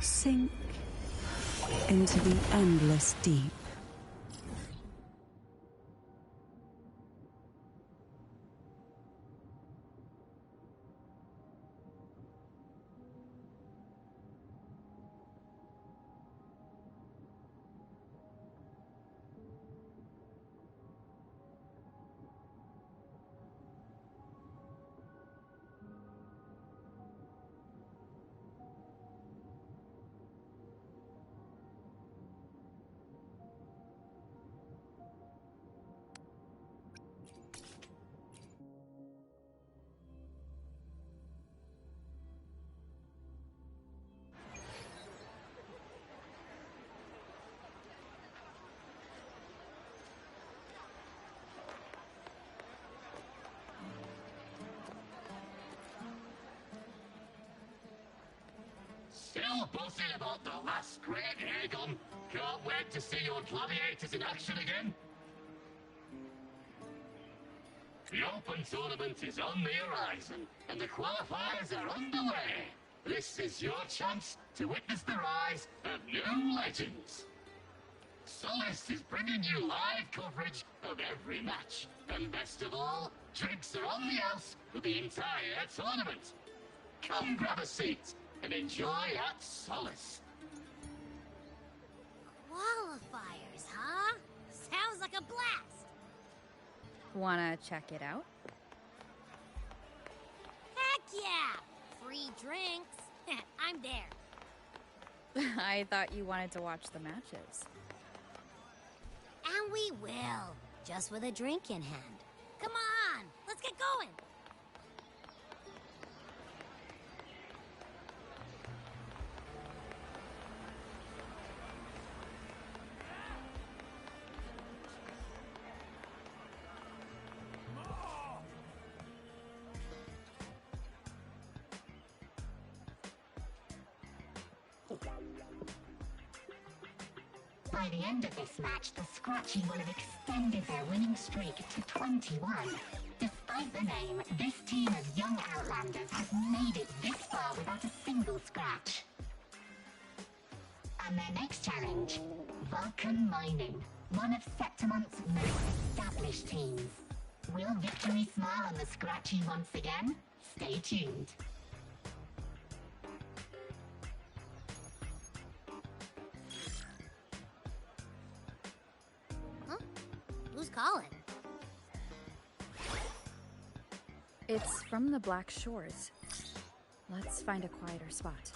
Sink into the endless deep. Still buzzing about the last great Aegon. Can't wait to see your gladiators in action again. The Open Tournament is on the horizon, and the qualifiers are underway. This is your chance to witness the rise of new legends. Solace is bringing you live coverage of every match. And best of all, drinks are on the house for the entire tournament. Come grab a seat and enjoy at Solace. Qualifiers, huh? Sounds like a blast! Wanna check it out? Heck yeah! Free drinks. I'm there. I thought you wanted to watch the matches. And we will. Just with a drink in hand. Come on, let's get going! By the end of this match, the Scratchy will have extended their winning streak to 21. Despite the name, this team of young Outlanders has made it this far without a single scratch. And their next challenge, Vulcan Mining, one of Septimont's most established teams. Will victory smile on the Scratchy once again? Stay tuned. Who's calling? It's from the Black Shores. Let's find a quieter spot.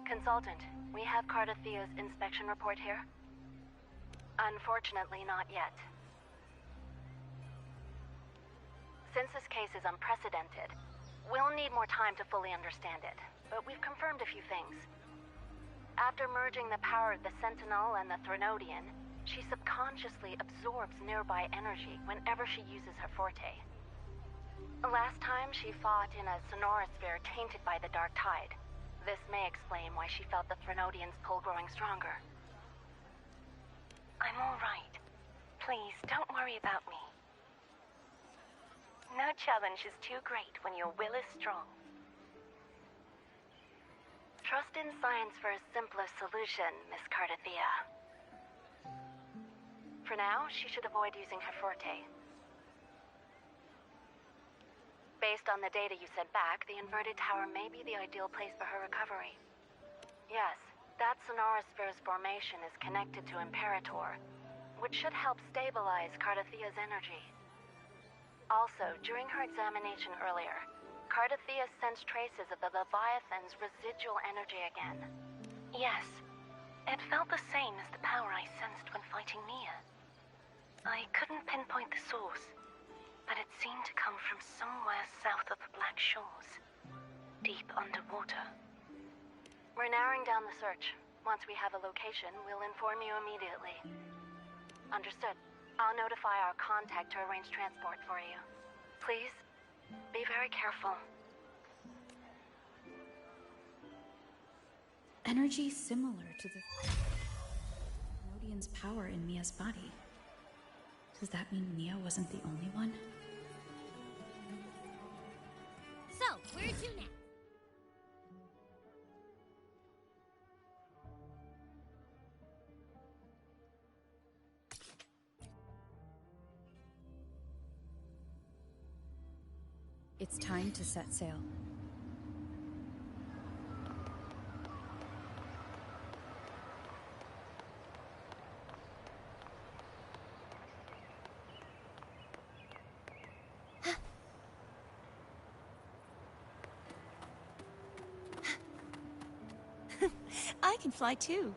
Consultant, we have Cardathia's inspection report here. Unfortunately, not yet. Since this case is unprecedented, we'll need more time to fully understand it, but we've confirmed a few things. After merging the power of the Sentinel and the Threnodian, she subconsciously absorbs nearby energy whenever she uses her forte. Last time, she fought in a sonorosphere tainted by the Dark Tide. This may explain why she felt the Threnodian's pull growing stronger. I'm all right. Please, don't worry about me. No challenge is too great when your will is strong. Trust in science for a simpler solution, Miss Cardathia. For now, she should avoid using her forte. Based on the data you sent back, the inverted tower may be the ideal place for her recovery. Yes, that sonorosphere's formation is connected to Imperator, which should help stabilize Cardathia's energy. Also, during her examination earlier, Cardathia sensed traces of the Leviathan's residual energy again. Yes, it felt the same as the power I sensed when fighting Nia. I couldn't pinpoint the source, but it seemed to come from somewhere south of the Black Shores, deep underwater. We're narrowing down the search. Once we have a location, we'll inform you immediately. Understood. I'll notify our contact to arrange transport for you. Please, Be very careful. Energy similar to the Thenodian's power in Mia's body. Does that mean Mia wasn't the only one? So, where to next? It's time to set sail. I can fly too.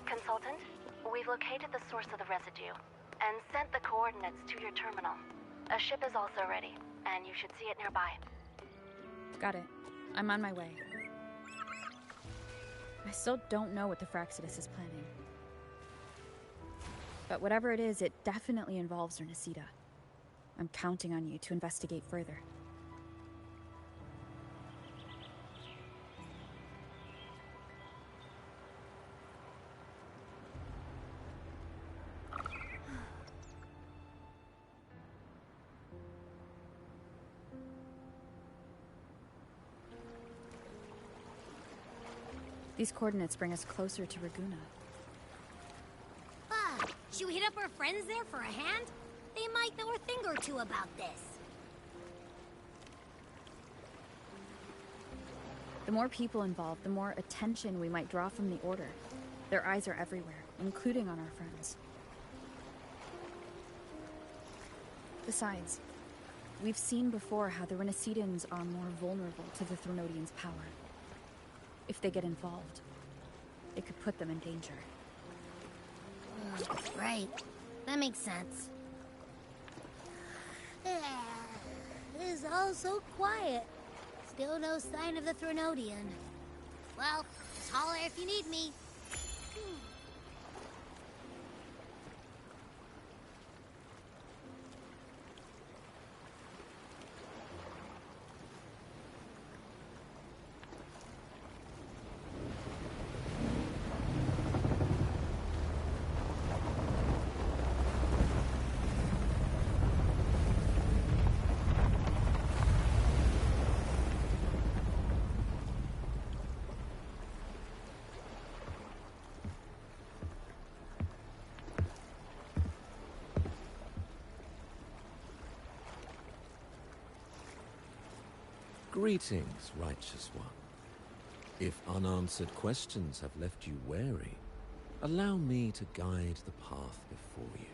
Consultant, we've located the source of the residue and sent the coordinates to your terminal. A ship is also ready, and you should see it nearby. Got it. I'm on my way. I still don't know what the Fraxidus is planning. But whatever it is, it definitely involves Ernesita. I'm counting on you to investigate further. These coordinates bring us closer to Raguna. Should we hit up our friends there for a hand? They might know a thing or two about this. The more people involved, the more attention we might draw from the Order. Their eyes are everywhere, including on our friends. Besides, we've seen before how the Renacitans are more vulnerable to the Thenodians' power. If they get involved, it could put them in danger. Right. That makes sense. It's all so quiet. Still no sign of the Thenodian. Well, just holler if you need me. Greetings, righteous one. If unanswered questions have left you wary, allow me to guide the path before you.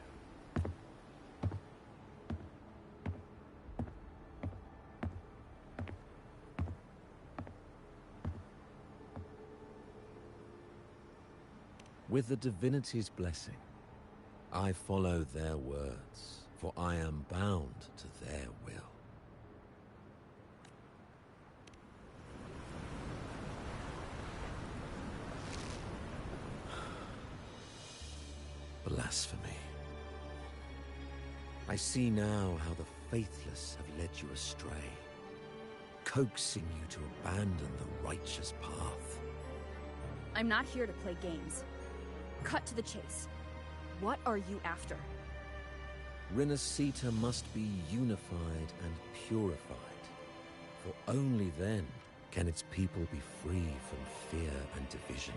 With the divinity's blessing, I follow their words, for I am bound to their will. Blasphemy. I see now how the faithless have led you astray, coaxing you to abandon the righteous path. I'm not here to play games. Cut to the chase. What are you after? Renacita must be unified and purified, for only then can its people be free from fear and division.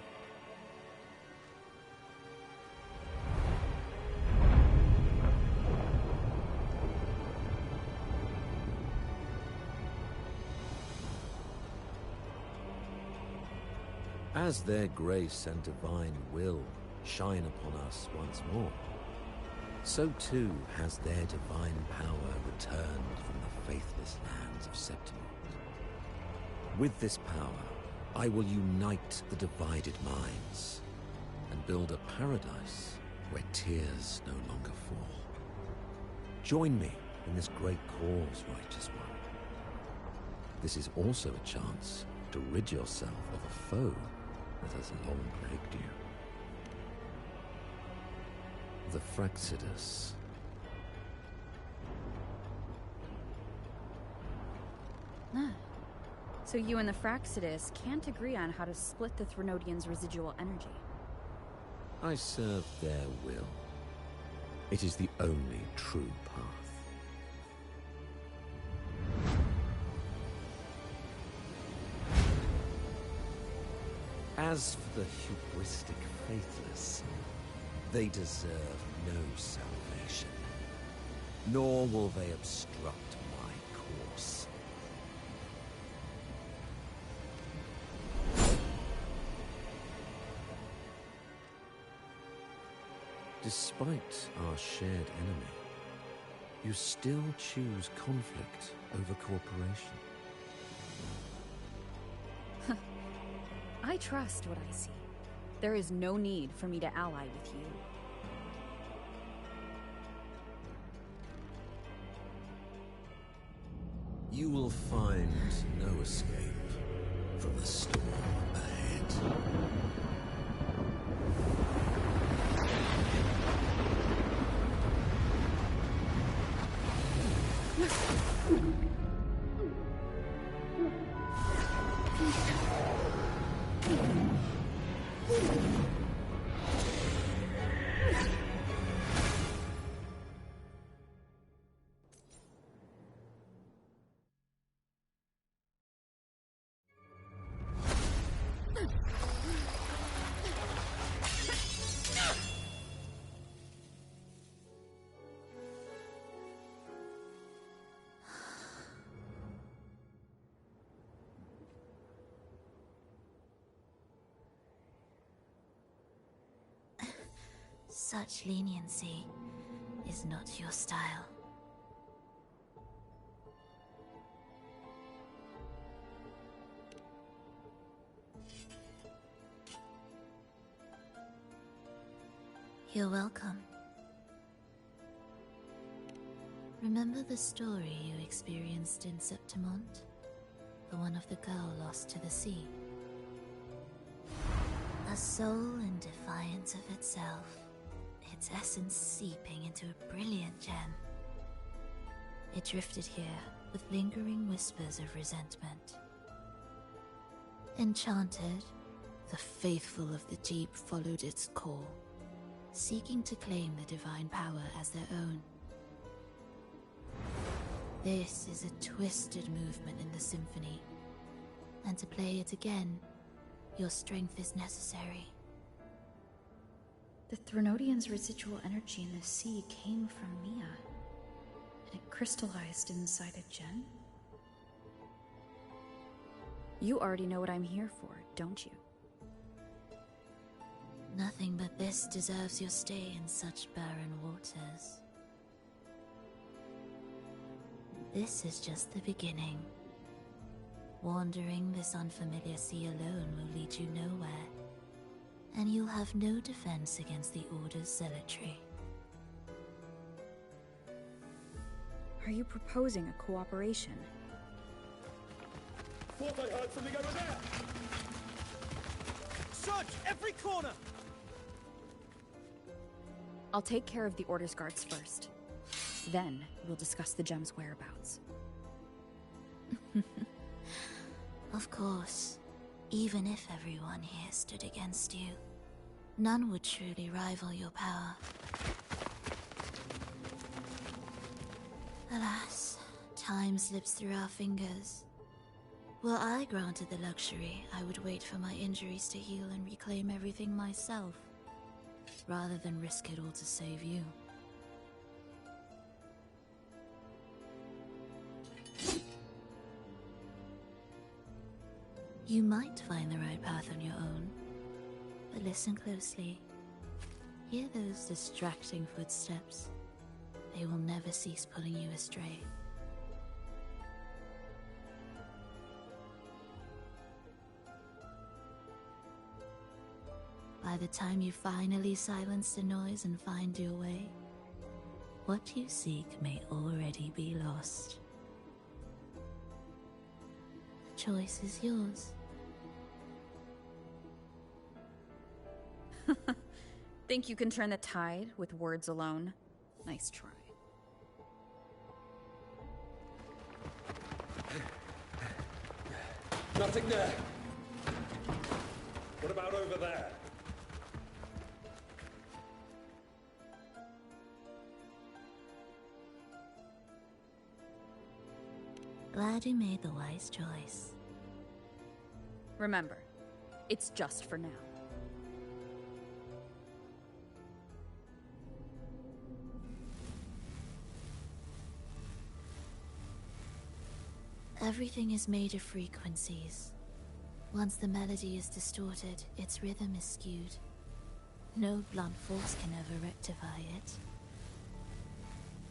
As their grace and divine will shine upon us once more, so too has their divine power returned from the faithless lands of Septimund. With this power, I will unite the divided minds and build a paradise where tears no longer fall. Join me in this great cause, righteous one. This is also a chance to rid yourself of a foe that has long plagued you. The Fraxidus. Ah. So you and the Fraxidus can't agree on how to split the Threnodians' residual energy. I serve their will. It is the only true path. As for the hubristic faithless, they deserve no salvation, nor will they obstruct my course. Despite our shared enemy, you still choose conflict over cooperation. I trust what I see. There is no need for me to ally with you. You will find no escape from the storm ahead. Such leniency is not your style. You're welcome. Remember the story you experienced in Septimont? The one of the girl lost to the sea? A soul in defiance of itself, its essence seeping into a brilliant gem. It drifted here with lingering whispers of resentment. Enchanted, the faithful of the deep followed its call, seeking to claim the divine power as their own. This is a twisted movement in the symphony, and to play it again, your strength is necessary. The Threnodians' residual energy in the sea came from Mia, and it crystallized inside a gem? You already know what I'm here for, don't you? Nothing but this deserves your stay in such barren waters. This is just the beginning. Wandering this unfamiliar sea alone will lead you nowhere, and you'll have no defense against the Order's zealotry. Are you proposing a cooperation? Thought I heard something over there! Search every corner! I'll take care of the Order's guards first. Then, we'll discuss the gem's whereabouts. Of course, even if everyone here stood against you, none would truly rival your power. Alas, time slips through our fingers. Were I granted the luxury, I would wait for my injuries to heal and reclaim everything myself, rather than risk it all to save you. You might find the right path on your own, but listen closely. Hear those distracting footsteps. They will never cease pulling you astray. By the time you finally silence the noise and find your way, What you seek may already be lost. The choice is yours. Think you can turn the tide with words alone? Nice try. Nothing there. What about over there? Glad you made the wise choice. Remember, it's just for now. Everything is made of frequencies. Once the melody is distorted, its rhythm is skewed. No blunt force can ever rectify it.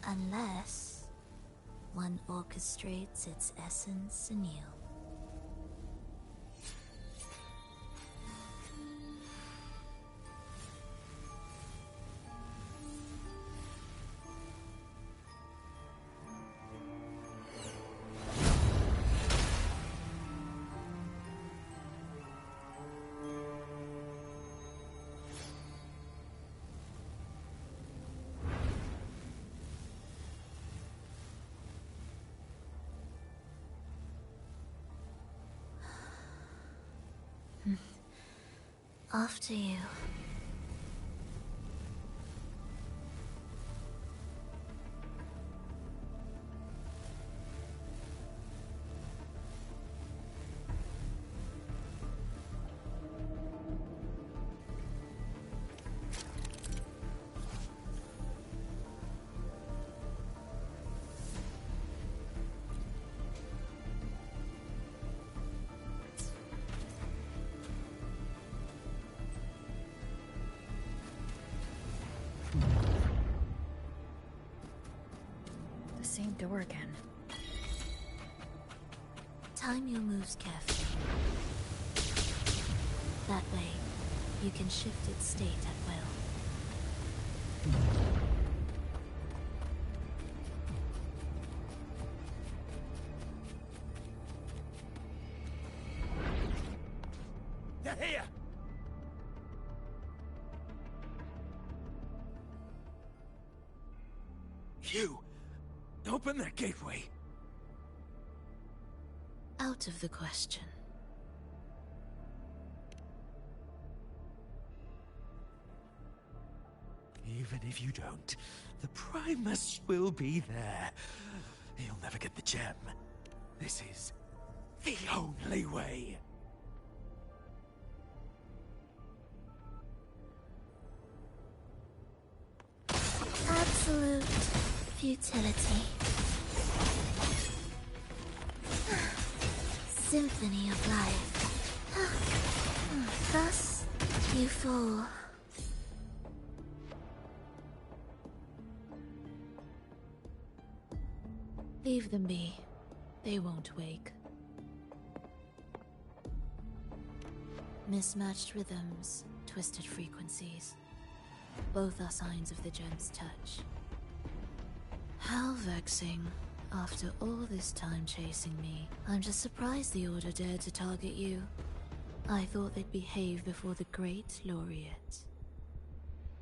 Unless one orchestrates its essence anew. After you. Same door again. Time your moves carefully. That way, you can shift its state at will. They're here! You! Open that gateway! Out of the question. Even if you don't, the Primus will be there. You'll never get the gem. This is the only way. Absolute futility. Symphony of life. Thus, you fall. Leave them be. They won't wake. Mismatched rhythms, twisted frequencies. Both are signs of the gem's touch. How vexing. After all this time chasing me, I'm just surprised the Order dared to target you. I thought they'd behave before the great laureate.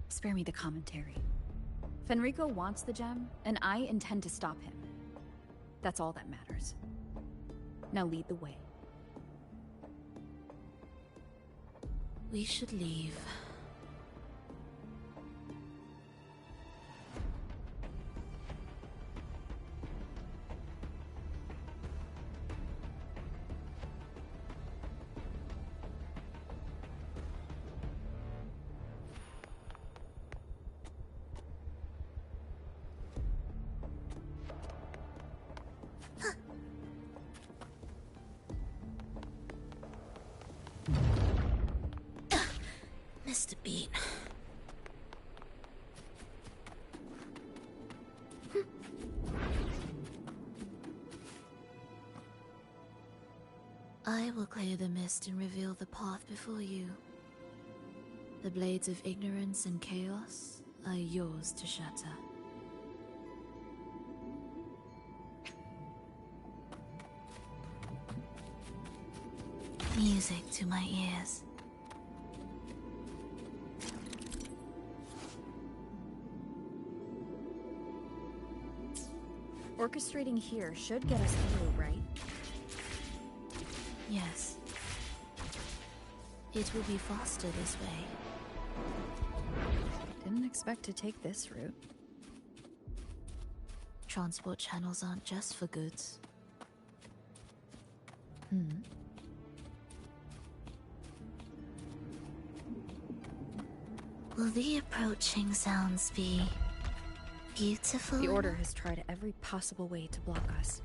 Spare me the commentary. Fenrico wants the gem, and I intend to stop him. That's all that matters. Now lead the way. We should leave. Missed a beat. I will clear the mist and reveal the path before you. The blades of ignorance and chaos are yours to shatter. Music to my ears. Orchestrating here should get us through, right? Yes. It will be faster this way. Didn't expect to take this route. Transport channels aren't just for goods. Will the approaching sounds be beautiful? The Order has tried every possible way to block us.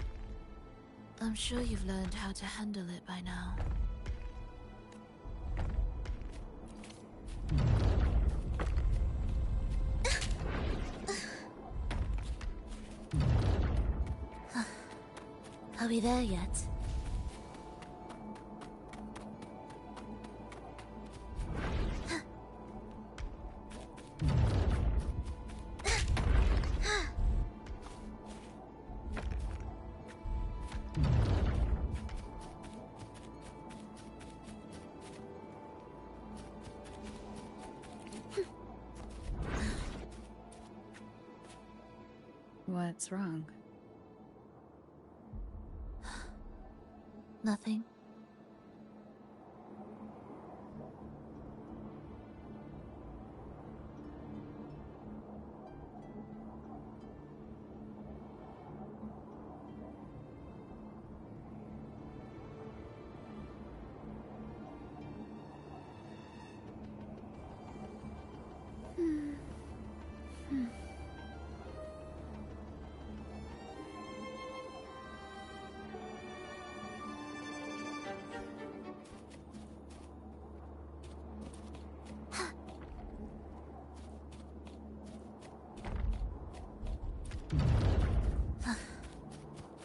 I'm sure you've learned how to handle it by now. Are we there yet? What's wrong? Nothing.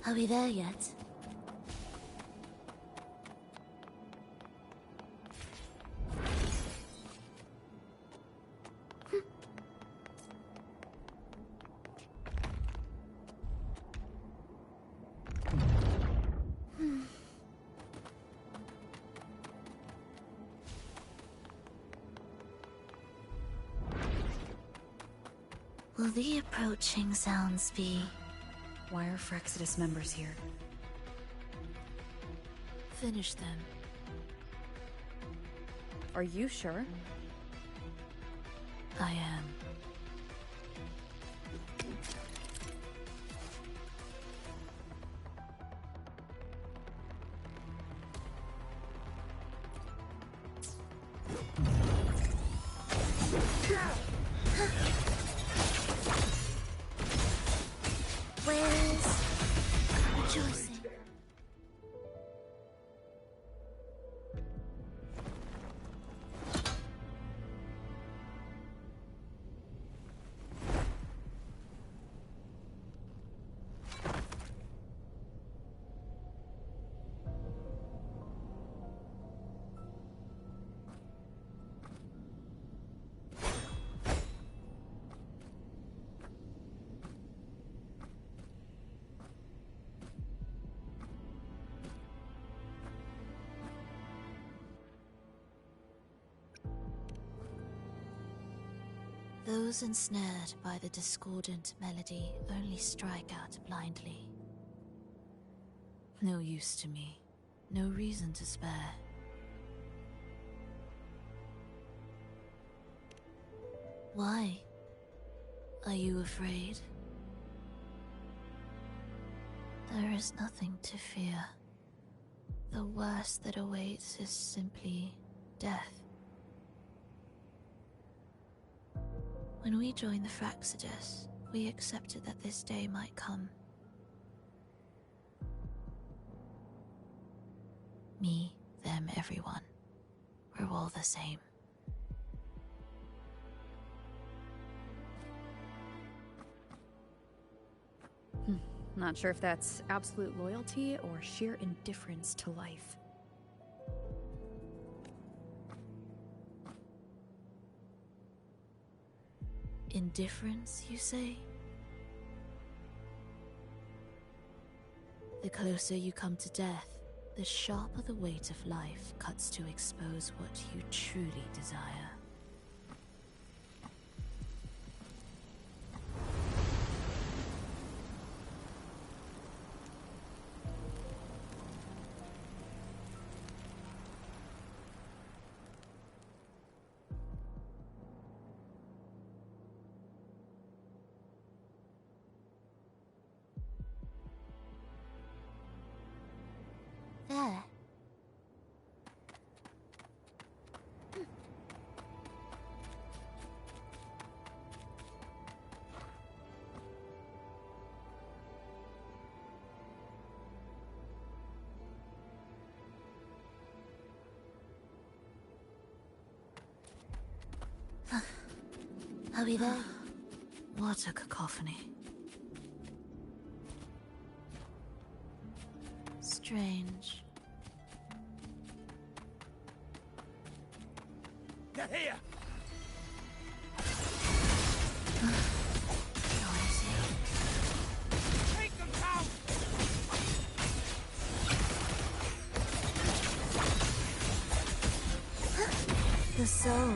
Are we there yet? Will the approaching sounds be... Why are Frexidus members here? Finish them. Are you sure? I am. Those ensnared by the discordant melody only strike out blindly. No use to me, no reason to spare. Why? Are you afraid? There is nothing to fear. The worst that awaits is simply death. When we joined the Frexidus, we accepted that this day might come. Me, them, everyone. We're all the same. Not sure if that's absolute loyalty or sheer indifference to life. Indifference, you say? The closer you come to death, The sharper the weight of life cuts to expose what you truly desire. There. Are we there? What a cacophony. Strange. Get here! Noisy. Take them down! The soul.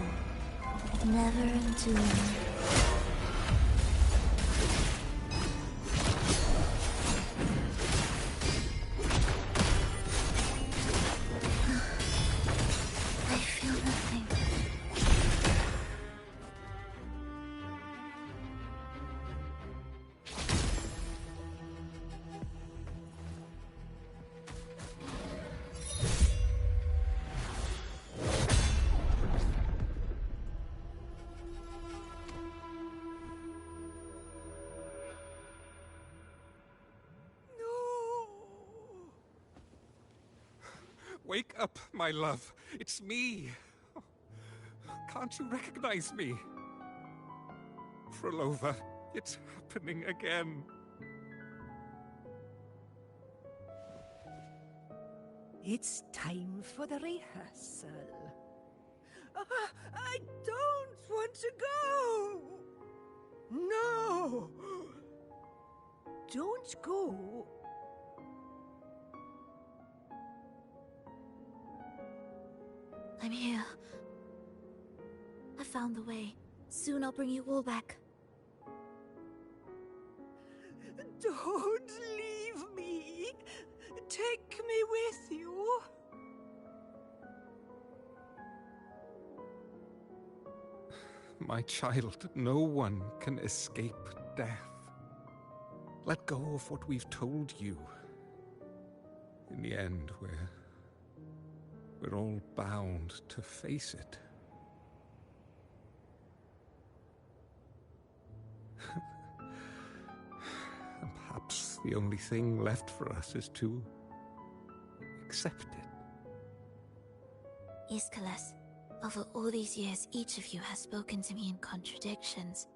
Never entombed. I feel nothing. Wake up, my love. It's me. Can't you recognize me? Frolova, it's happening again. It's time for the rehearsal. I don't want to go! No! Don't go! I'm here. I found the way. Soon I'll bring you all back. Don't leave me! Take me with you! My child, no one can escape death. Let go of what we've told you. In the end, we're all bound to face it. And perhaps the only thing left for us is to accept it. Iskalas, over all these years, each of you has spoken to me in contradictions.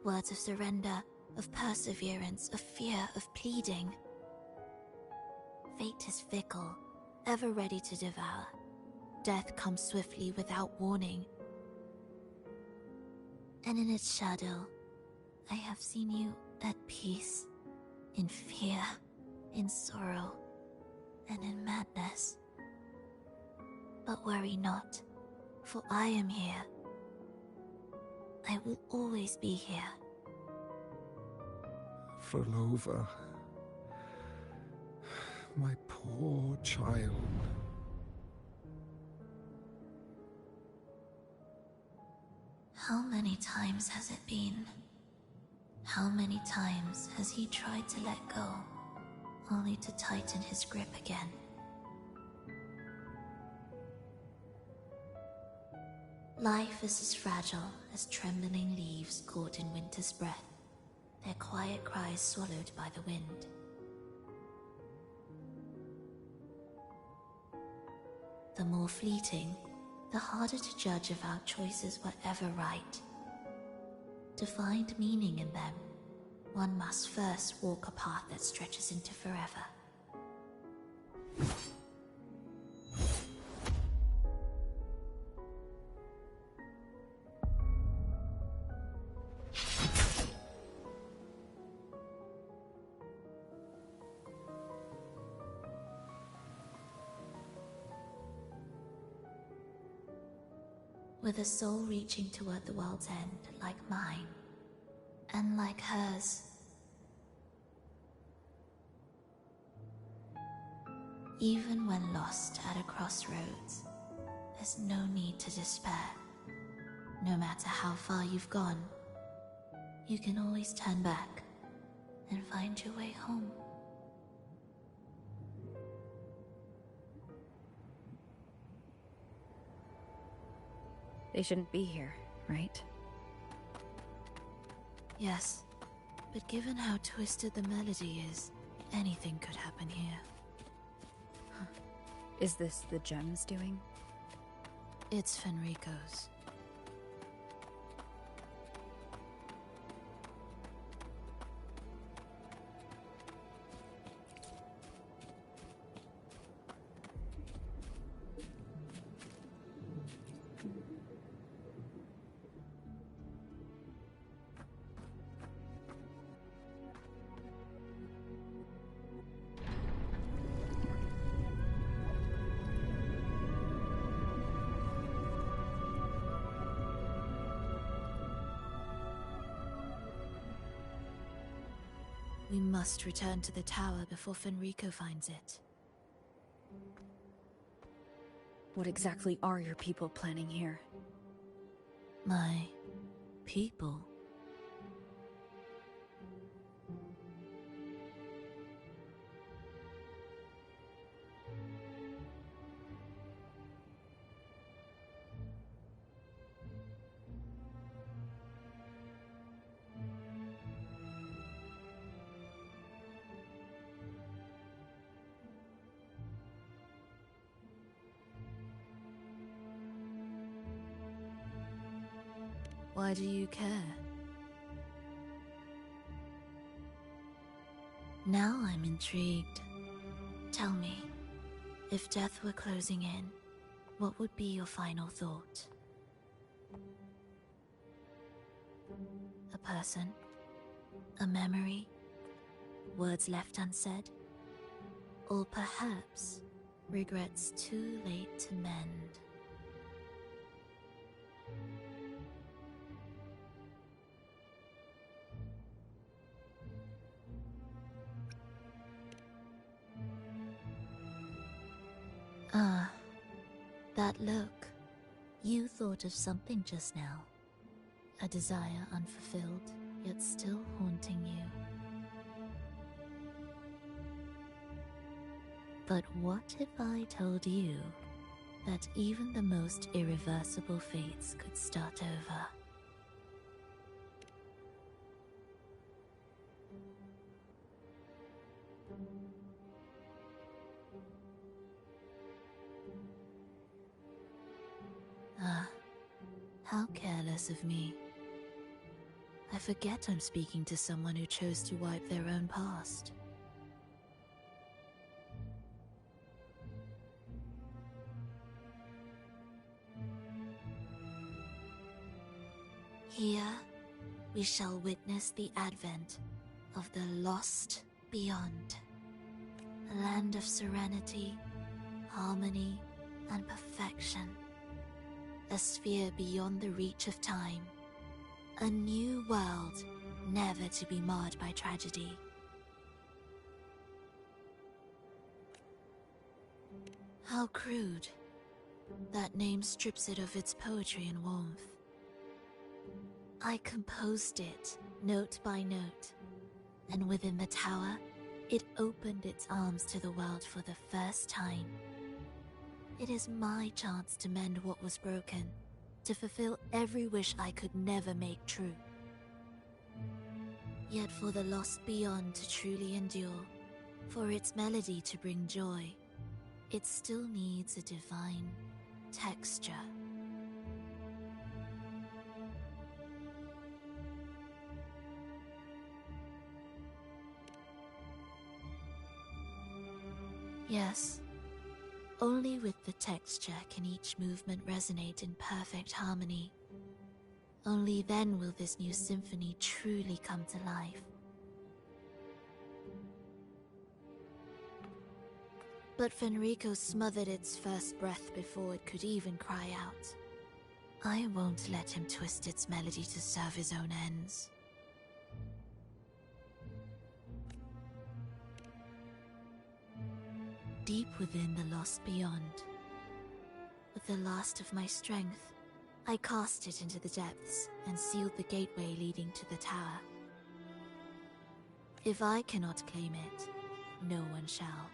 Words of surrender, of perseverance, of fear, of pleading. Fate is fickle, ever ready to devour. Death comes swiftly without warning. And in its shadow, I have seen you at peace, in fear, in sorrow, and in madness. But worry not, for I am here. I will always be here. Frolova, my poor child. How many times has it been? How many times has he tried to let go, only to tighten his grip again? Life is as fragile as trembling leaves caught in winter's breath, their quiet cries swallowed by the wind. The more fleeting, the harder to judge if our choices were ever right. To find meaning in them, one must first walk a path that stretches into forever. with a soul reaching toward the world's end like mine, and like hers. Even when lost at a crossroads, there's no need to despair. No matter how far you've gone, you can always turn back and find your way home. They shouldn't be here, right? Yes, but given how twisted the melody is, anything could happen here. Is this the gem's doing? It's Fenrico's. We must return to the tower before Fenrico finds it. What exactly are your people planning here? My people? Why do you care? Now I'm intrigued. Tell me, if death were closing in, what would be your final thought? A person? A memory? Words left unsaid? Or perhaps regrets too late to mend? Ah, that look. You thought of something just now. A desire unfulfilled, yet still haunting you. But what if I told you that even the most irreversible fates could start over? Ah, how careless of me. I forget I'm speaking to someone who chose to wipe their own past. Here, we shall witness the advent of the lost beyond. A land of serenity, harmony, and perfection. A sphere beyond the reach of time. A new world, never to be marred by tragedy. How crude. That name strips it of its poetry and warmth. I composed it, note by note, and within the tower, it opened its arms to the world for the first time. It is my chance to mend what was broken, to fulfill every wish I could never make true. Yet for the lost beyond to truly endure, for its melody to bring joy, it still needs a divine texture. Yes, only with the texture can each movement resonate in perfect harmony. Only then will this new symphony truly come to life. But Fenrico smothered its first breath before it could even cry out. I won't let him twist its melody to serve his own ends. Deep within the lost beyond, with the last of my strength, I cast it into the depths and sealed the gateway leading to the tower. If I cannot claim it, no one shall.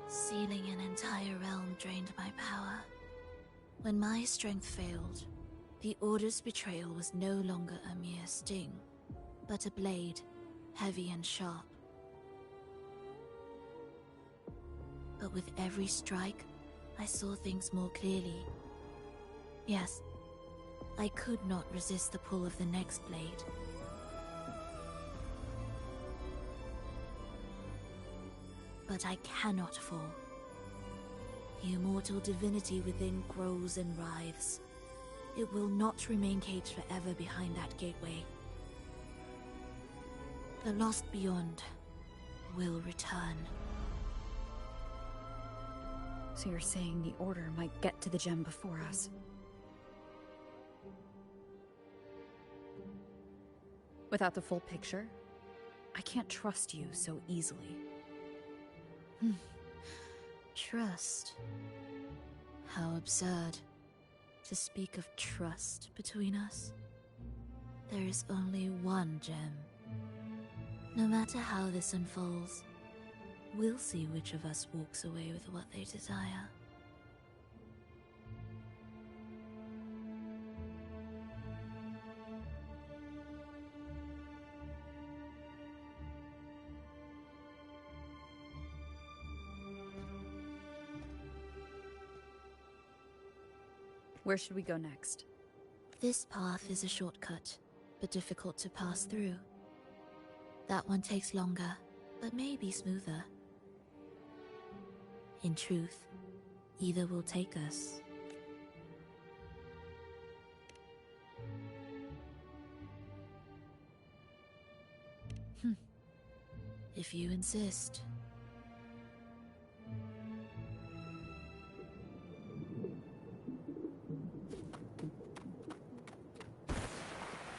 Sealing an entire realm drained my power. When my strength failed, the Order's betrayal was no longer a mere sting, but a blade, heavy and sharp. But with every strike, I saw things more clearly. Yes, I could not resist the pull of the next blade. But I cannot fall. The immortal divinity within grows and writhes. It will not remain caged forever behind that gateway. The lost beyond will return. So you're saying the Order might get to the gem before us? Without the full picture, I can't trust you so easily. Trust? How absurd. To speak of trust between us. There is only one gem. No matter how this unfolds, we'll see which of us walks away with what they desire. Where should we go next? This path is a shortcut, but difficult to pass through. That one takes longer, but may be smoother. In truth, either will take us. If you insist.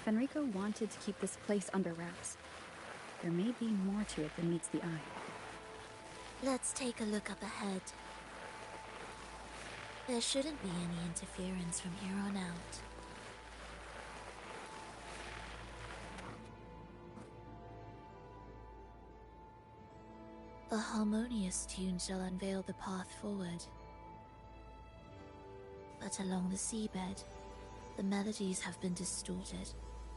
Fenrico wanted to keep this place under wraps. There may be more to it than meets the eye. Let's take a look up ahead. There shouldn't be any interference from here on out. A harmonious tune shall unveil the path forward. But along the seabed, the melodies have been distorted,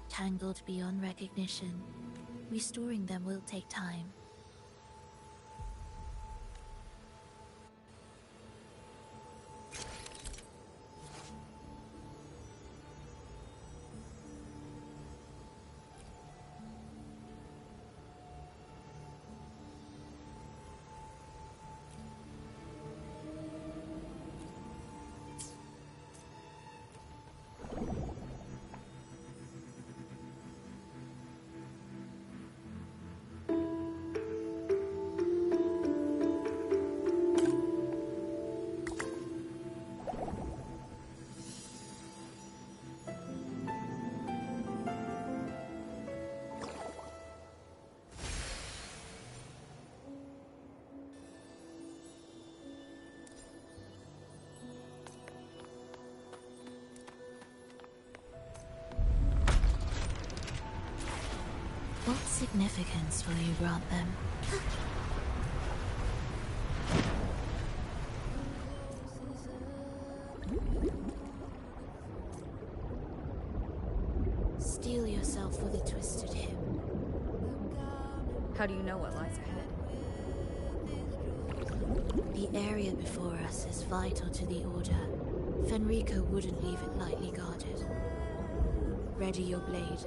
tangled beyond recognition. Restoring them will take time. What significance will you grant them? Steel yourself for the twisted hymn. How do you know what lies ahead? The area before us is vital to the Order. Fenrico wouldn't leave it lightly guarded. Ready your blade.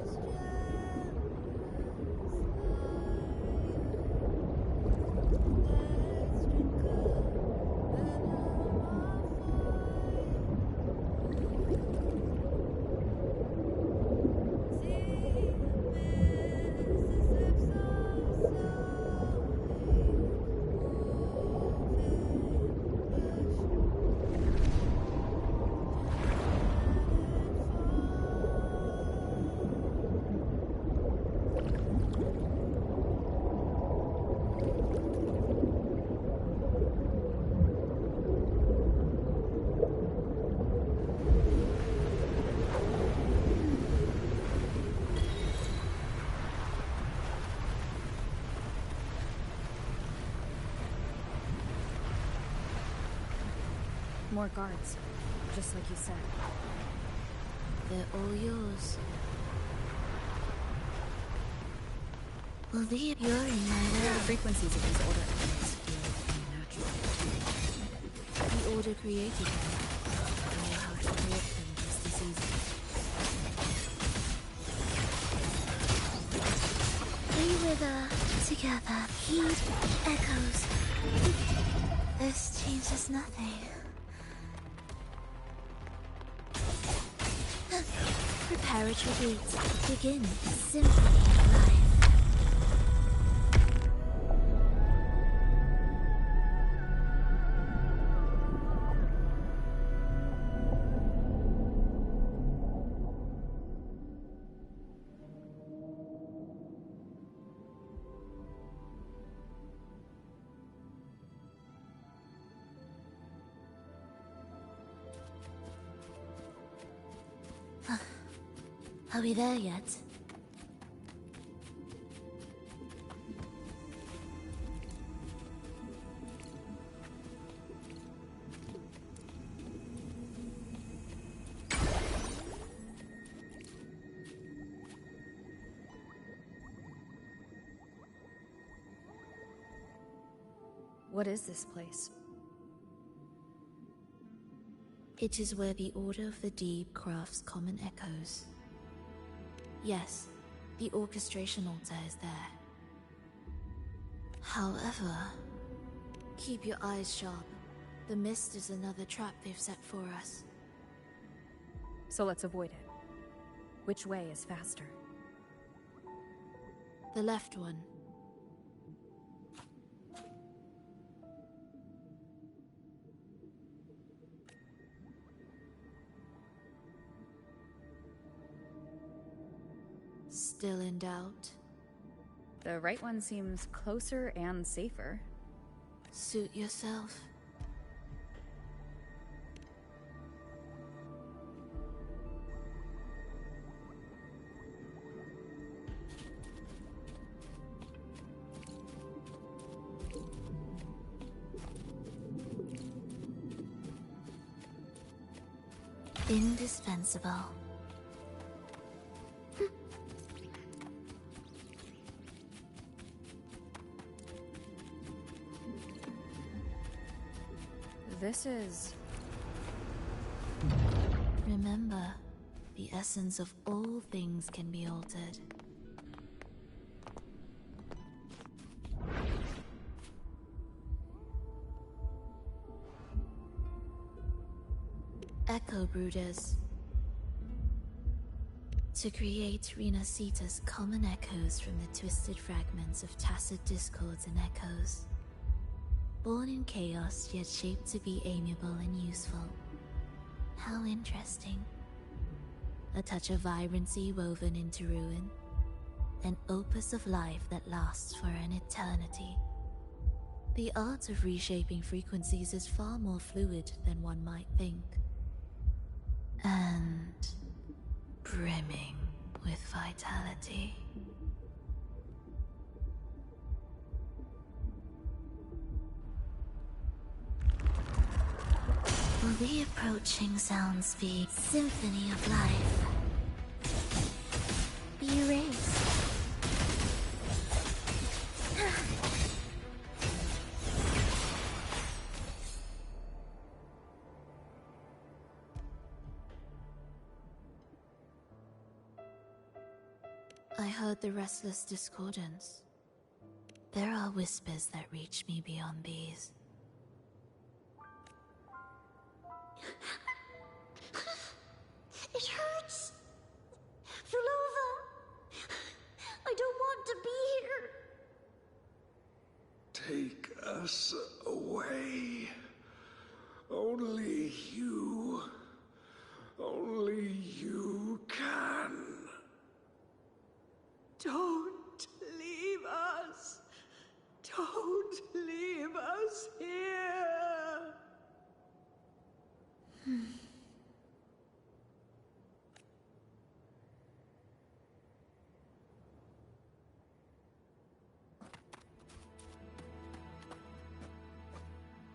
More guards, just like you said. They're all yours. Well, you're in my The world. frequencies of these order elements feel unnatural. The Order created them. I know how to warp them just as easily. We wither together, heed echoes. This changes nothing. Preparatory beats begin the symphony of life. Are we there yet? What is this place? It is where the Order of the Deep crafts common echoes. Yes, the orchestration altar is there. However, keep your eyes sharp. The mist is another trap they've set for us. So let's avoid it. Which way is faster? The left one. Still in doubt? The right one seems closer and safer. Suit yourself. Indispensable. This is... Remember, the essence of all things can be altered. Echo Brooders. To create Renasita's common echoes from the twisted fragments of tacit discords and echoes. Born in chaos, yet shaped to be amiable and useful. How interesting. A touch of vibrancy woven into ruin. An opus of life that lasts for an eternity. The art of reshaping frequencies is far more fluid than one might think. And brimming with vitality. The approaching sound speed symphony of life. Be erased. I heard the restless discordance. There are whispers that reach me beyond these. It hurts! Vlova! I don't want to be here! Take us away. Only you can. Don't leave us. Don't leave us here.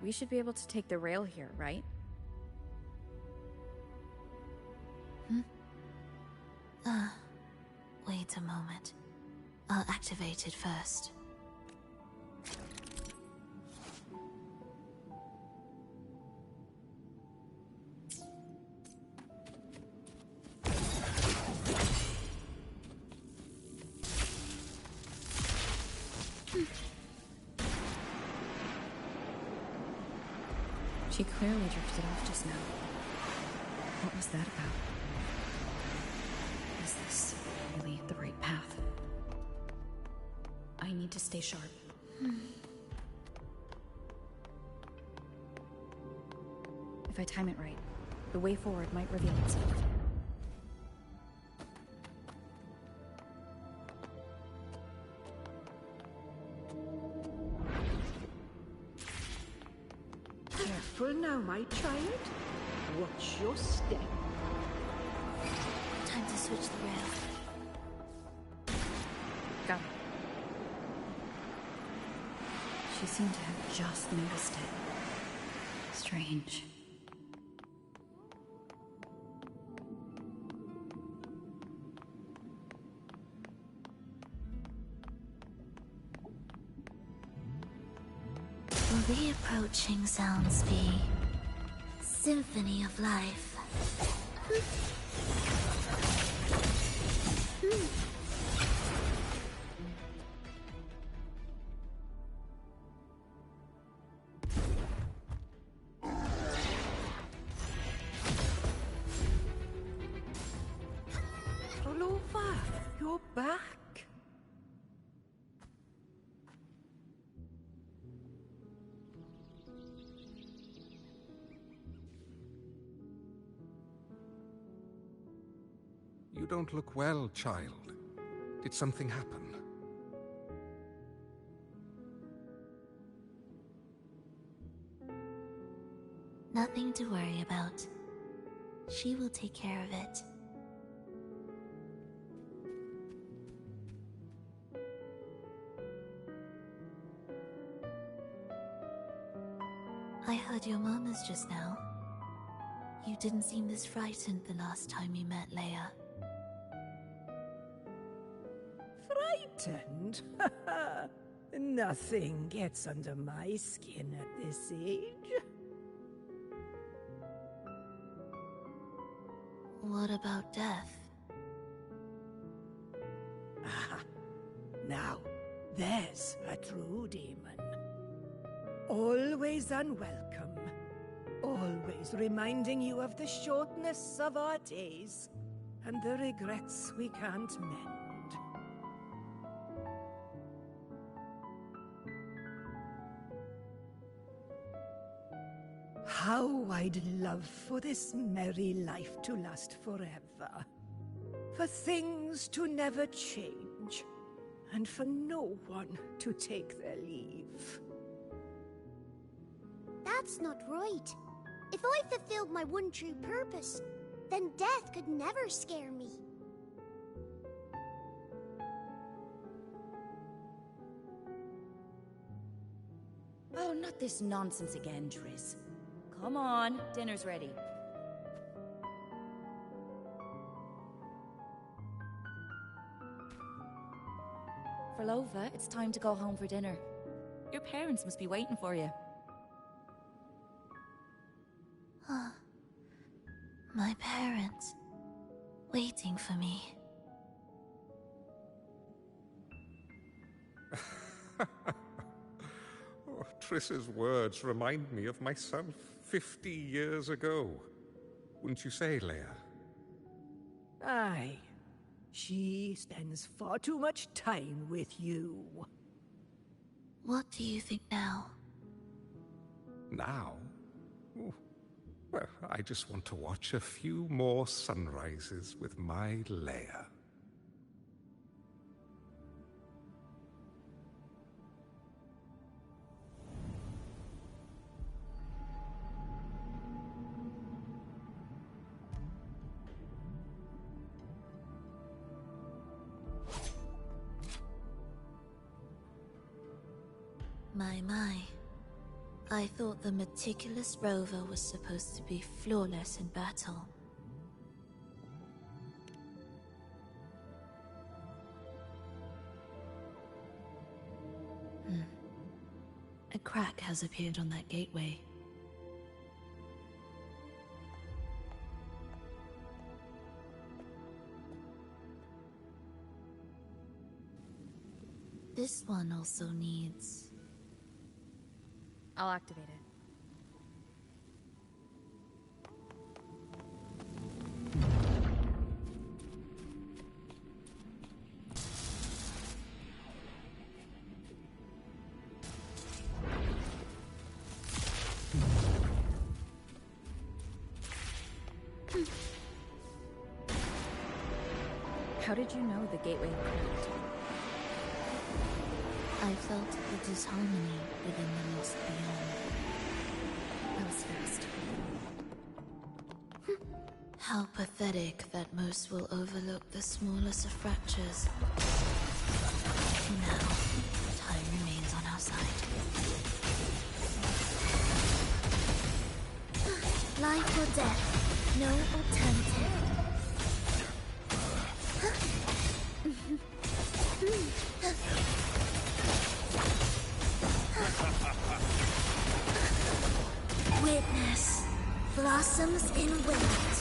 We should be able to take the rail here, right? wait a moment. I'll activate it first. She clearly drifted off just now. What was that about? Is this really the right path? I need to stay sharp. If I time it right, the way forward might reveal itself. Careful now, my child. Watch your step. Time to switch the rail. Got it. She seemed to have just noticed it. Strange. Will the approaching sounds be symphony of life? Roll over. You're back. You don't look well, child. Did something happen? Nothing to worry about. She will take care of it. I heard your murmurs just now. You didn't seem this frightened the last time you met Leia. Frightened? Nothing gets under my skin at this age. What about death? Ah, now, there's a true demon. Always unwelcome. Always reminding you of the shortness of our days and the regrets we can't mend. How I'd love for this merry life to last forever. For things to never change. And for no one to take their leave. That's not right. If I fulfilled my one true purpose, then death could never scare me. Oh, not this nonsense again, Triss. Come on, dinner's ready. Frolova, it's time to go home for dinner. Your parents must be waiting for you. My parents, waiting for me. Oh, Triss's words remind me of myself 50 years ago. Wouldn't you say, Leia? Aye. She spends far too much time with you. What do you think now? Now? Oh, well, I just want to watch a few more sunrises with my Leia. My. I thought the meticulous rover was supposed to be flawless in battle. A crack has appeared on that gateway. This one also needs... I'll activate it. How did you know the gateway cracked? I felt the disharmony within the lost beyond. I was fast. How pathetic that most will overlook the smallest of fractures. Now, time remains on our side. Life or death, no alternative. Witness blossoms in wind.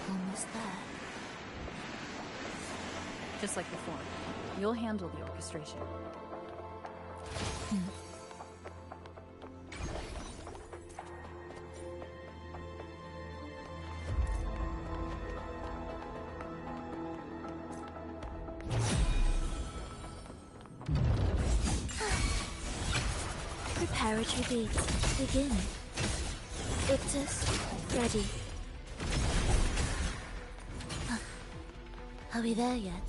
Almost there. Just like before, you'll handle the orchestration. preparatory beats begin. Victus, ready. Are we there yet?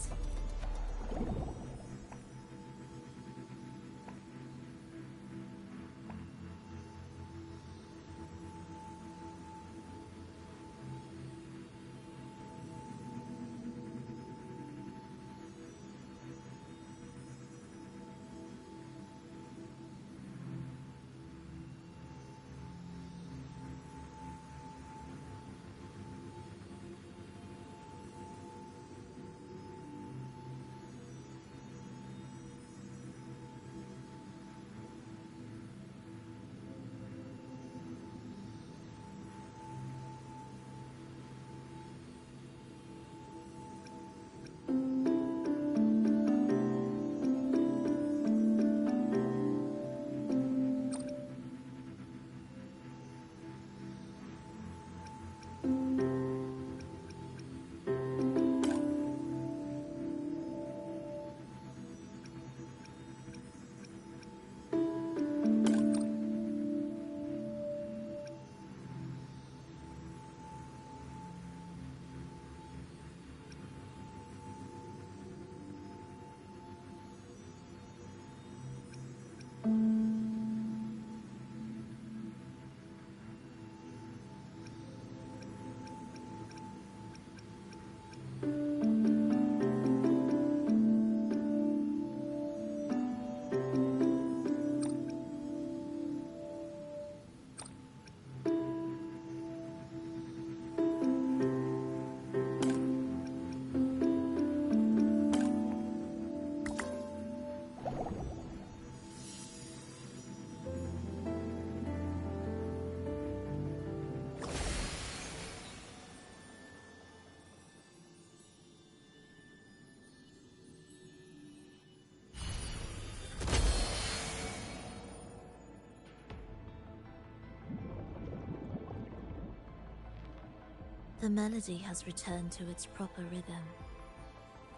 The melody has returned to its proper rhythm.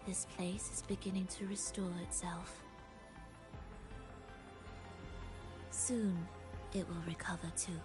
This place is beginning to restore itself. Soon, it will recover too.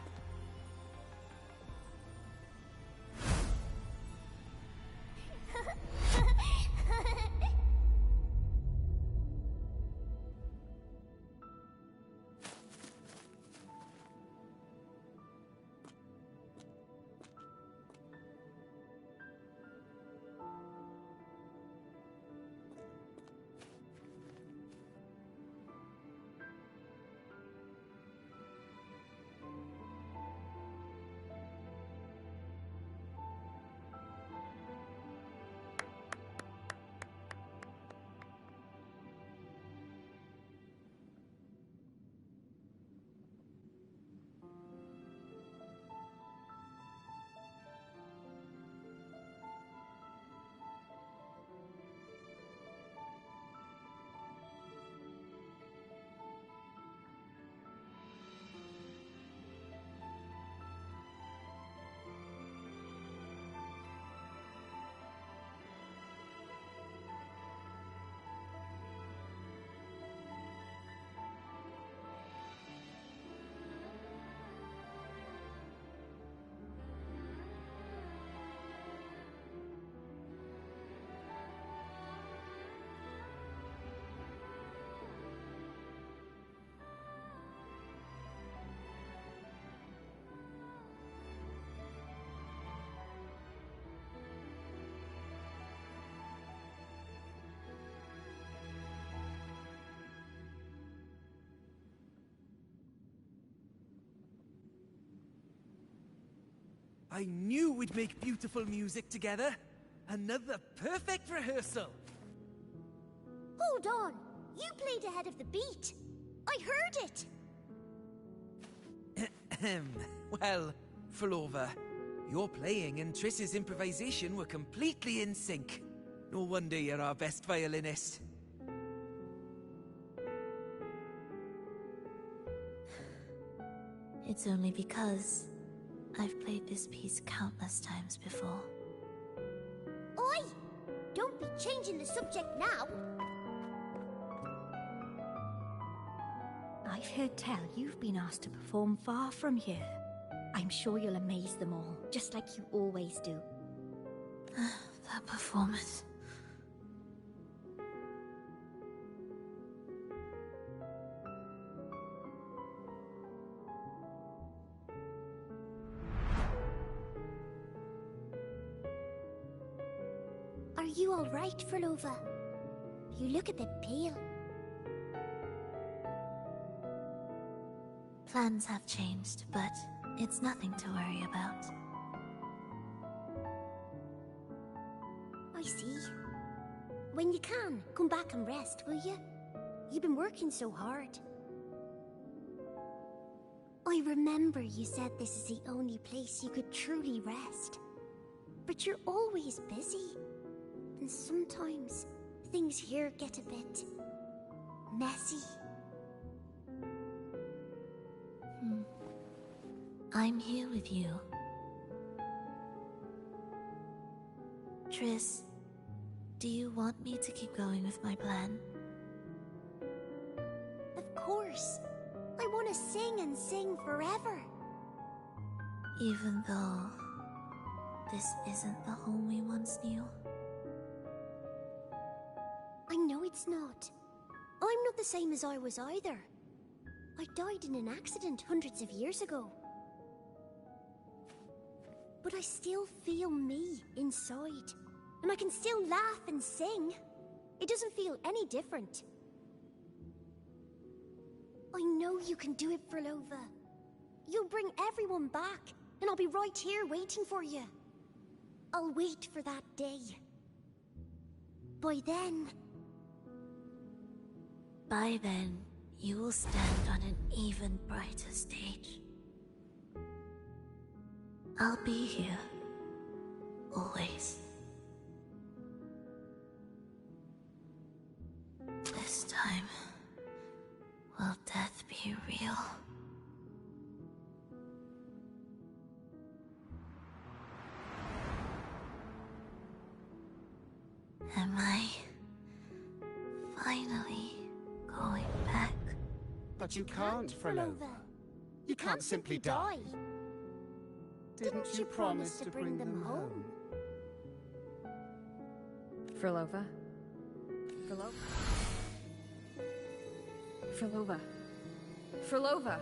I knew we'd make beautiful music together. Another perfect rehearsal. Hold on! You played ahead of the beat. I heard it! Well, Flova, your playing and Triss's improvisation were completely in sync. No wonder you're our best violinist. It's only because I've played this piece countless times before. Oi! Don't be changing the subject now! I I've heard tell you've been asked to perform far from here. I'm sure you'll amaze them all, just like you always do. That performance. Are you all right, Frolova? You look a bit pale. Plans have changed, but it's nothing to worry about. I see. When you can, come back and rest, will you? You've been working so hard. I remember you said this is the only place you could truly rest. But you're always busy. And sometimes things here get a bit messy. I'm here with you. Triss, do you want me to keep going with my plan? Of course. I want to sing and sing forever. Even though this isn't the home we once knew? I know it's not. I'm not the same as I was either. I died in an accident hundreds of years ago. But I still feel me inside. And I can still laugh and sing. It doesn't feel any different. I know you can do it, Frolova. You'll bring everyone back, and I'll be right here waiting for you. I'll wait for that day. By then, you will stand on an even brighter stage. I'll be here. Always. This time, will death be real? Am I finally going back? But you can't, Frolova. You can't simply die. Didn't you promise to bring them home? Frolova? Frolova? Frolova?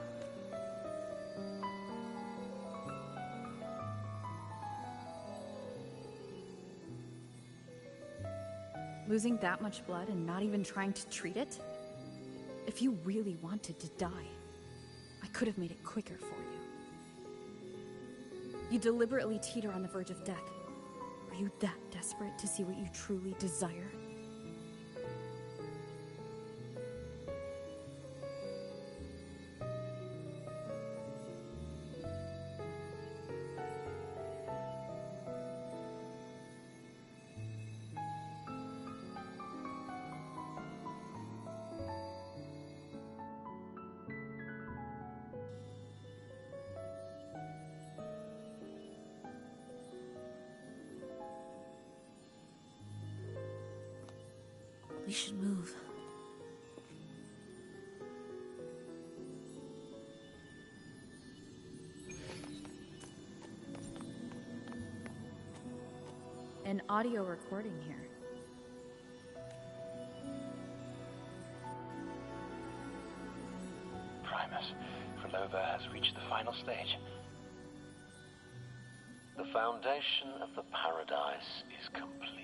Losing that much blood and not even trying to treat it? If you really wanted to die, I could have made it quicker for you. You deliberately teeter on the verge of death. Are you that desperate to see what you truly desire? We should move. An audio recording here. Primus, Frolova has reached the final stage. The foundation of the paradise is complete.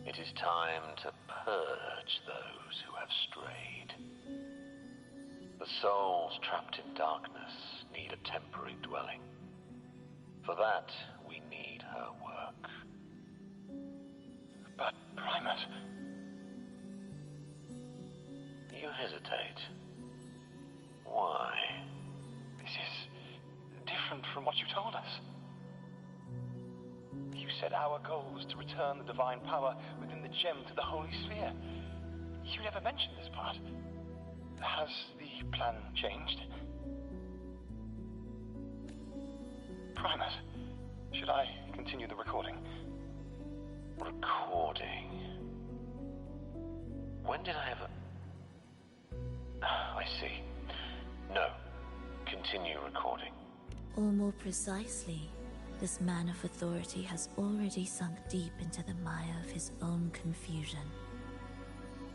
It is time to purge those who have strayed. The souls trapped in darkness need a temporary dwelling. For that, we need her work. But, Primus... You hesitate. Why? This is different from what you told us. You said our goal was to return the divine power within the gem to the Holy Sphere. You never mentioned this part. Has the plan changed? Primus, should I continue the recording? Recording? When did I ever... I see. No. Continue recording. Or more precisely, this man of authority has already sunk deep into the mire of his own confusion.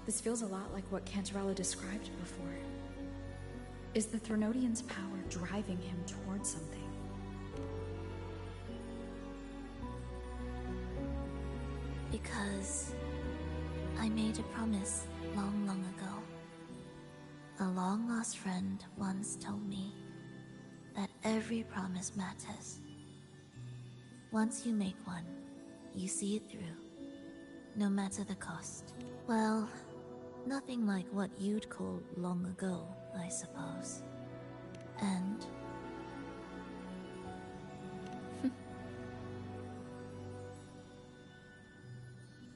This feels a lot like what Cantarella described before. Is the Threnodian's power driving him towards something? Because I made a promise long, long ago. A long-lost friend once told me that every promise matters. Once you make one, you see it through, no matter the cost. Well, nothing like what you'd call long ago, I suppose. And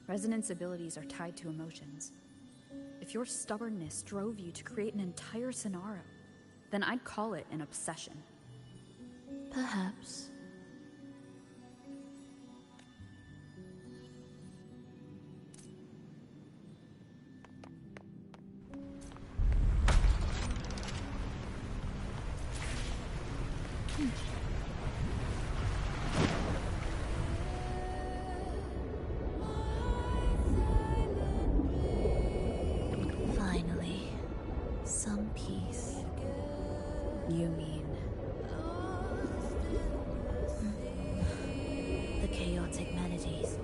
Resonance abilities are tied to emotions. If your stubbornness drove you to create an entire scenario, then I'd call it an obsession. perhaps. Finally, some peace. You mean? The chaotic melodies,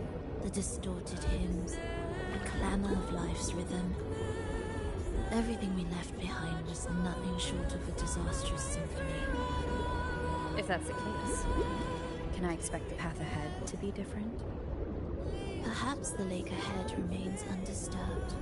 the distorted hymns, the clamor of life's rhythm. Everything we left behind was nothing short of a disastrous symphony. If that's the case, can I expect the path ahead to be different? Perhaps the lake ahead remains undisturbed.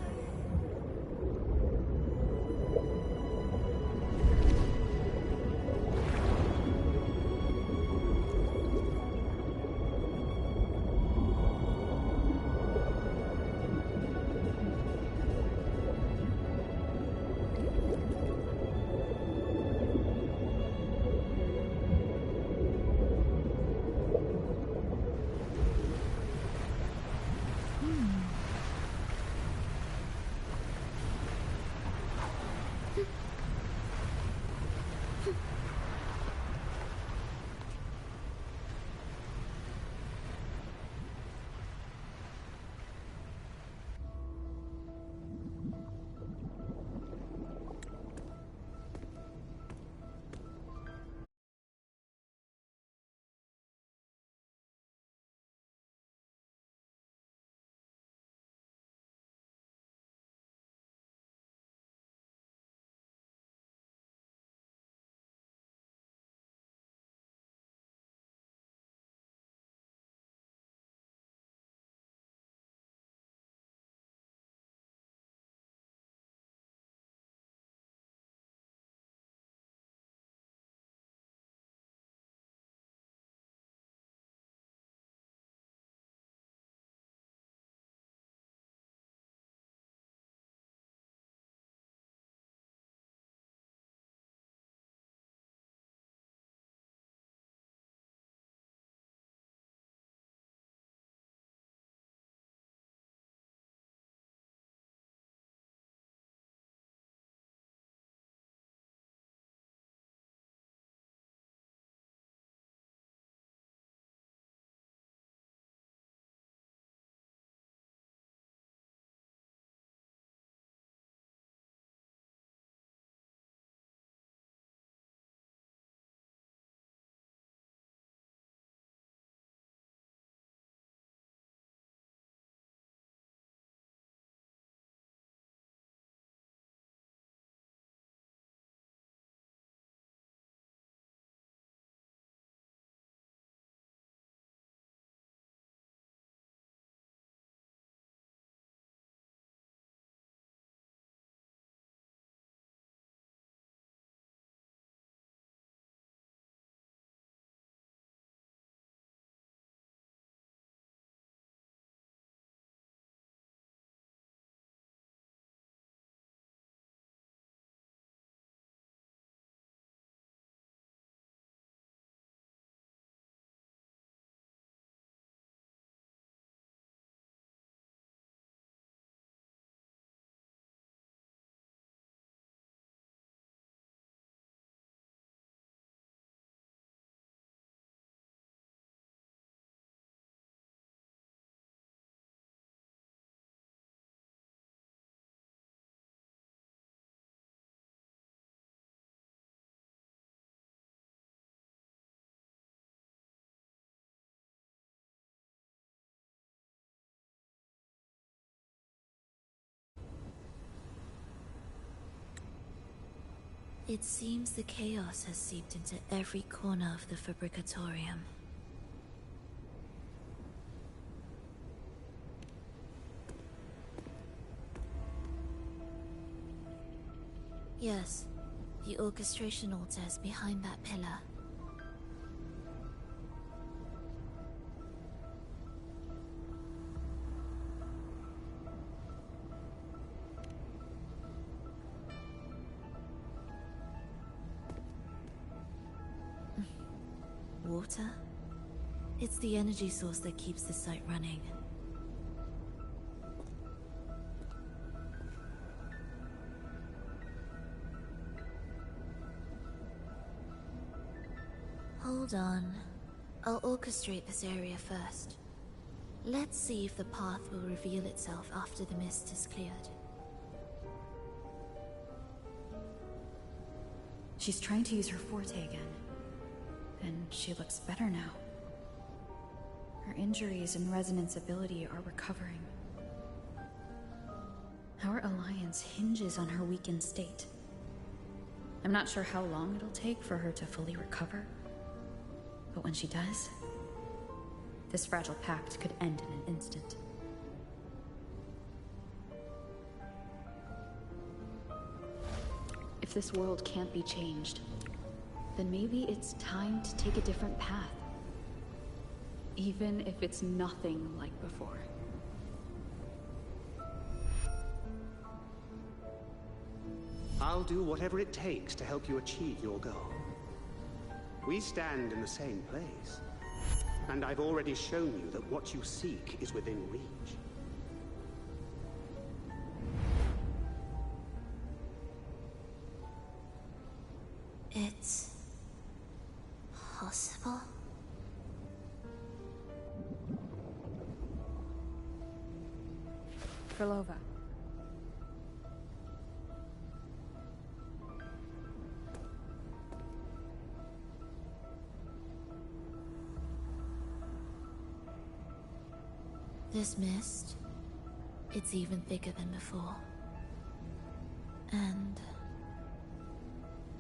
It seems the chaos has seeped into every corner of the Fabricatorium. Yes, the orchestration altar is behind that pillar. Water? It's the energy source that keeps the site running. Hold on. I'll orchestrate this area first. Let's see if the path will reveal itself after the mist is cleared. She's trying to use her forte again. And she looks better now. Her injuries and resonance ability are recovering. Our alliance hinges on her weakened state. I'm not sure how long it'll take for her to fully recover. But when she does, this fragile pact could end in an instant. If this world can't be changed, then maybe it's time to take a different path. Even if it's nothing like before. I'll do whatever it takes to help you achieve your goal. We stand in the same place. And I've already shown you that what you seek is within reach. It's possible? Frolova. This mist, it's even thicker than before. And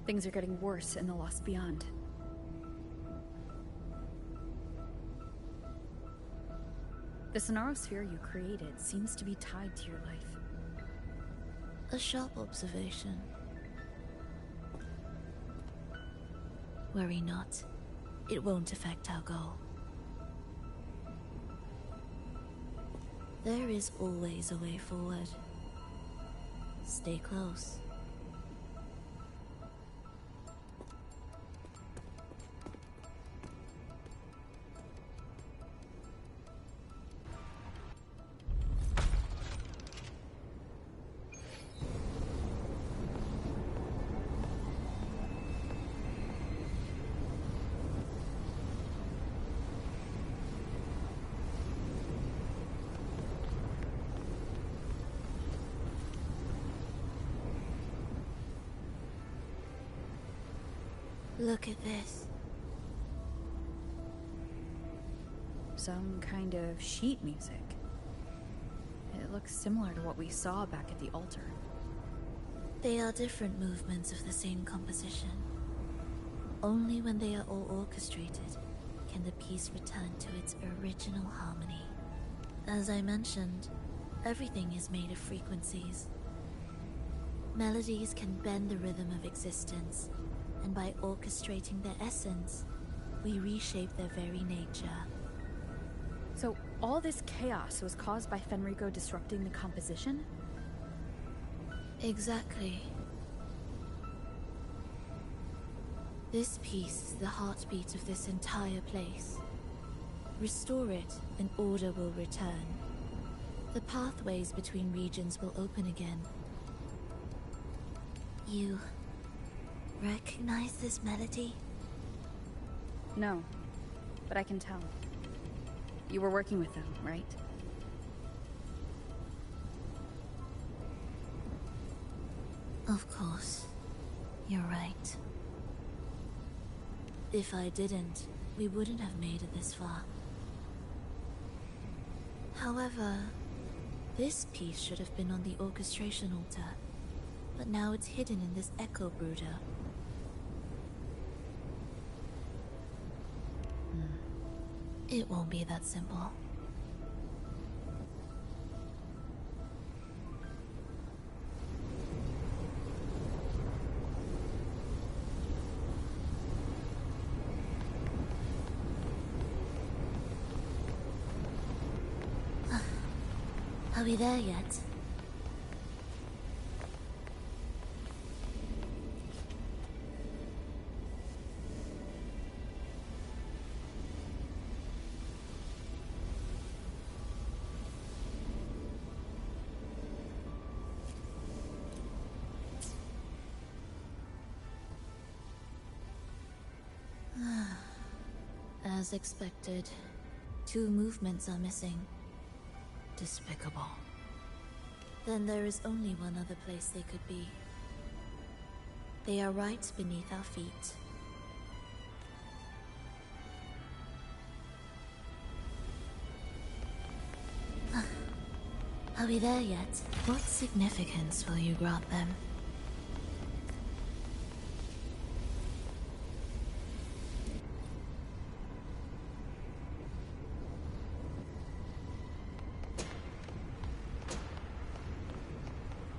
things are getting worse in the Lost Beyond. The Sonarosphere you created seems to be tied to your life. a sharp observation. Worry not. It won't affect our goal. There is always a way forward. Stay close. Look at this. Some kind of sheet music. It looks similar to what we saw back at the altar. They are different movements of the same composition. Only when they are all orchestrated can the piece return to its original harmony. As I mentioned, everything is made of frequencies. Melodies can bend the rhythm of existence, and by orchestrating their essence, we reshape their very nature. So all this chaos was caused by Fenrico disrupting the composition? Exactly. This piece is the heartbeat of this entire place. Restore it, and order will return. The pathways between regions will open again. You recognize this melody? No, but I can tell. You were working with them, right? Of course. You're right. If I didn't, we wouldn't have made it this far. However, this piece should have been on the orchestration altar. but now it's hidden in this echo brooder. It won't be that simple. Are we there yet? As expected, 2 movements are missing. Despicable. Then there is only one other place they could be. They are right beneath our feet. Are we there yet? What significance will you grant them?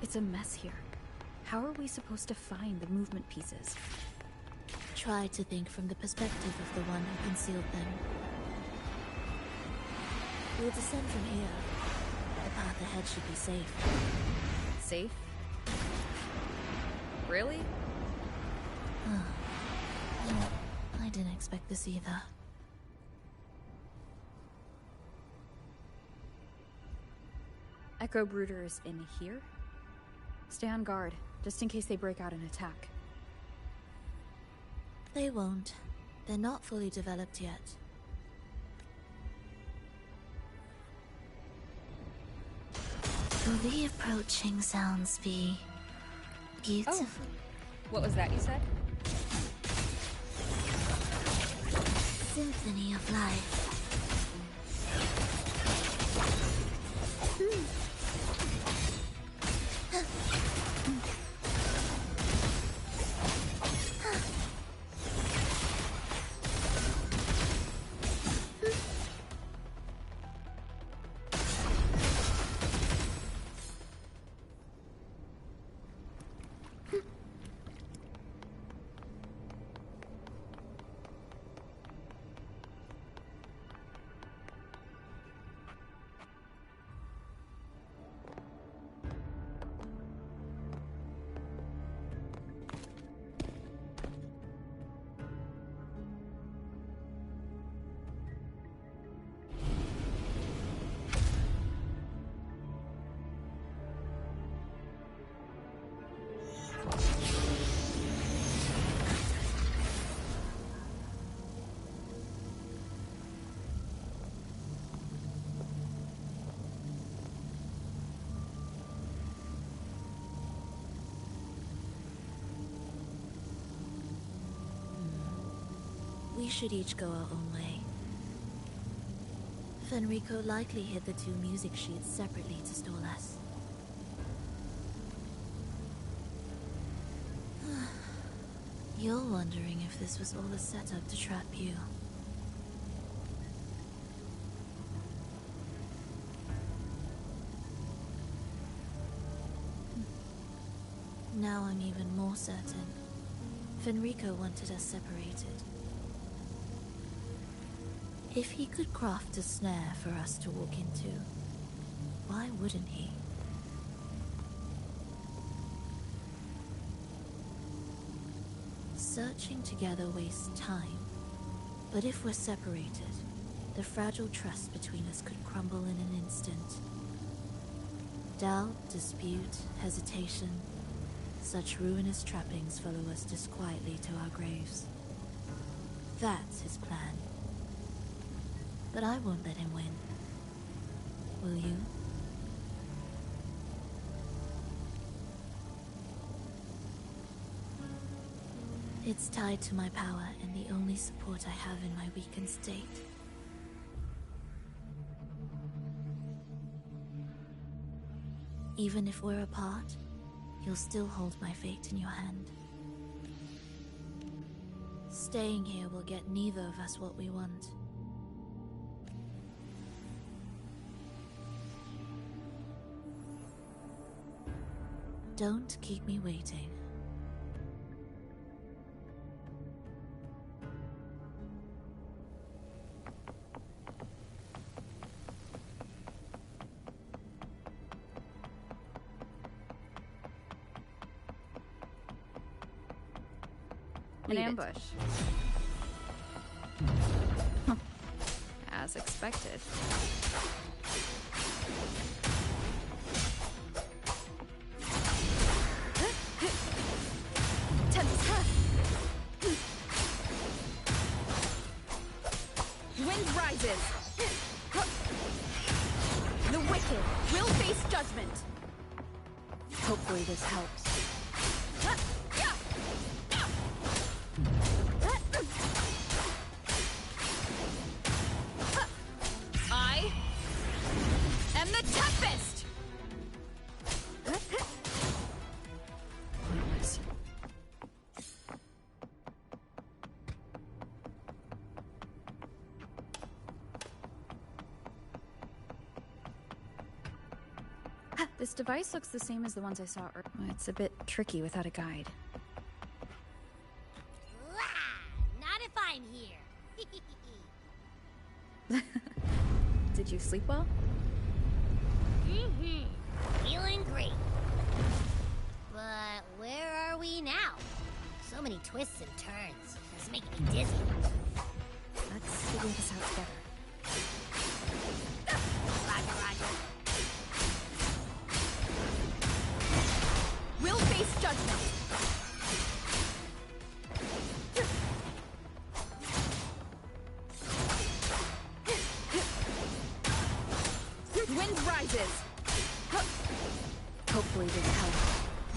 It's a mess here. How are we supposed to find the movement pieces? Try to think from the perspective of the one who concealed them. We'll descend from here. The path ahead should be safe. Safe? Really? I didn't expect this either. Echo Brooders in here? Stay on guard, just in case they break out and attack. They won't. They're not fully developed yet. Will the approaching sounds be beautiful? Oh. What was that you said? Symphony of life. We should each go our own way. Fenrico likely hid the 2 music sheets separately to stall us. You're wondering if this was all a setup to trap you. Now I'm even more certain. Fenrico wanted us separated. If he could craft a snare for us to walk into, why wouldn't he? Searching together wastes time, but if we're separated, the fragile trust between us could crumble in an instant. Doubt, dispute, hesitation, such ruinous trappings follow us disquietly to our graves. That's his plan. But I won't let him win. Will you? It's tied to my power and the only support I have in my weakened state. Even if we're apart, you'll still hold my fate in your hand. Staying here will get neither of us what we want. Don't keep me waiting. An ambush. As expected. Wind rises. The wicked will face judgment. Hopefully this helps. I am the Tempest! Pointless. This device looks the same as the ones I saw earlier. It's a bit tricky without a guide. Not if I'm here. Did you sleep well? Feeling great. But where are we now? So many twists and turns. It's making me dizzy. Let's figure this out together. Roger, roger. We'll face judgment. Wind rises. Hopefully this helps.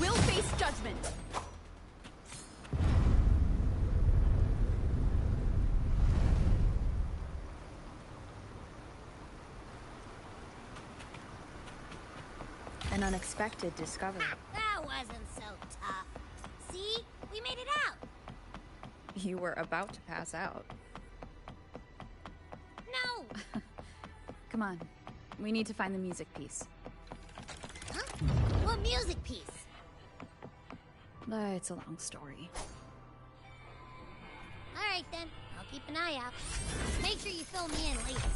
We'll face judgment. An unexpected discovery. That wasn't so tough. See? We made it out. You were about to pass out. No! Come on. We need to find the music piece. Huh? What music piece? It's a long story. Alright then. I'll keep an eye out. Just make sure you fill me in later.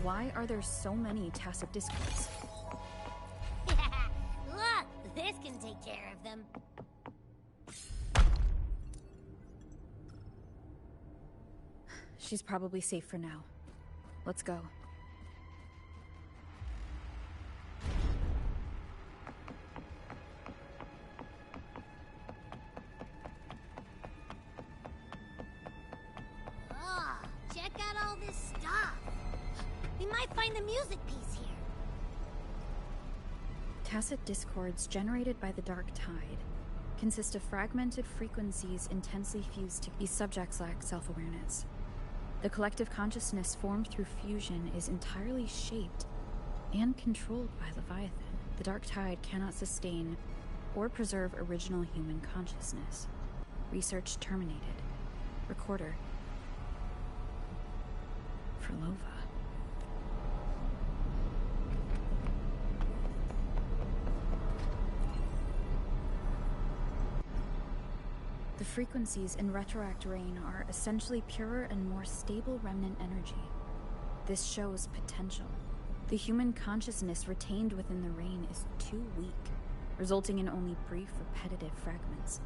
Why are there so many tacit discords? Look! This can take care of them. She's probably safe for now. Let's go. Oh, check out all this stuff. We might find the music piece here. Tacit discords generated by the Dark Tide consist of fragmented frequencies intensely fused to these subjects lack self-awareness. The collective consciousness formed through fusion is entirely shaped and controlled by Leviathan. The Dark Tide cannot sustain or preserve original human consciousness. Research terminated. Recorder. For Lova. The frequencies in Retroact Rain are essentially purer and more stable remnant energy. This shows potential. The human consciousness retained within the rain is too weak, resulting in only brief, repetitive fragments.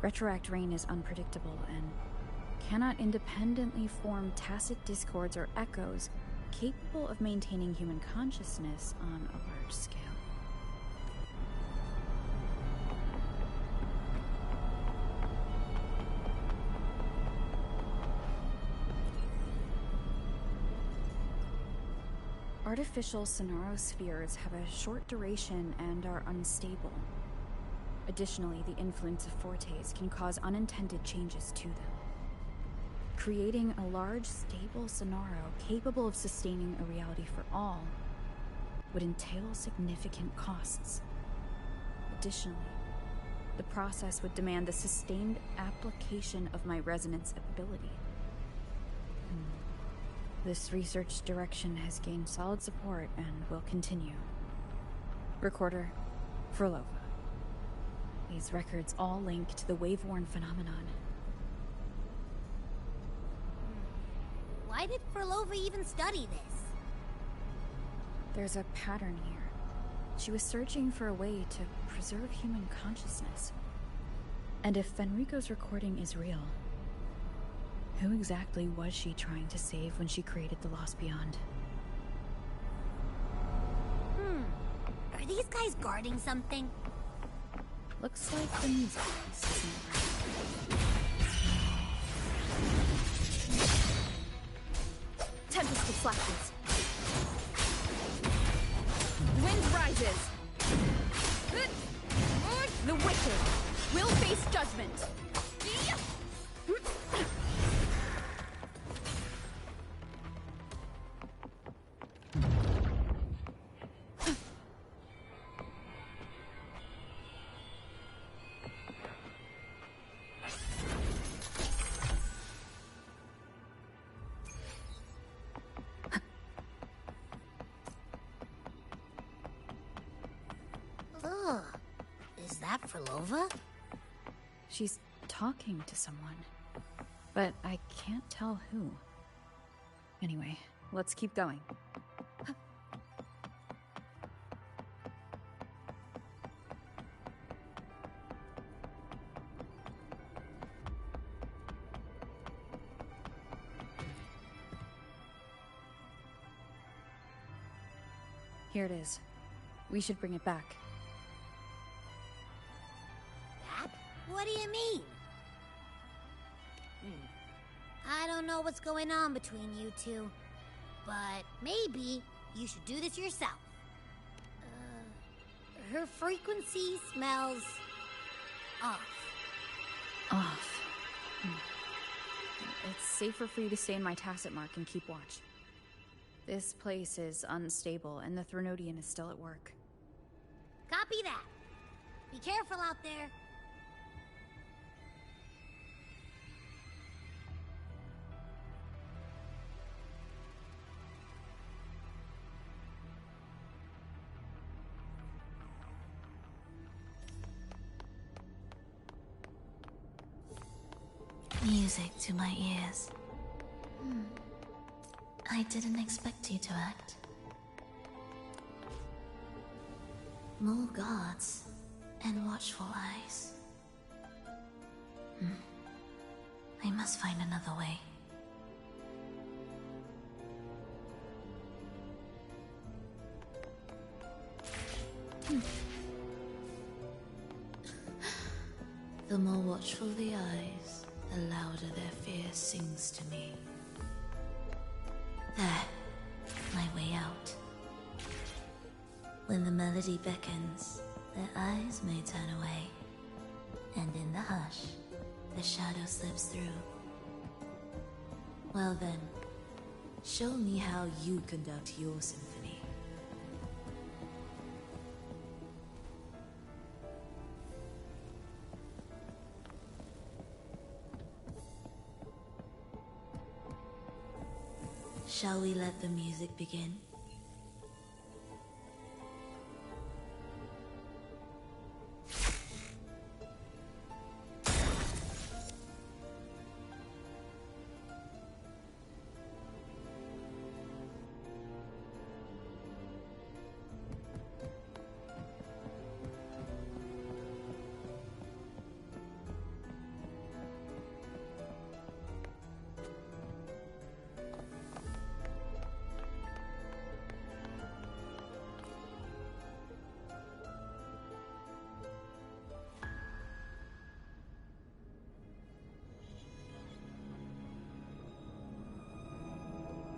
Retroact Rain is unpredictable and cannot independently form tacit discords or echoes capable of maintaining human consciousness on a large scale. Artificial sonarospheres have a short duration and are unstable. Additionally, the influence of fortes can cause unintended changes to them. Creating a large, stable sonaro capable of sustaining a reality for all would entail significant costs. Additionally, the process would demand the sustained application of my resonance ability. This research direction has gained solid support and will continue. Recorder, Frolova. These records all link to the wave-worn phenomenon. Why did Frolova even study this? There's a pattern here. She was searching for a way to preserve human consciousness. And if Fenrico's recording is real, who exactly was she trying to save when she created the Lost Beyond? Are these guys guarding something? Looks like the music piece isn't right. Tempest of flashes. Wind rises. The wicked will face judgment. Is that Frolova? She's talking to someone, but I can't tell who. Anyway, let's keep going. Here it is. We should bring it back. What do you mean? I don't know what's going on between you two, but maybe you should do this yourself. Her frequency smells off. Off. It's safer for you to stay in my tacit mark and keep watch. This place is unstable, and the Threnodian is still at work. Copy that. Be careful out there. Music to my ears. I didn't expect you to act. More guards and watchful eyes. I must find another way. The more watchful the eyes, the louder their fear sings to me. There, my way out. When the melody beckons, their eyes may turn away, and in the hush, the shadow slips through. Well then, show me how you conduct your symphony. Shall we let the music begin?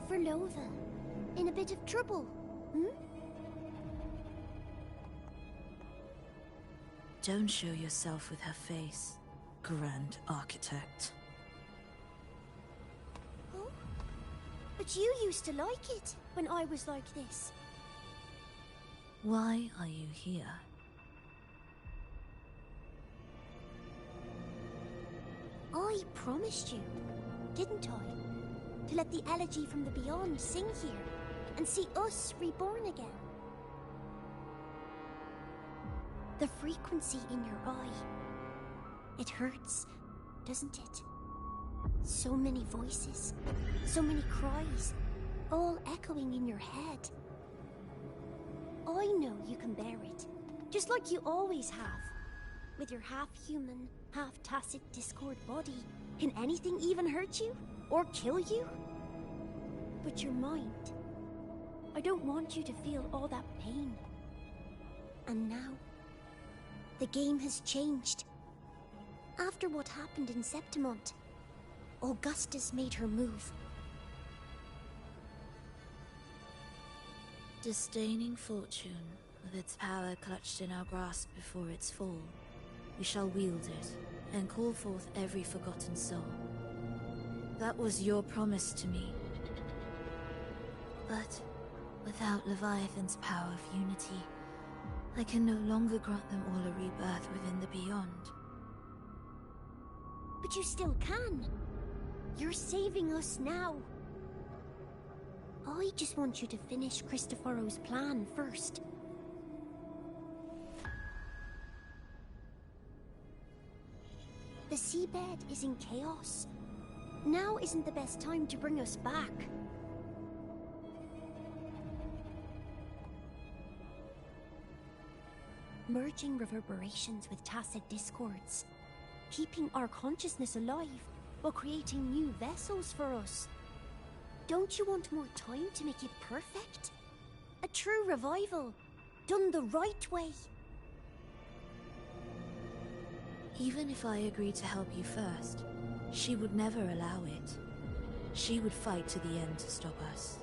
Frolova, in a bit of trouble, hmm? Don't show yourself with her face, Grand Architect. Oh? But you used to like it when I was like this. Why are you here? I promised you, didn't I? To let the elegy from the beyond sing here and see us reborn again. The frequency in your eye. It hurts, doesn't it? So many voices, so many cries, all echoing in your head. I know you can bear it, just like you always have. With your half-human, half-tacit Discord body, can anything even hurt you? Or kill you? But your mind, I don't want you to feel all that pain. And now, the game has changed. After what happened in Septimont, Augustus made her move. Disdaining fortune, with its power clutched in our grasp before its fall, we shall wield it, and call forth every forgotten soul. That was your promise to me. But without Leviathan's power of unity, I can no longer grant them all a rebirth within the beyond. But you still can. You're saving us now. I just want you to finish Cristoforo's plan first. The seabed is in chaos. Now isn't the best time to bring us back. Merging reverberations with tacit discords. Keeping our consciousness alive while creating new vessels for us. Don't you want more time to make it perfect? A true revival, done the right way. Even if I agreed to help you first, she would never allow it. She would fight to the end to stop us.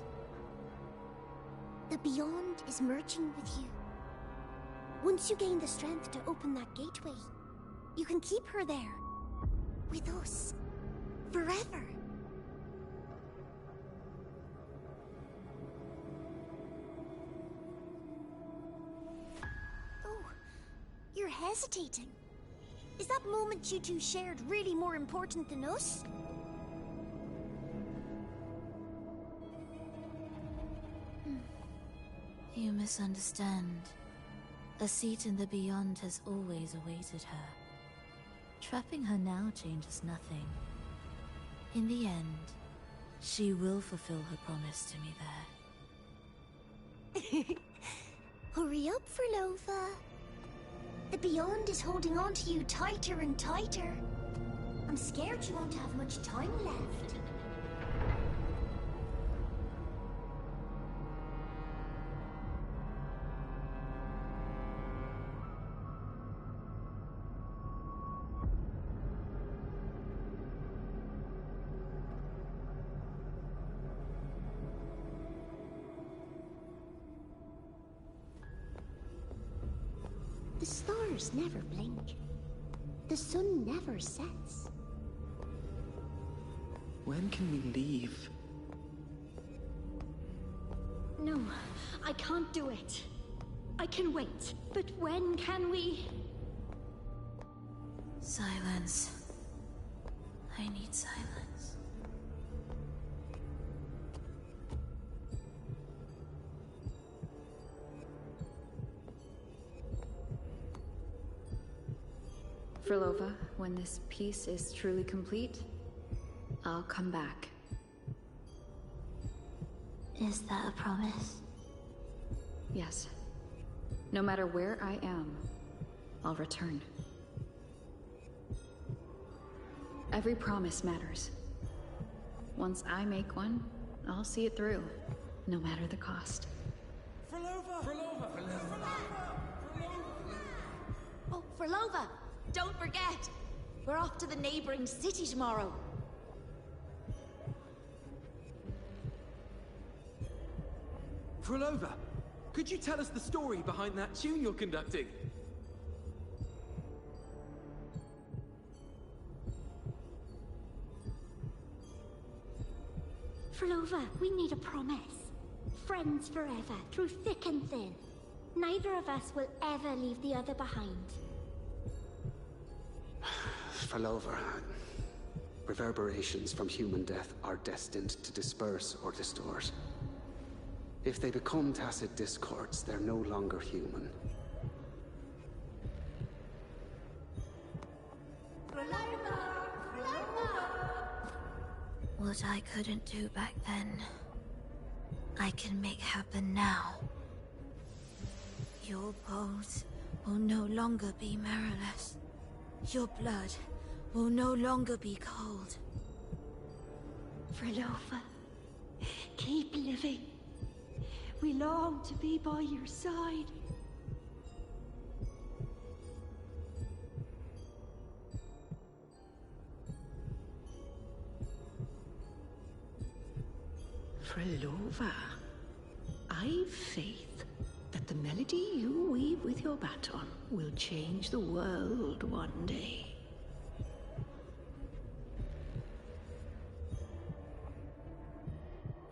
The Beyond is merging with you. Once you gain the strength to open that gateway, you can keep her there. With us. Forever. Oh, you're hesitating. Is that moment you two shared really more important than us? You misunderstand. A seat in the Beyond has always awaited her. Trapping her now changes nothing. In the end, she will fulfill her promise to me there. Hurry up, Furlova. The Beyond is holding on to you tighter and tighter. I'm scared you won't have much time left. The stars never blink. The sun never sets. When can we leave? No, I can't do it. I can wait, but when can we? Silence. I need silence. Furlova, when this piece is truly complete, I'll come back. Is that a promise? Yes. No matter where I am, I'll return. Every promise matters. Once I make one, I'll see it through, no matter the cost. Oh, Furlova! Don't forget! We're off to the neighboring city tomorrow. Frolova, could you tell us the story behind that tune you're conducting? Frolova, we made a promise. Friends forever, through thick and thin. Neither of us will ever leave the other behind. Frolova, reverberations from human death are destined to disperse or distort. If they become tacit discords, they're no longer human. What I couldn't do back then, I can make happen now. Your bones will no longer be mirrorless. Your blood will no longer be cold. Frolova, keep living. We long to be by your side. Frolova, I've faith that the melody you weave with your baton will change the world one day.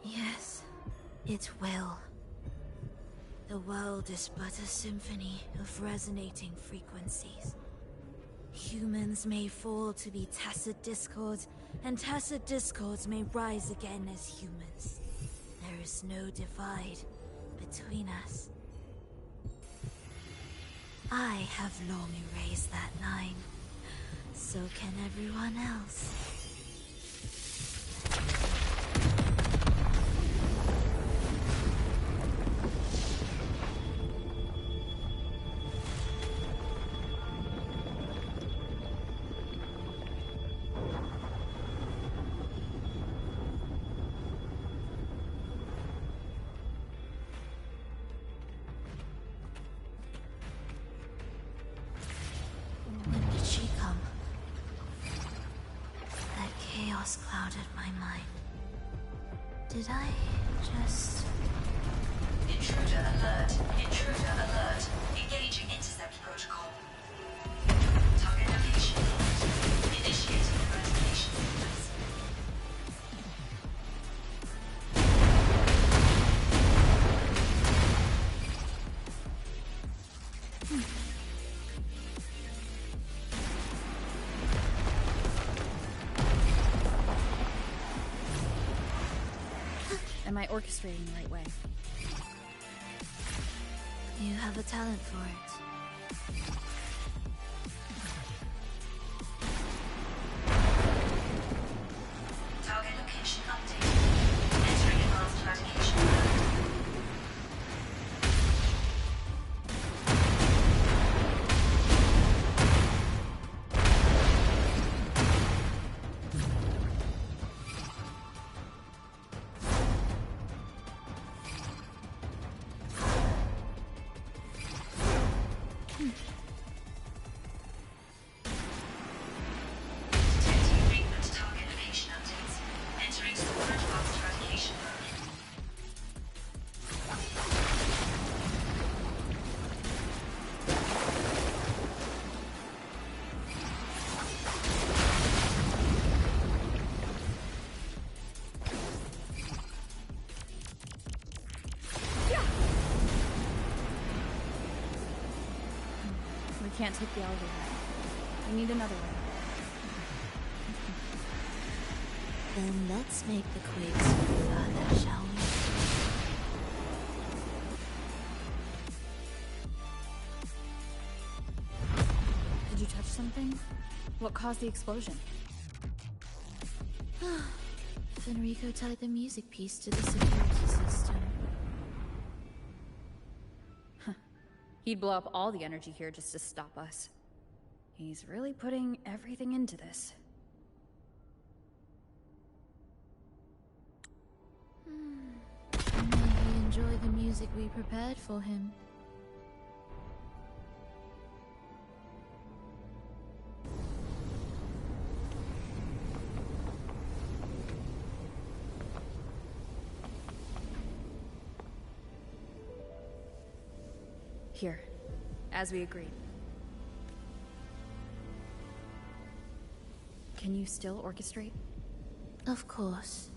Yes, it will. The world is but a symphony of resonating frequencies. Humans may fall to be tacit discords, and tacit discords may rise again as humans. There is no divide between us. I have long erased that line. So can everyone else. Clouded my mind. Did I just... Intruder alert. Intruder alert. Engaging intercept protocol. Target location. Initiating investigation sequence. Am I orchestrating the right way? You have a talent for it. Target location updated. Entering advanced eradication mode. We can't take the elevator. We need another way. Then let's make the quakes move further, shall we? Did you touch something? What caused the explosion? Fenrico tied the music piece to the security system. He'd blow up all the energy here just to stop us. He's really putting everything into this. May he enjoy the music we prepared for him. Here, as we agreed. Can you still orchestrate? Of course.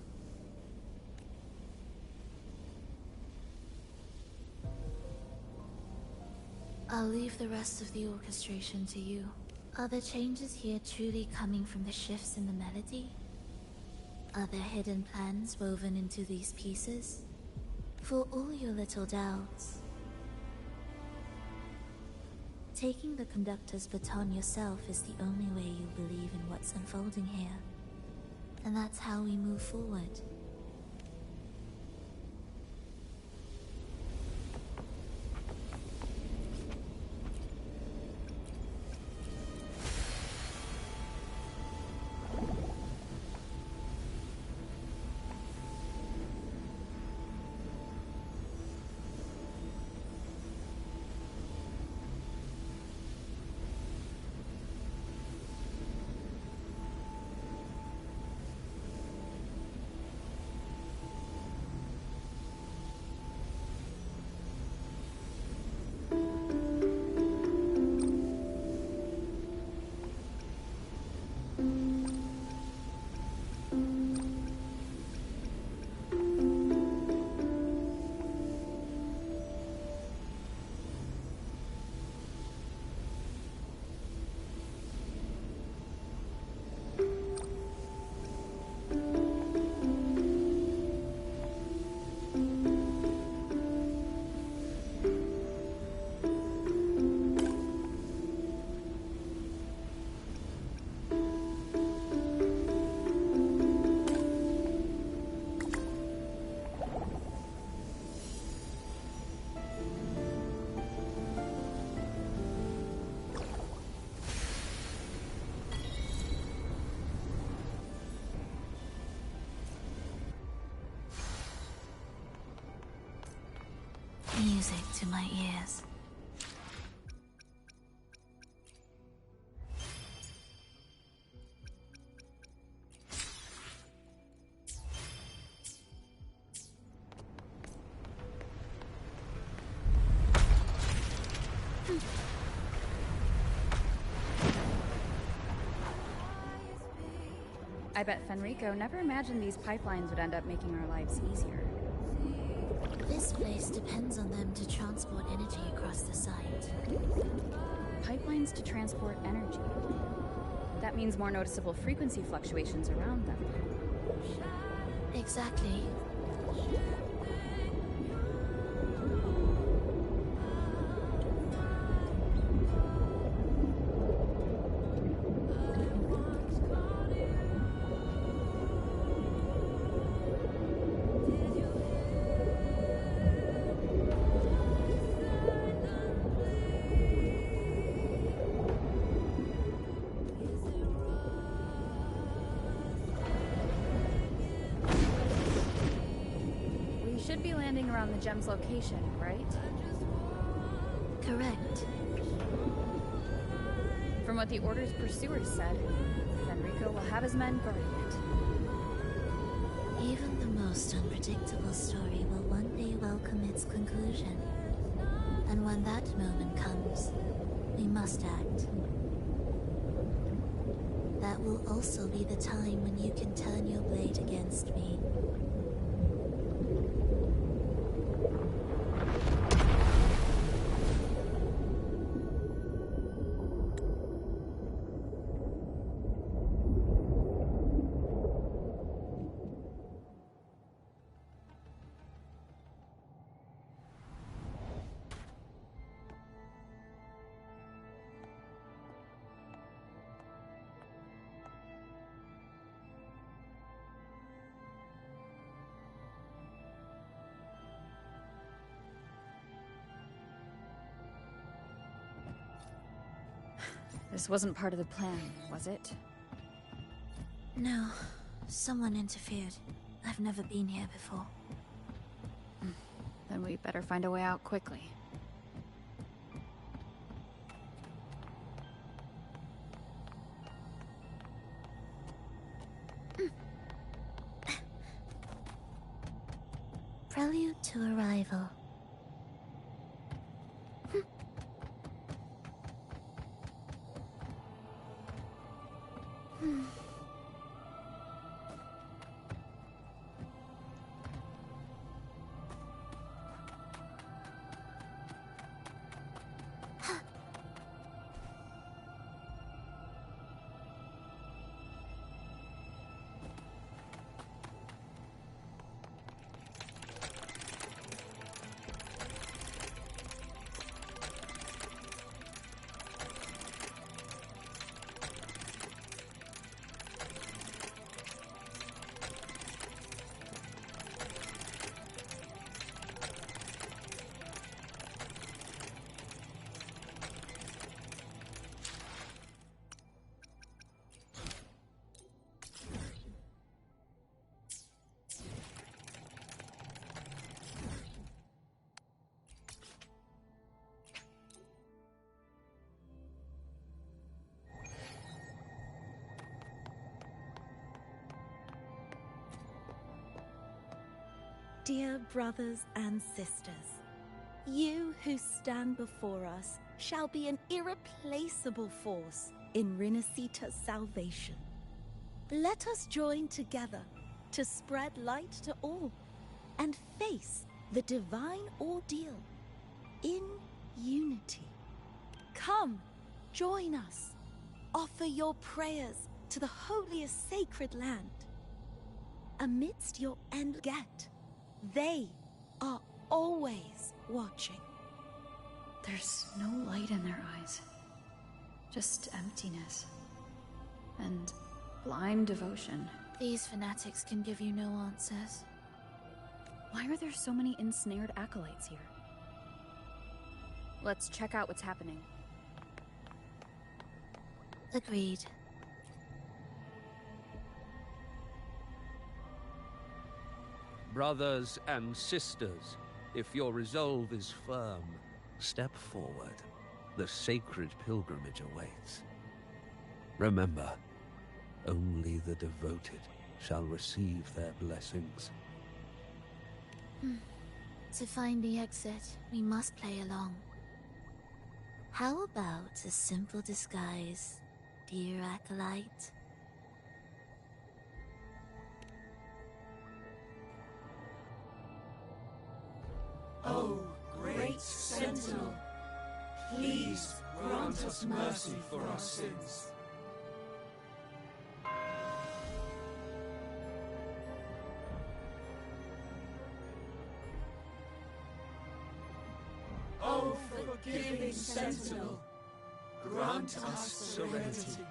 I'll leave the rest of the orchestration to you. Are the changes here truly coming from the shifts in the melody? Are there hidden plans woven into these pieces? For all your little doubts, taking the conductor's baton yourself is the only way you'll believe in what's unfolding here. And that's how we move forward. Music to my ears. I bet Fenrico never imagined these pipelines would end up making our lives easier. This place depends on them to transport energy across the site. Pipelines to transport energy. That means more noticeable frequency fluctuations around them. Exactly. Should be landing around the gem's location, right? Correct. From what the Order's pursuers said, Fenrico will have his men guarding it. Even the most unpredictable story will one day welcome its conclusion. And when that moment comes, we must act. That will also be the time when you can turn your blade against me. This wasn't part of the plan, was it? No. Someone interfered. I've never been here before. Then we better find a way out quickly. Prelude to Arrival. dear brothers and sisters, you who stand before us shall be an irreplaceable force in Rinasita's salvation. Let us join together to spread light to all and face the divine ordeal in unity. Come, join us. Offer your prayers to the holiest sacred land. Amidst your end get, they are always watching. There's no light in their eyes. Just emptiness. And blind devotion. These fanatics can give you no answers. Why are there so many ensnared acolytes here? Let's check out what's happening. Agreed. Brothers and sisters, if your resolve is firm, step forward. The sacred pilgrimage awaits. Remember, only the devoted shall receive their blessings. To find the exit, we must play along. How about a simple disguise, dear acolyte? Oh, great Sentinel, please grant us mercy for our sins. Oh, forgiving Sentinel, grant us serenity.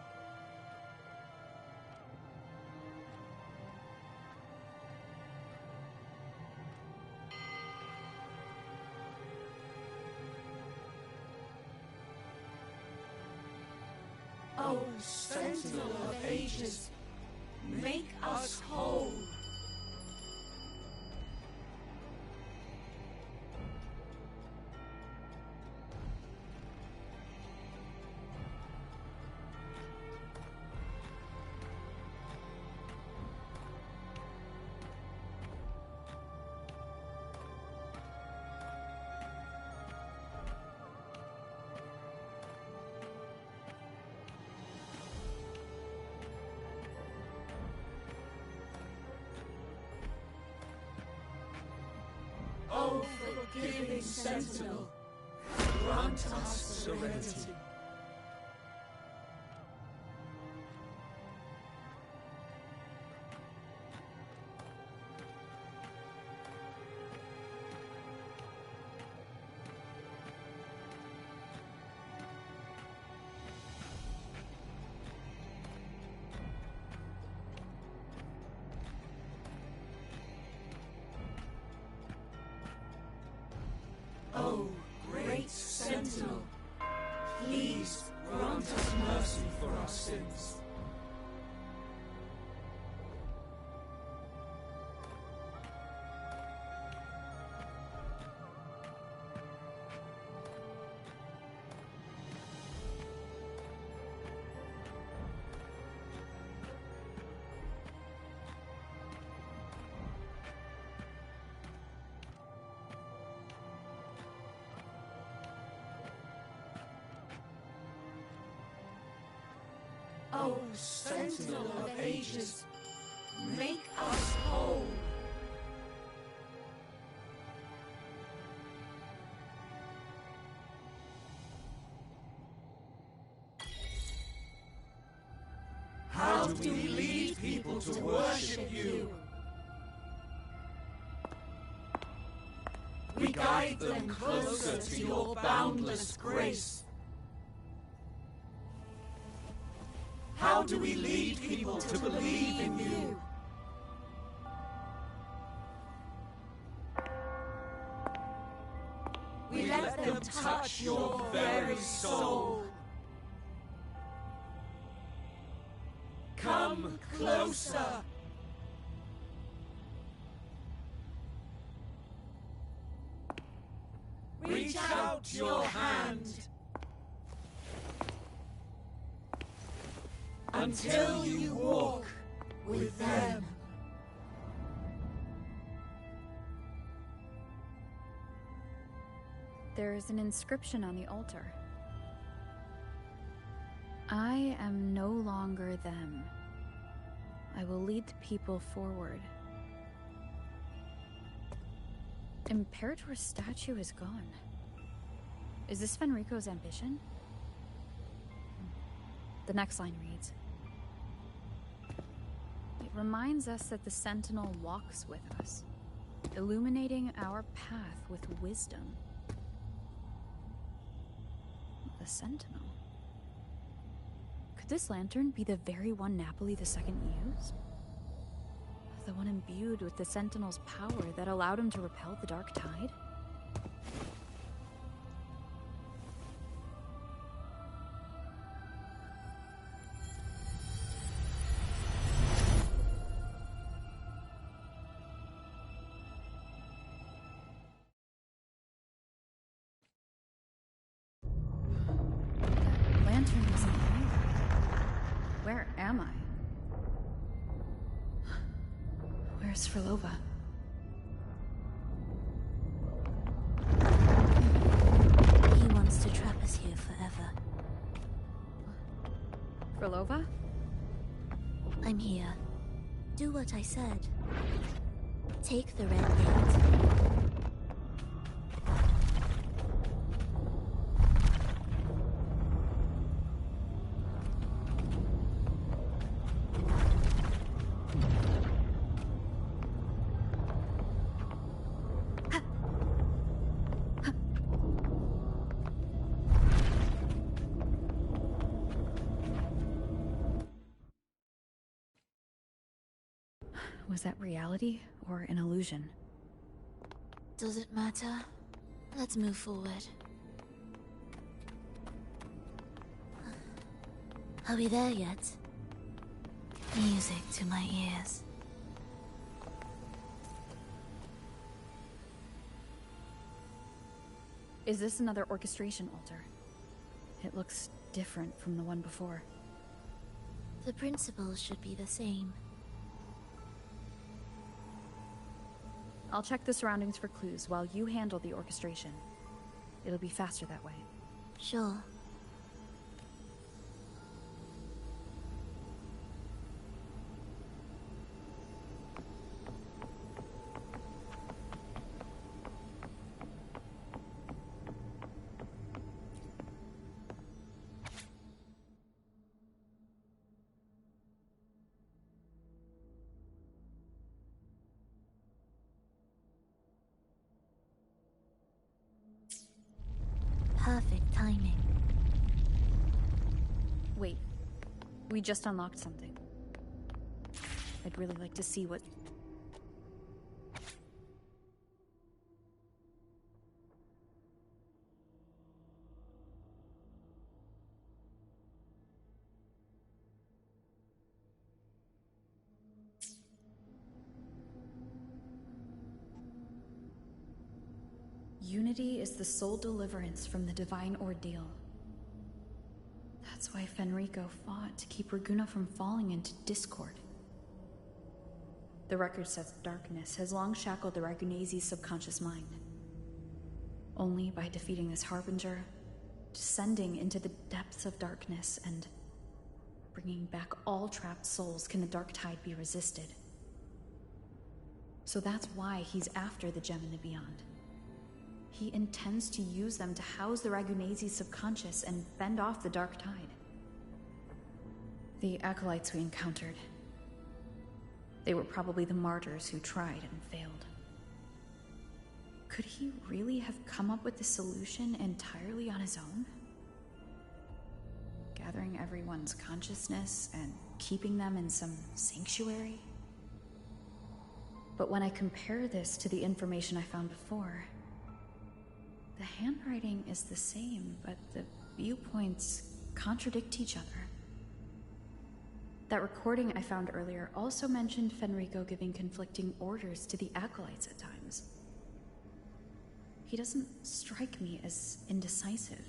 O Sentinel of Ages, make us whole. O forgiving Sentinel, grant us serenity. O great Sentinel, please grant us mercy for our sins. O Sentinel of Ages, make us whole. How do we lead people to worship you? We guide them closer to your boundless grace. How do we lead people to believe in you? We let them touch your very soul. Come closer. Reach out your hand. Until you walk with them. There's an inscription on the altar. I am no longer them. I will lead the people forward. Imperator's statue is gone. Is this Fenrico's ambition? The next line reads, "It reminds us that the Sentinel walks with us, illuminating our path with wisdom." The Sentinel? Could this lantern be the very one Napoli II used? The one imbued with the Sentinel's power that allowed him to repel the Dark Tide? That lantern isn't here. Where am I? Where's Frolova? He wants to trap us here forever. Frolova? I'm here. Do what I said. Take the red gate. Was that reality or an illusion? Does it matter? Let's move forward. Are we there yet? Music to my ears. Is this another orchestration altar? It looks different from the one before. The principles should be the same. I'll check the surroundings for clues while you handle the orchestration. It'll be faster that way. Sure. Perfect timing. Wait, we just unlocked something. I'd really like to see what... Unity is the sole deliverance from the divine ordeal. That's why Fenrico fought to keep Raguna from falling into discord. The record says darkness has long shackled the Ragunese's subconscious mind. Only by defeating this harbinger, descending into the depths of darkness, and bringing back all trapped souls can the Dark Tide be resisted. So that's why he's after the gem in the beyond. He intends to use them to house the Ragunese's subconscious and fend off the Dark Tide. The acolytes we encountered, they were probably the martyrs who tried and failed. Could he really have come up with the solution entirely on his own? Gathering everyone's consciousness and keeping them in some sanctuary? But when I compare this to the information I found before, the handwriting is the same, but the viewpoints contradict each other. That recording I found earlier also mentioned Fenrico giving conflicting orders to the acolytes at times. He doesn't strike me as indecisive.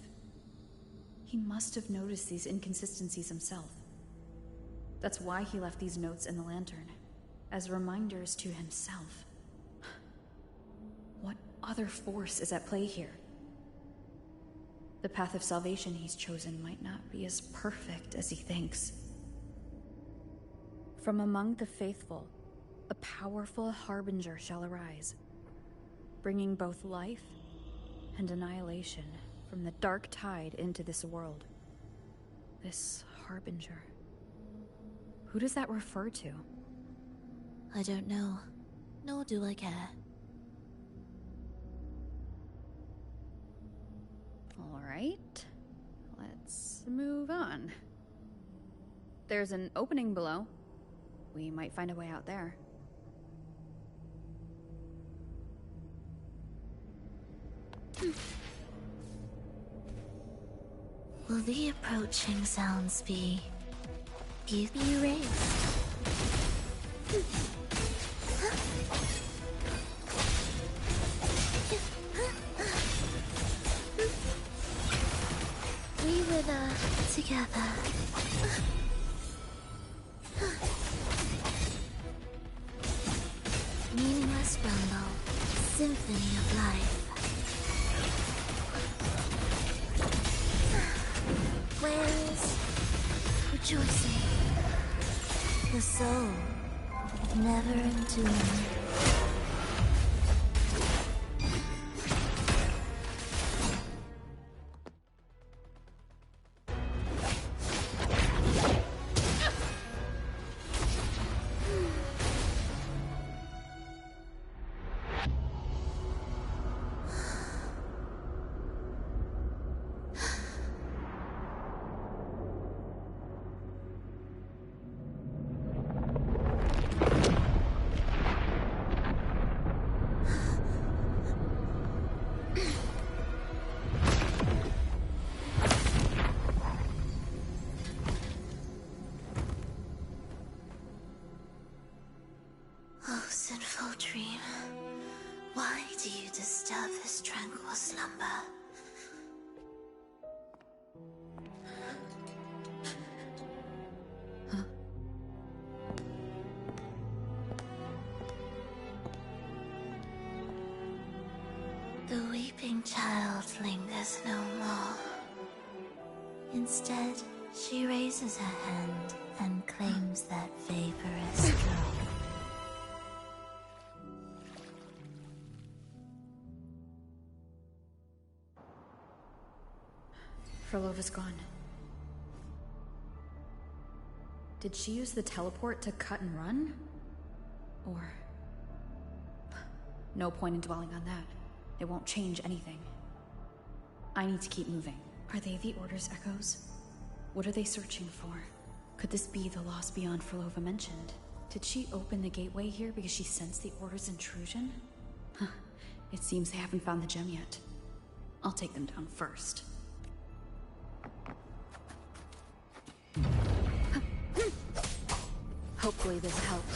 He must have noticed these inconsistencies himself. That's why he left these notes in the lantern, as reminders to himself. What other force is at play here? The path of salvation he's chosen might not be as perfect as he thinks. From among the faithful, a powerful harbinger shall arise, bringing both life and annihilation from the dark tide into this world. This harbinger. Who does that refer to? I don't know, nor do I care. Alright, let's move on. There's an opening below. We might find a way out there. Will the approaching sounds be erased? We were together. Meaningless rumble, symphony of life. Where is rejoicing? The soul, never entombed. Oh, sinful dream, why do you disturb this tranquil slumber? The weeping child lingers no more. Instead, she raises her hand and claims that vaporous drop. Frolova's gone. Did she use the teleport to cut and run? Or... no point in dwelling on that. It won't change anything. I need to keep moving. Are they the Order's echoes? What are they searching for? Could this be the lost beyond Frolova mentioned? Did she open the gateway here because she sensed the Order's intrusion? Huh. It seems they haven't found the gem yet. I'll take them down first. Hopefully this helps.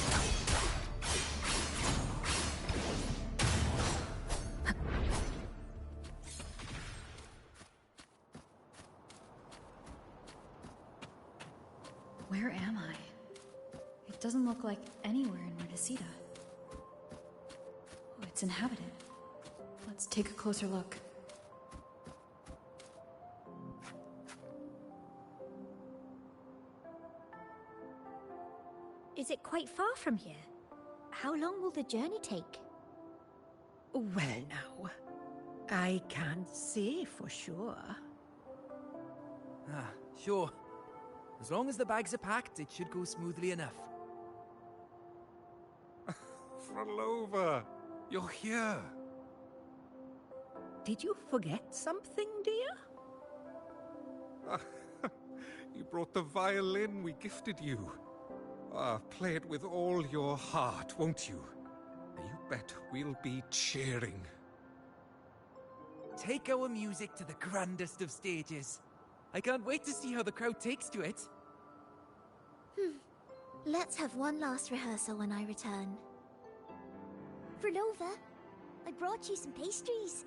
Where am I? It doesn't look like anywhere in Renesita. Oh, it's inhabited. Let's take a closer look. Is it quite far from here? How long will the journey take? Well now, I can't say for sure. Ah, sure. As long as the bags are packed, it should go smoothly enough. Frolova, you're here. Did you forget something, dear? You brought the violin we gifted you. Play it with all your heart, won't you? You bet we'll be cheering. Take our music to the grandest of stages. I can't wait to see how the crowd takes to it. Let's have one last rehearsal when I return. Frolova, I brought you some pastries.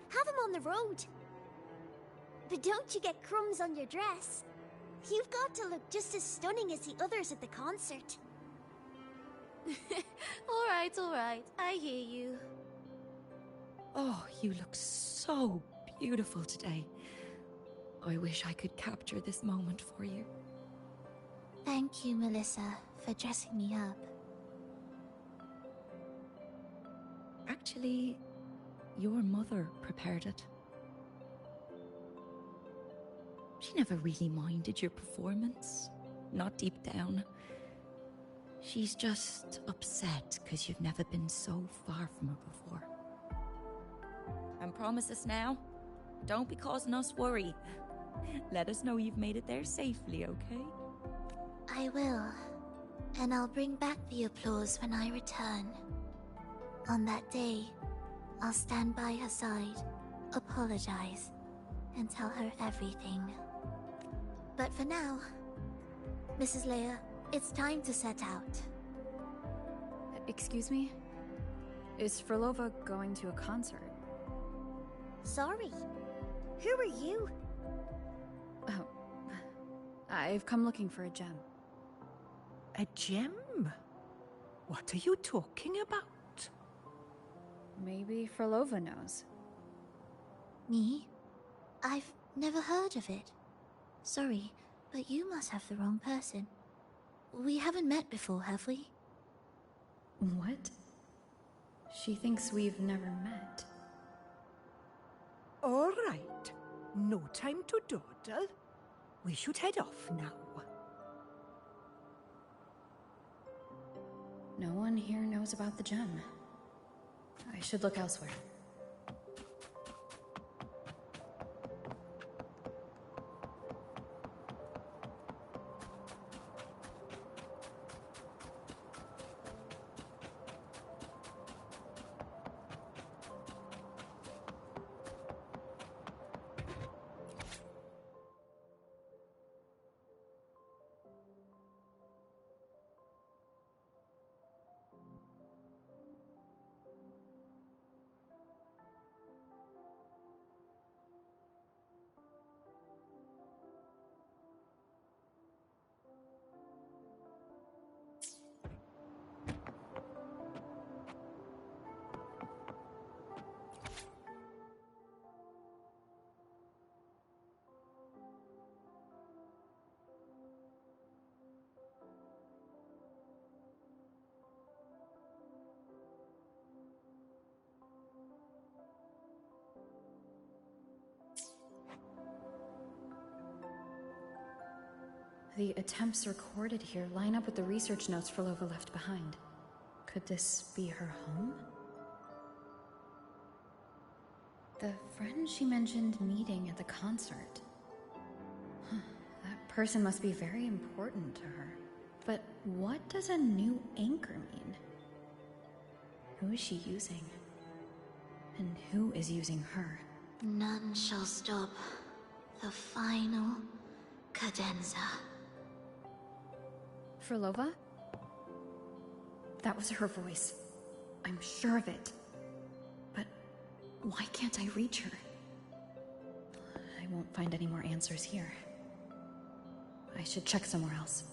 Have them on the road. But don't you get crumbs on your dress. You've got to look just as stunning as the others at the concert. All right, I hear you. Oh, you look so beautiful today. I wish I could capture this moment for you. Thank you, Melissa, for dressing me up. Actually, your mother prepared it. She never really minded your performance, not deep down. She's just upset because you've never been so far from her before. And promise us now, don't be causing us worry. Let us know you've made it there safely, okay? I will. And I'll bring back the applause when I return. On that day, I'll stand by her side, apologize, and tell her everything. But for now, Mrs. Leia, it's time to set out. Excuse me? Is Frolova going to a concert? Sorry. Who are you? Oh. I've come looking for a gem. A gem? What are you talking about? Maybe Frolova knows. Me? I've never heard of it. Sorry, but you must have the wrong person. We haven't met before, have we? What? She thinks we've never met. All right. No time to dawdle. We should head off now. No one here knows about the gem. I should look elsewhere. The attempts recorded here line up with the research notes Frolova left behind. Could this be her home? The friend she mentioned meeting at the concert. That person must be very important to her. But what does a new anchor mean? Who is she using? And who is using her? None shall stop the final cadenza. Frolova? That was her voice. I'm sure of it. But why can't I reach her? I won't find any more answers here. I should check somewhere else.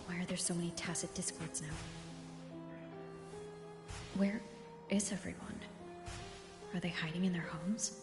Why are there so many tacit discords now? Where is everyone? Are they hiding in their homes?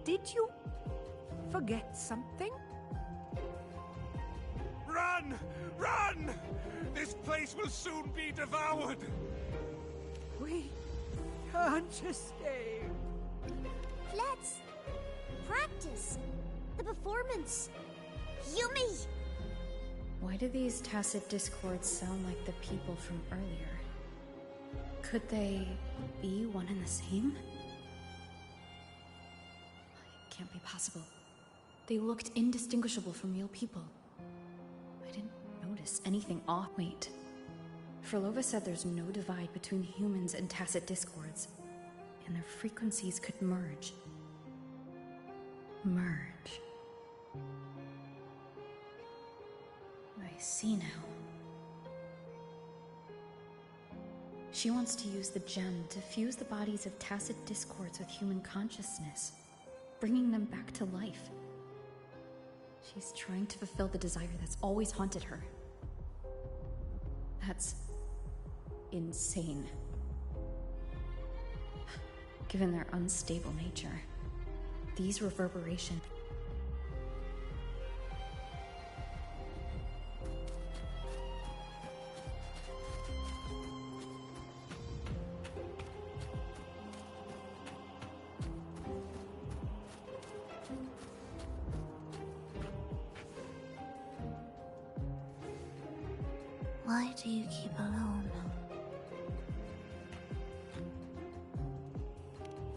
Did you forget something? Run! Run! This place place will soon be devoured! We can't escape. Let's practice the performance. Yumi! Why do these tacit discords sound like the people from earlier? Could they be one and the same? It can't be possible. They looked indistinguishable from real people. I didn't notice anything off. Wait. Frolova said there's no divide between humans and tacit discords, and their frequencies could merge. Merge. I see now. She wants to use the gem to fuse the bodies of tacit discords with human consciousness, bringing them back to life. She's trying to fulfill the desire that's always haunted her. That's insane. Given their unstable nature, these reverberations. Why do you keep alone?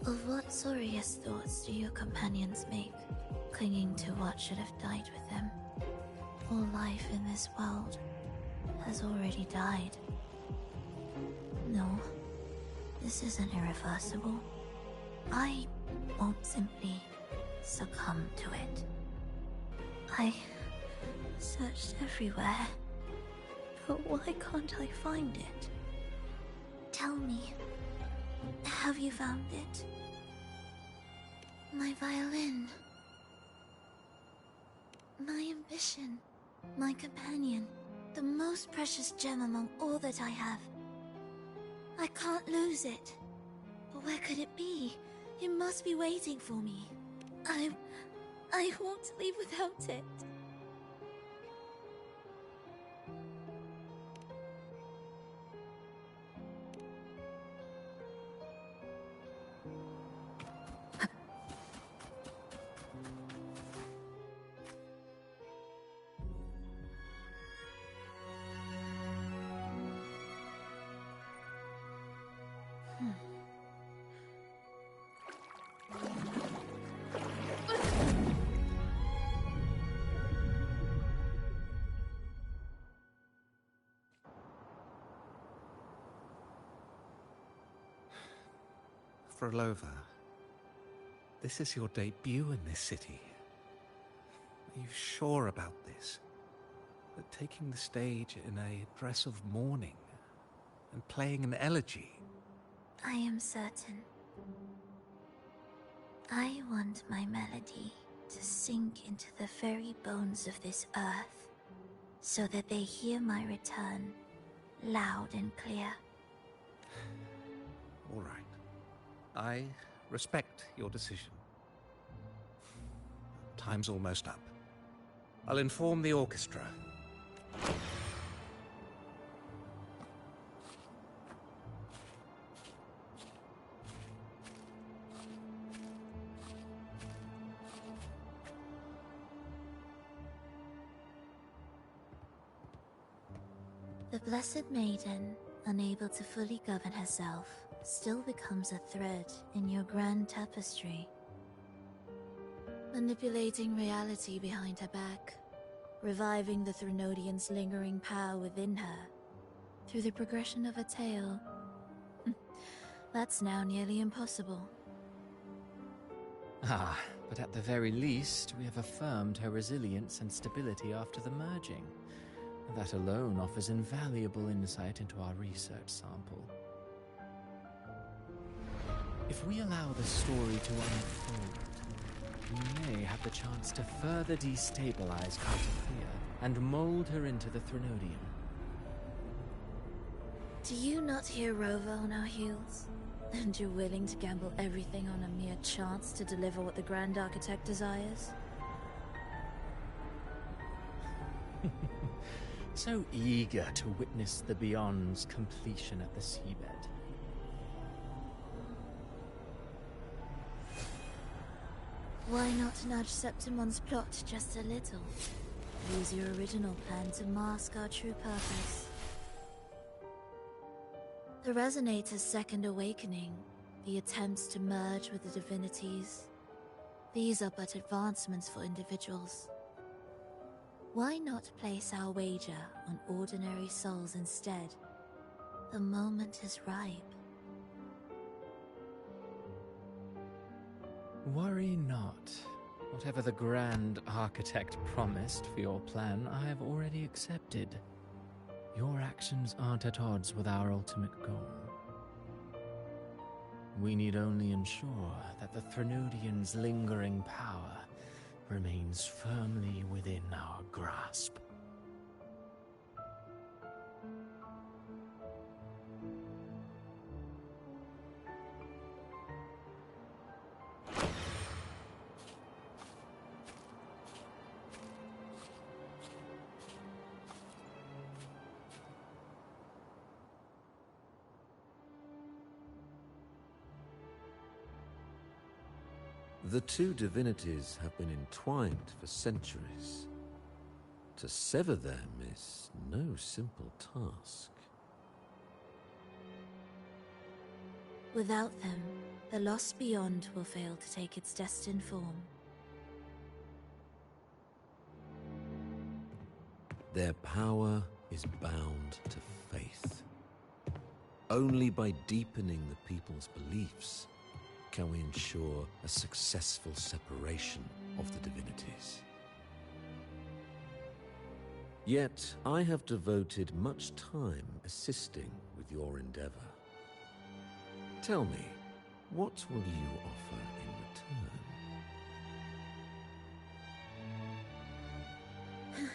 Of what sorriest thoughts do your companions make, clinging to what should have died with them? All life in this world has already died. No, this isn't irreversible. I won't simply succumb to it. I searched everywhere. But why can't I find it? Tell me, have you found it? My violin. My ambition. My companion. The most precious gem among all that I have. I can't lose it. But where could it be? It must be waiting for me. I won't leave without it. Frolova, this is your debut in this city. Are you sure about this? That taking the stage in a dress of mourning and playing an elegy? I am certain. I want my melody to sink into the very bones of this earth, so that they hear my return, loud and clear. All right. I respect your decision. Time's almost up. I'll inform the orchestra. The Blessed Maiden, unable to fully govern herself, still becomes a thread in your grand tapestry. Manipulating reality behind her back, reviving the Threnodian's lingering power within her, through the progression of a tale. That's now nearly impossible. Ah, but at the very least, we have affirmed her resilience and stability after the merging. That alone offers invaluable insight into our research sample. If we allow the story to unfold, we may have the chance to further destabilize Cartafia and mold her into the Threnodian. Do you not hear Rover on our heels? And you're willing to gamble everything on a mere chance to deliver what the Grand Architect desires? so eager to witness the Beyond's completion at the seabed. Why not nudge Septimon's plot just a little? Use your original plan to mask our true purpose. The Resonator's second awakening, the attempts to merge with the divinities, these are but advancements for individuals. Why not place our wager on ordinary souls instead? The moment is ripe. Worry not. Whatever the Grand Architect promised for your plan, I have already accepted. Your actions aren't at odds with our ultimate goal. We need only ensure that the Threnodians' lingering power remains firmly within our grasp. The two divinities have been entwined for centuries. To sever them is no simple task. Without them, the lost beyond will fail to take its destined form. Their power is bound to faith. Only by deepening the people's beliefs can we ensure a successful separation of the divinities. Yet, I have devoted much time assisting with your endeavor. Tell me, what will you offer in return?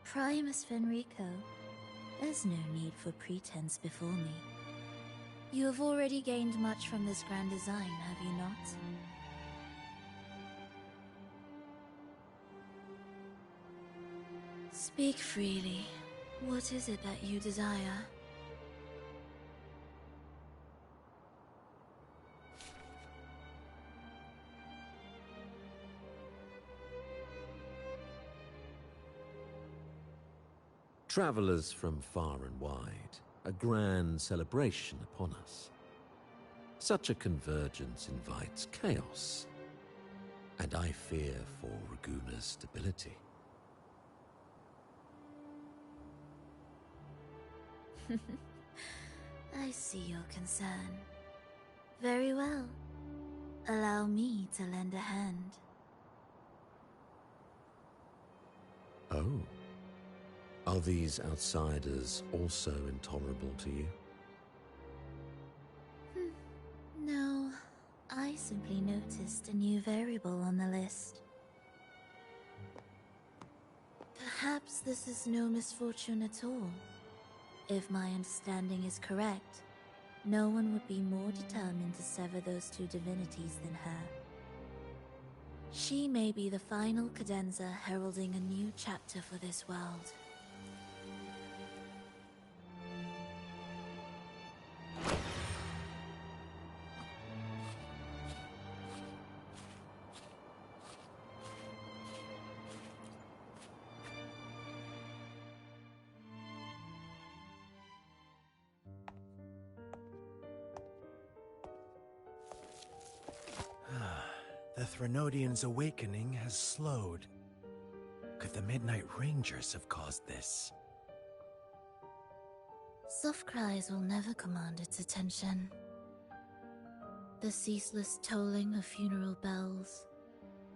Primus Fenrico, there's no need for pretense before me. You have already gained much from this grand design, have you not? Speak freely. What is it that you desire? Travelers from far and wide, a grand celebration upon us. Such a convergence invites chaos, and I fear for Raguna's stability. I see your concern. Very well. Allow me to lend a hand. Oh. Are these outsiders also intolerable to you? No, I simply noticed a new variable on the list. Perhaps this is no misfortune at all. If my understanding is correct, no one would be more determined to sever those two divinities than her. She may be the final cadenza heralding a new chapter for this world. The Threnodians' awakening has slowed. Could the Midnight Rangers have caused this? Soft cries will never command its attention. The ceaseless tolling of funeral bells,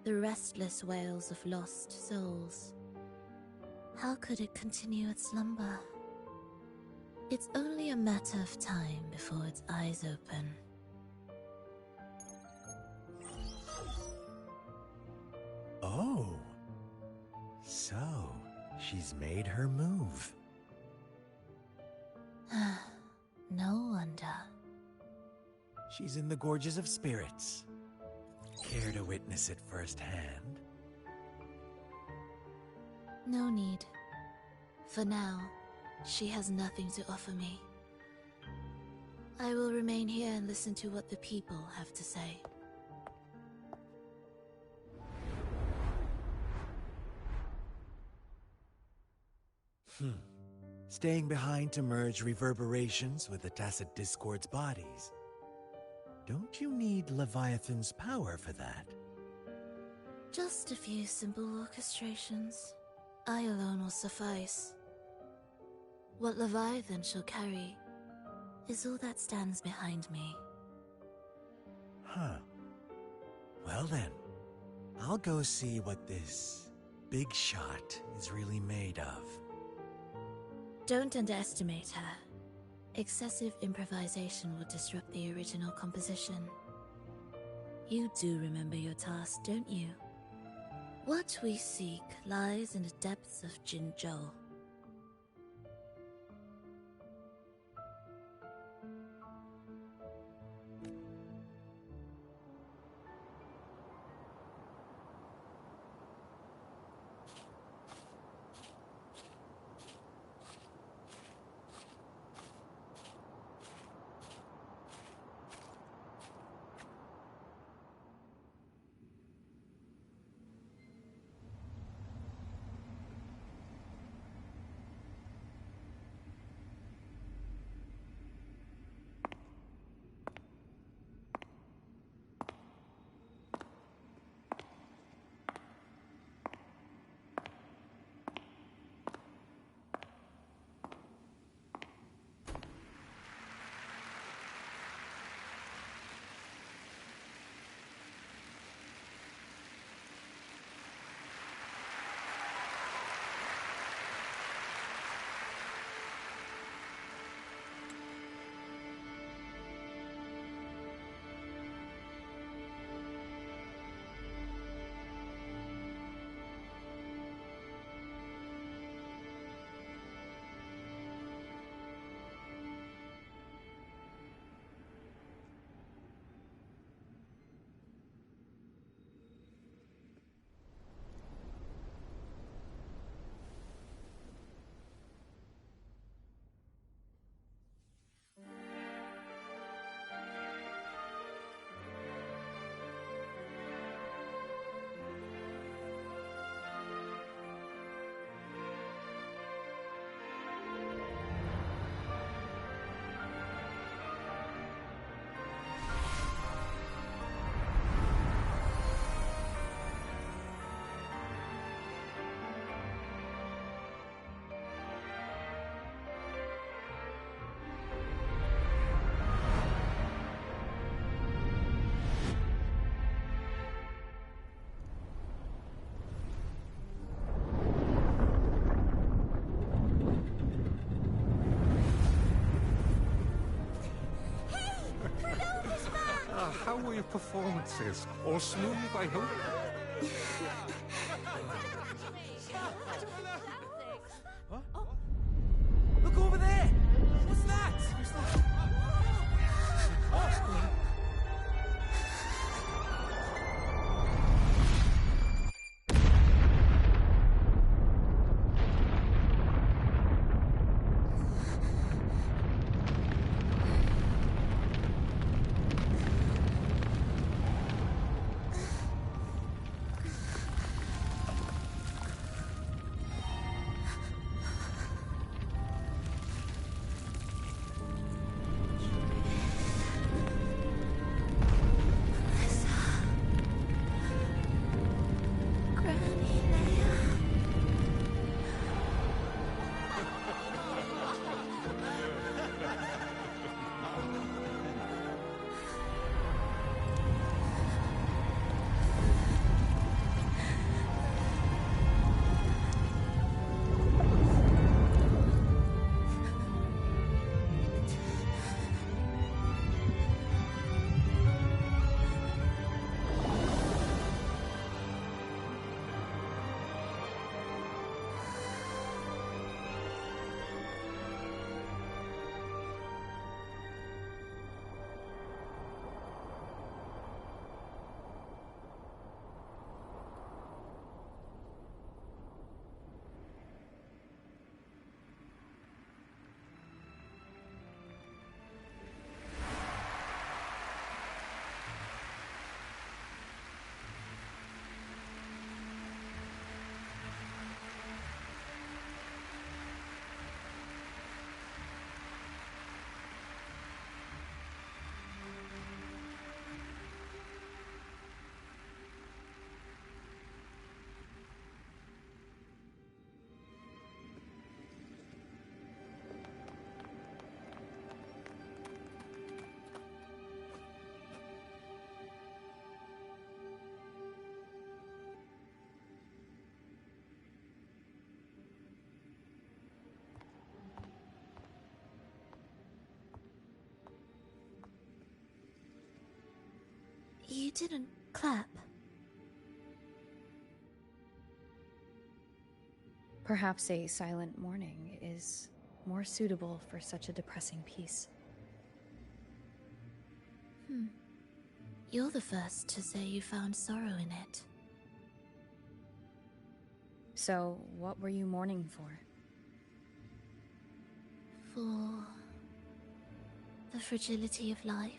the restless wails of lost souls. How could it continue its slumber? It's only a matter of time before its eyes open. Oh. So, she's made her move. No wonder. She's in the Gorges of Spirits. Care to witness it firsthand? No need. For now, she has nothing to offer me. I will remain here and listen to what the people have to say. Staying behind to merge reverberations with the tacit discord's bodies. Don't you need Leviathan's power for that? Just a few simple orchestrations. I alone will suffice. What Leviathan shall carry is all that stands behind me. Huh. Well then, I'll go see what this big shot is really made of. Don't underestimate her. Excessive improvisation will disrupt the original composition. You do remember your task, don't you? What we seek lies in the depths of Jinzhou. How were your performances? All smooth, I hope? What? Look over there! What's that? You didn't clap. Perhaps a silent mourning is more suitable for such a depressing piece. You're the first to say you found sorrow in it. So, what were you mourning for? For the fragility of life,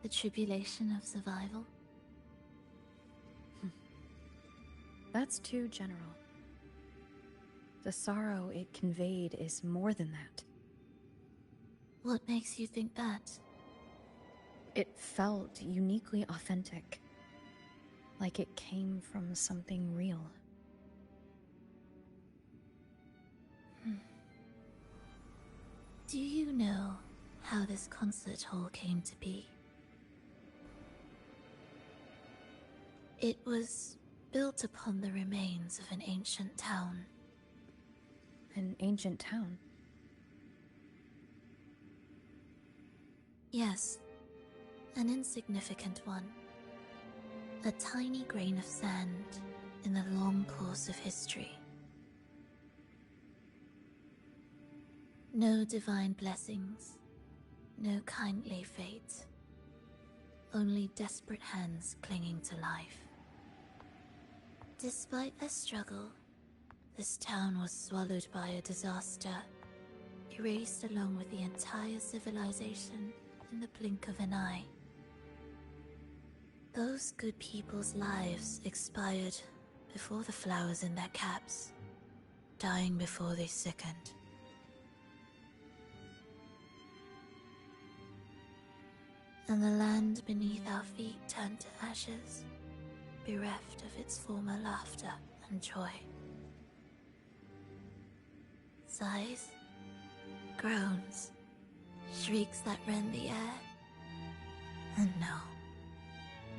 the tribulation of survival. That's too general. The sorrow it conveyed is more than that. What makes you think that? It felt uniquely authentic, like it came from something real. Do you know how this concert hall came to be? It was built upon the remains of an ancient town. An ancient town? Yes, an insignificant one. A tiny grain of sand in the long course of history. No divine blessings, no kindly fate. Only desperate hands clinging to life. Despite their struggle, this town was swallowed by a disaster, erased along with the entire civilization in the blink of an eye. Those good people's lives expired before the flowers in their caps, dying before they sickened. And the land beneath our feet turned to ashes, bereft of its former laughter and joy. Sighs, groans, shrieks that rend the air. And no,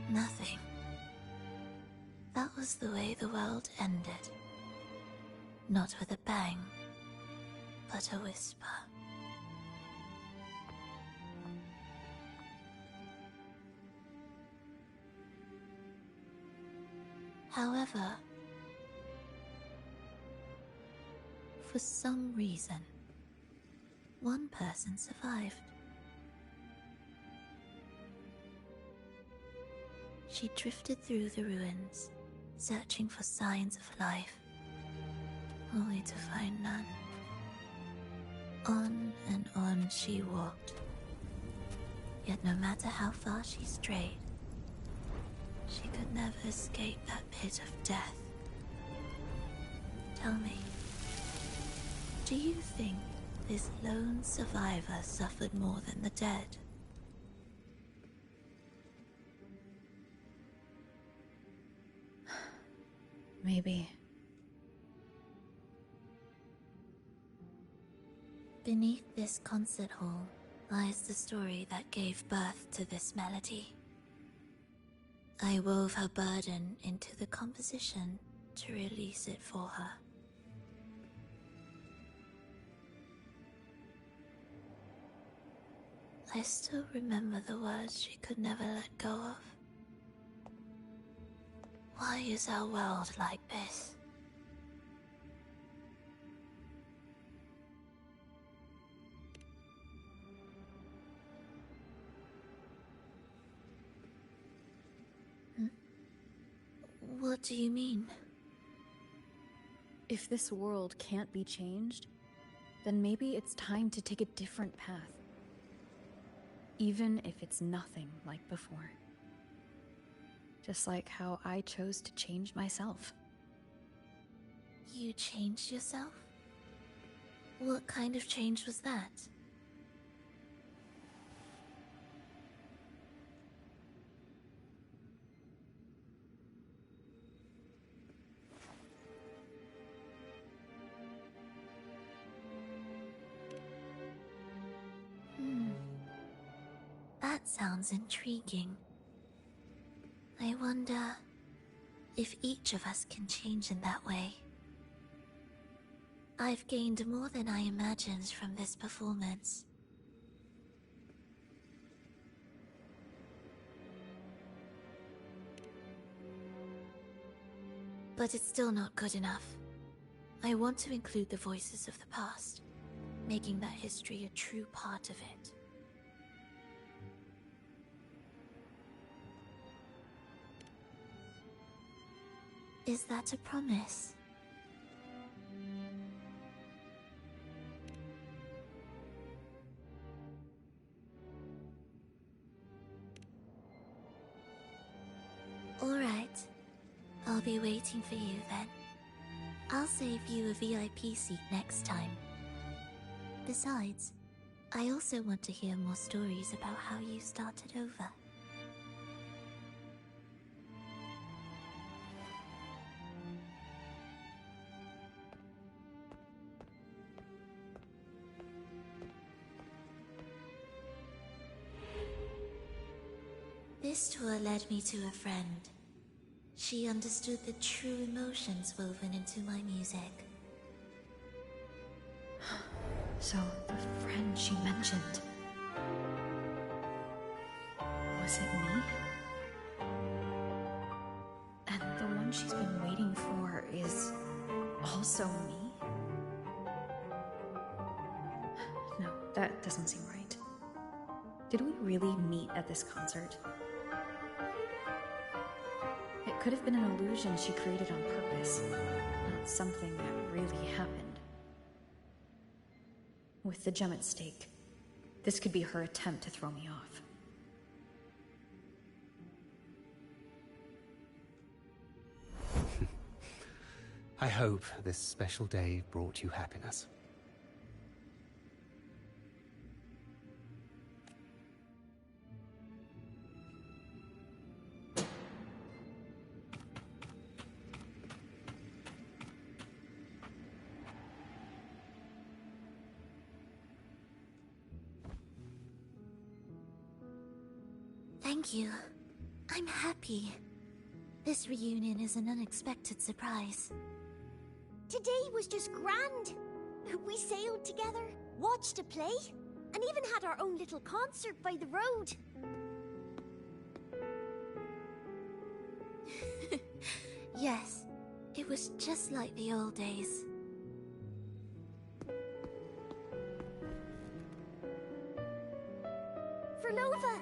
nothing. That was the way the world ended. Not with a bang, but a whisper. However, for some reason, one person survived. She drifted through the ruins, searching for signs of life, only to find none. On and on she walked, yet no matter how far she strayed, she could never escape that pit of death. Tell me, do you think this lone survivor suffered more than the dead? Maybe. Beneath this concert hall lies the story that gave birth to this melody. I wove her burden into the composition to release it for her. I still remember the words she could never let go of. Why is our world like this? What do you mean? If this world can't be changed, then maybe it's time to take a different path. Even if it's nothing like before. Just like how I chose to change myself. You changed yourself? What kind of change was that? That sounds intriguing. I wonder if each of us can change in that way. I've gained more than I imagined from this performance. But it's still not good enough. I want to include the voices of the past, making that history a true part of it. Is that a promise? All right. I'll be waiting for you then. I'll save you a VIP seat next time. Besides, I also want to hear more stories about how you started over. This tour led me to a friend. She understood the true emotions woven into my music. So, the friend she mentioned... was it me? And the one she's been waiting for is... also me? No, that doesn't seem right. Did we really meet at this concert? It could have been an illusion she created on purpose, not something that really happened. With the gem at stake, this could be her attempt to throw me off. I hope this special day brought you happiness. Thank you. I'm happy. This reunion is an unexpected surprise. Today was just grand. We sailed together, watched a play, and even had our own little concert by the road. Yes, it was just like the old days. Verlova,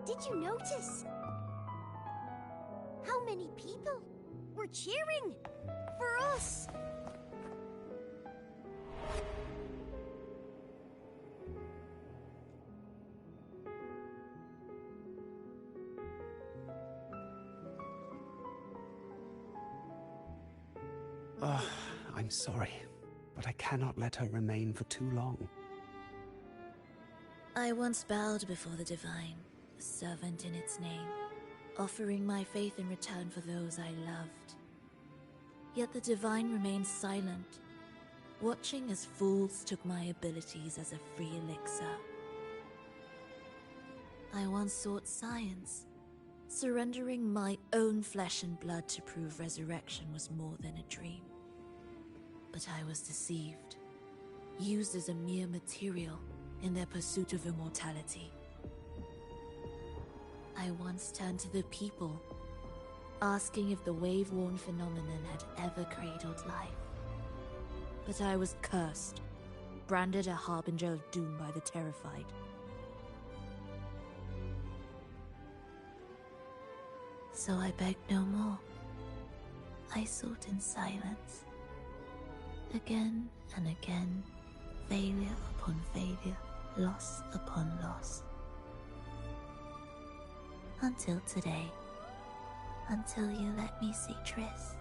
did you notice? How many people were cheering for us? Oh, I'm sorry, but I cannot let her remain for too long. I once bowed before the Divine, a servant in its name, offering my faith in return for those I loved. Yet the Divine remained silent, watching as fools took my abilities as a free elixir. I once sought science, surrendering my own flesh and blood to prove resurrection was more than a dream. But I was deceived, used as a mere material in their pursuit of immortality. I once turned to the people, asking if the wave-worn phenomenon had ever cradled life. But I was cursed, branded a harbinger of doom by the terrified. So I begged no more. I sought in silence. Again and again, failure upon failure, loss upon loss. Until today. Until you let me see Triss.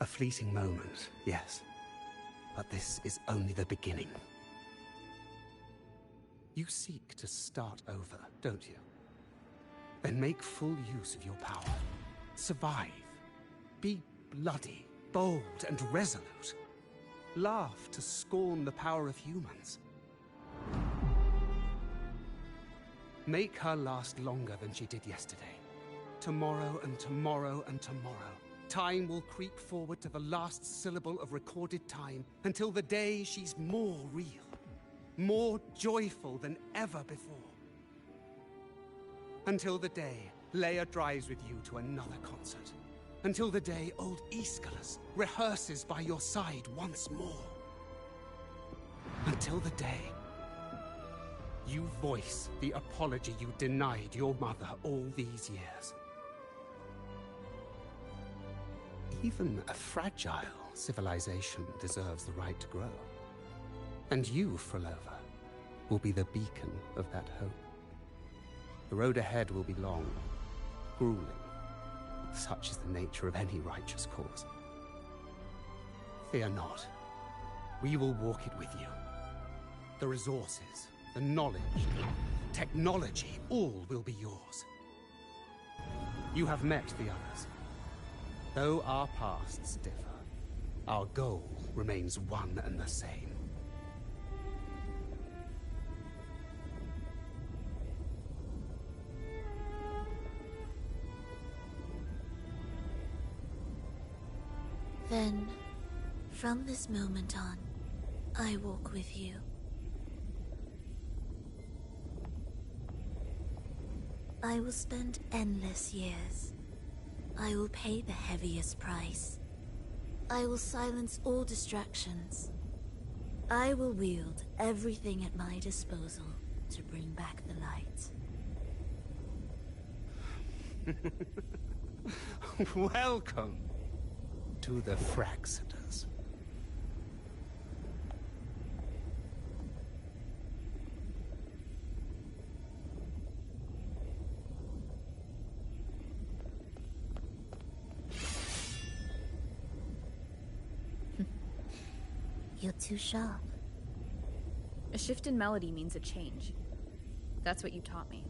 A fleeting moment, yes. But this is only the beginning. You seek to start over, don't you? Then make full use of your power. Survive. Be bloody, bold, and resolute. Laugh to scorn the power of humans. Make her last longer than she did yesterday. Tomorrow and tomorrow and tomorrow. Time will creep forward to the last syllable of recorded time until the day she's more real, more joyful than ever before. Until the day Leia drives with you to another concert, until the day old Aeschylus rehearses by your side once more. Until the day you voice the apology you denied your mother all these years. Even a fragile civilization deserves the right to grow. And you, Frolova, will be the beacon of that hope. The road ahead will be long, grueling. Such is the nature of any righteous cause. Fear not. We will walk it with you. The resources, the knowledge, technology, all will be yours. You have met the others. Though our pasts differ, our goal remains one and the same. Then, from this moment on, I walk with you. I will spend endless years. I will pay the heaviest price. I will silence all distractions. I will wield everything at my disposal to bring back the light. Welcome to the Fraxiters. You're too sharp. A shift in melody means a change. That's what you taught me.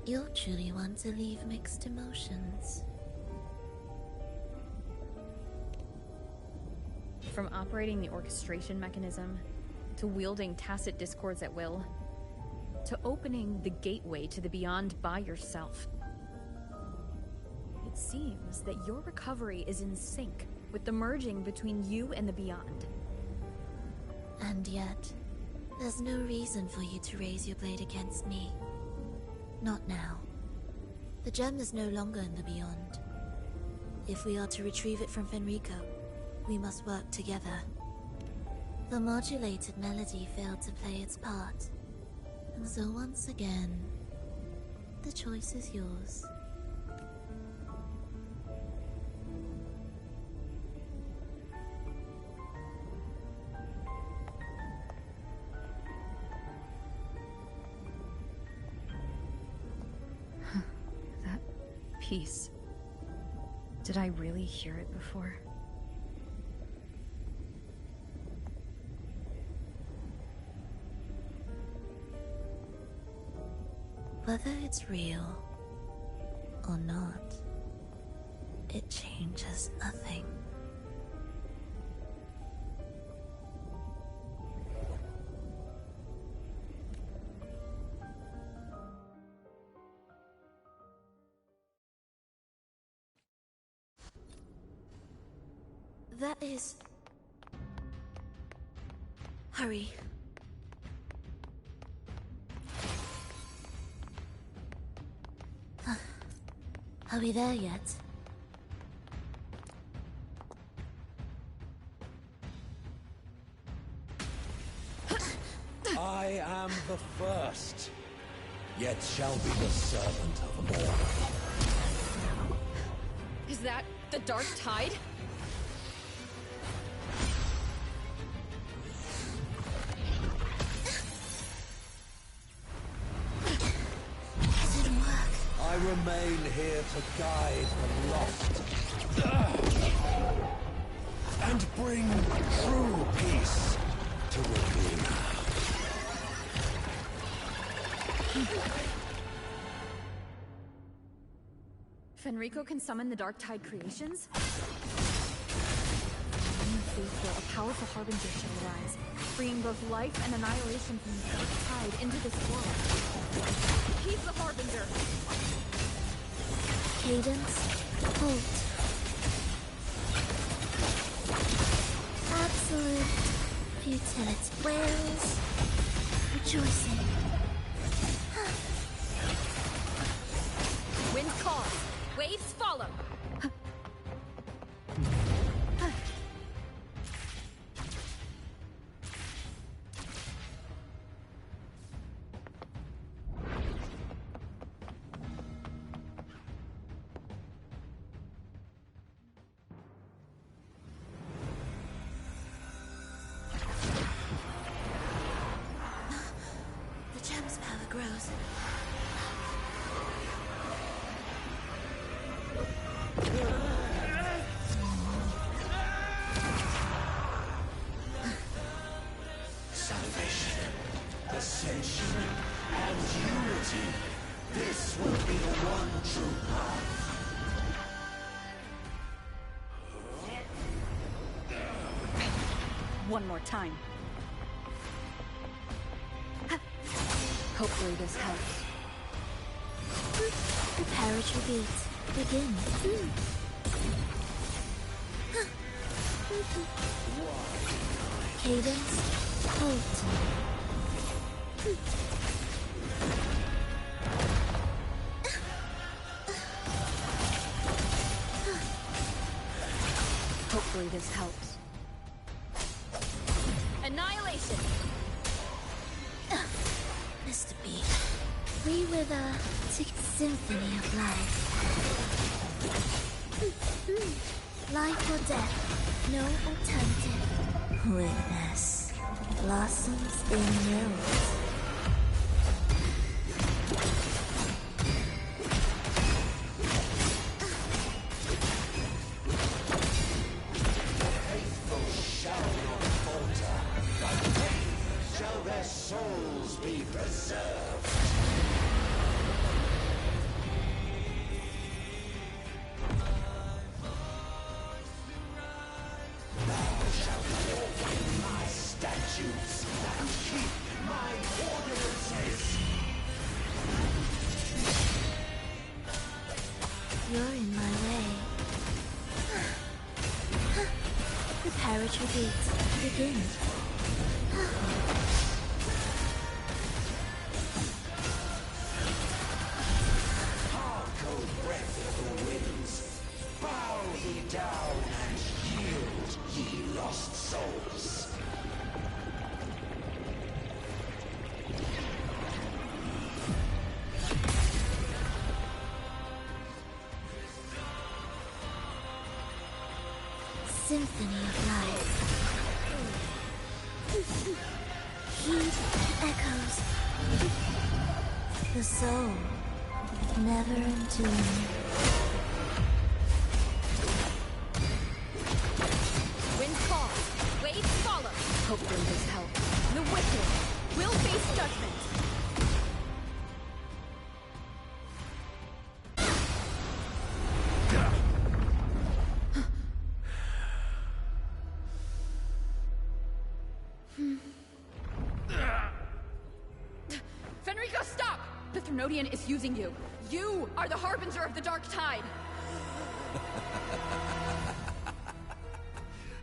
You're truly one to leave mixed emotions. From operating the orchestration mechanism, to wielding tacit discords at will, to opening the gateway to the beyond by yourself. It seems that your recovery is in sync with the merging between you and the beyond. And yet, there's no reason for you to raise your blade against me. Not now. The gem is no longer in the beyond. If we are to retrieve it from Fenrico, we must work together. The modulated melody failed to play its part, and so once again, the choice is yours. Peace. Did I really hear it before? Whether it's real or not, it changes nothing. That is... Hurry. Are we there yet? I am the first, yet shall be the servant of all. Is that the Dark Tide? I remain here to guide the lost and bring true peace to Wuthering. Fenrico can summon the Dark Tide creations? Faithful, a powerful harbinger shall arise, bringing both life and annihilation from the Dark Tide into this world. He's the harbinger! Cadence, hold. Absolute futility. Wales, rejoicing. Waves follow! The gem's power grows. Salvation, ascension, and unity. This will be the one true path. One more time. Hopefully this helps. Prepare retreat. Begin. Cadence. Halt. Hopefully this helps. Annihilation! Mr. B. We with a symphony of life. Life or death, no alternative. Witness. Blossoms in rose. Shall their souls be preserved? Thou shalt walk in my statutes and keep my ordinances. You're in my way. Prepare retreat. Begin. Hark, O breath of the winds, bow thee down and yield, ye lost souls. Symphony of life. Heed echoes. The soul, never entombed. Winds fall, waves follow. Hopefully this helps. The wicked will face judgment. Fenrico, stop! The Threnodian is using you. You are the harbinger of the dark tide.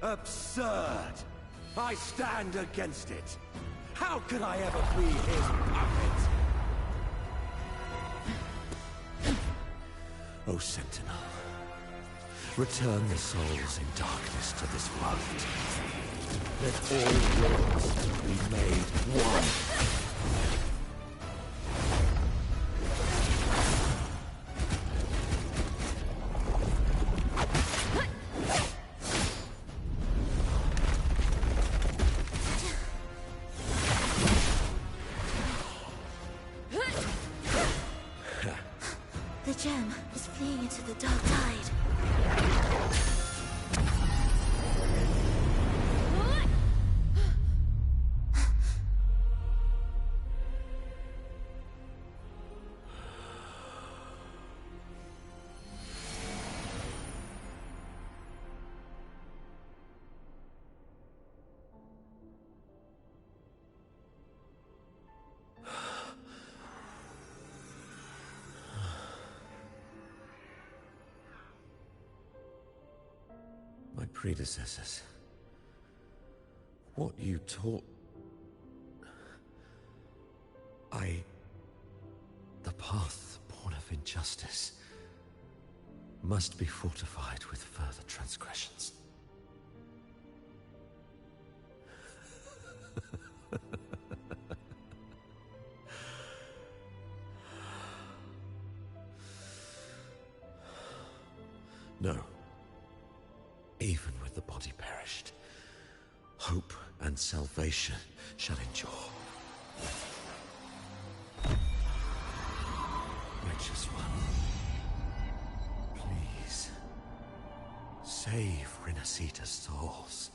Absurd! I stand against it. How could I ever be his puppet? O Sentinel, return the souls in darkness to this world. Let all worlds be made one. The gem is fleeing into the dark tide. My predecessors. What you taught... The path born of injustice. must be fortified with further transgressions. No. Even with the body perished, hope and salvation shall endure. Righteous One, please save Renacita's souls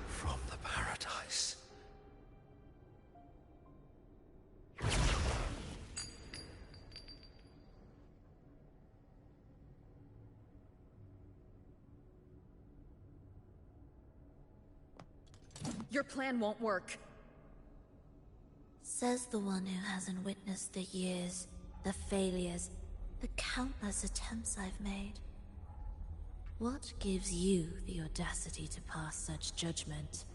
from the paradise. Your plan won't work. Says the one who hasn't witnessed the years, the failures, the countless attempts I've made. What gives you the audacity to pass such judgment?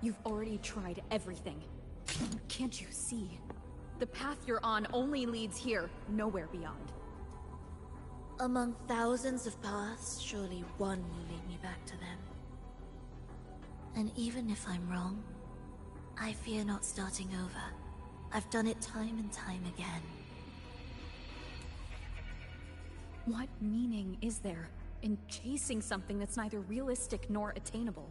You've already tried everything. Can't you see? The path you're on only leads here, nowhere beyond. Among thousands of paths, surely one will lead me back to them. And even if I'm wrong, I fear not starting over. I've done it time and time again. What meaning is there in chasing something that's neither realistic nor attainable?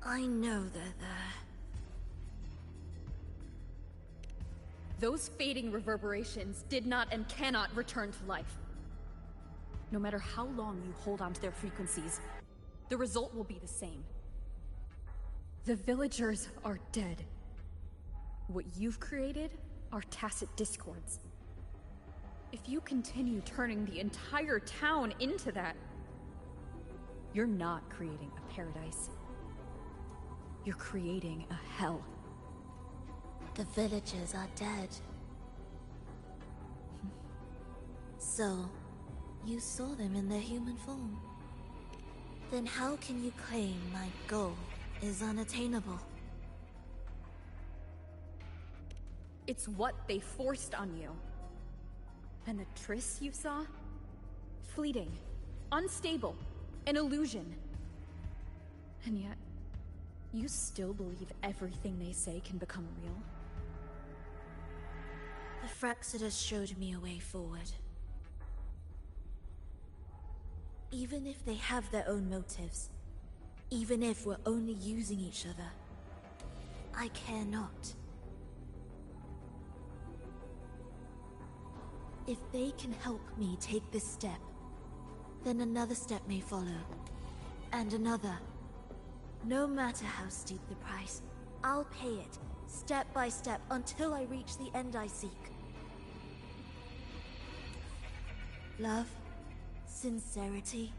I know they're there. Those fading reverberations did not and cannot return to life. No matter how long you hold on to their frequencies, the result will be the same. The villagers are dead. What you've created are tacit discords. If you continue turning the entire town into that, you're not creating a paradise. You're creating a hell. The villagers are dead. So, you saw them in their human form. Then how can you claim my goal is unattainable? It's what they forced on you. And the Triss you saw? Fleeting, unstable, an illusion. And yet, you still believe everything they say can become real? The Fraxidus showed me a way forward. Even if they have their own motives, even if we're only using each other, I care not. If they can help me take this step, then another step may follow, and another. No matter how steep the price, I'll pay it, step by step, until I reach the end I seek. Love, sincerity,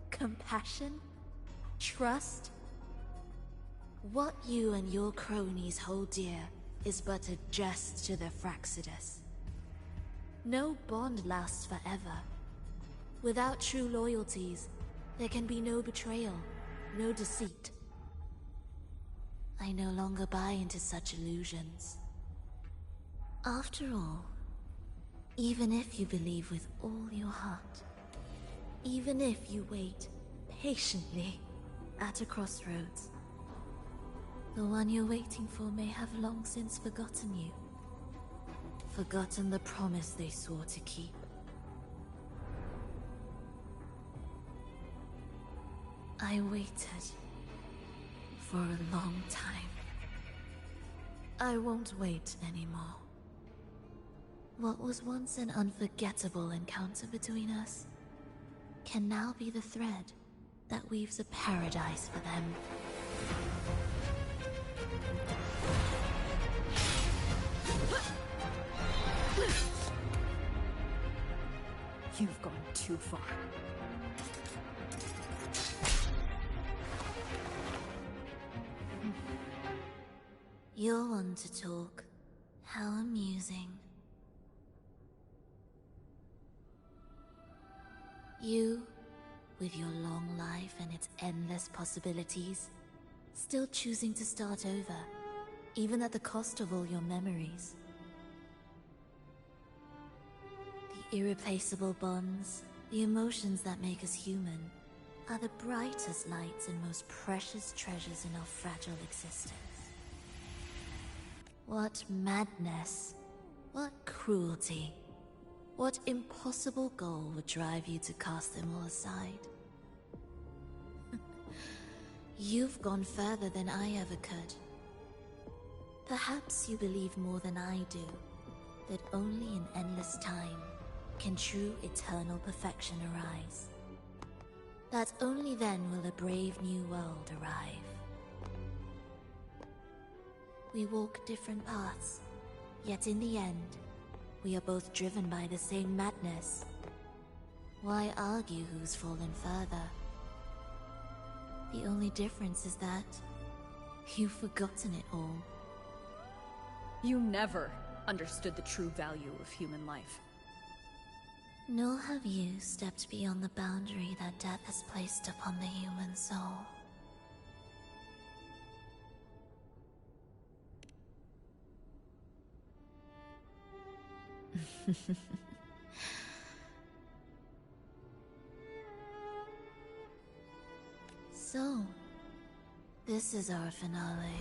compassion, trust. What you and your cronies hold dear is but a jest to the Fraxidus. No bond lasts forever. Without true loyalties, there can be no betrayal, no deceit. I no longer buy into such illusions. After all, even if you believe with all your heart, even if you wait patiently at a crossroads, the one you're waiting for may have long since forgotten you. Forgotten the promise they swore to keep. I waited for a long time. I won't wait anymore. What was once an unforgettable encounter between us can now be the thread that weaves a paradise for them. You've gone too far. You're one to talk. How amusing. You, with your long life and its endless possibilities, still choosing to start over, even at the cost of all your memories. Irreplaceable bonds, the emotions that make us human, are the brightest lights and most precious treasures in our fragile existence. What madness, what cruelty, what impossible goal would drive you to cast them all aside? You've gone further than I ever could. Perhaps you believe more than I do, that only in endless time can true eternal perfection arise. That only then will a brave new world arrive. We walk different paths, yet in the end, we are both driven by the same madness. Why argue who's fallen further? The only difference is that you've forgotten it all. You never understood the true value of human life. Nor have you stepped beyond the boundary that death has placed upon the human soul. So, this is our finale.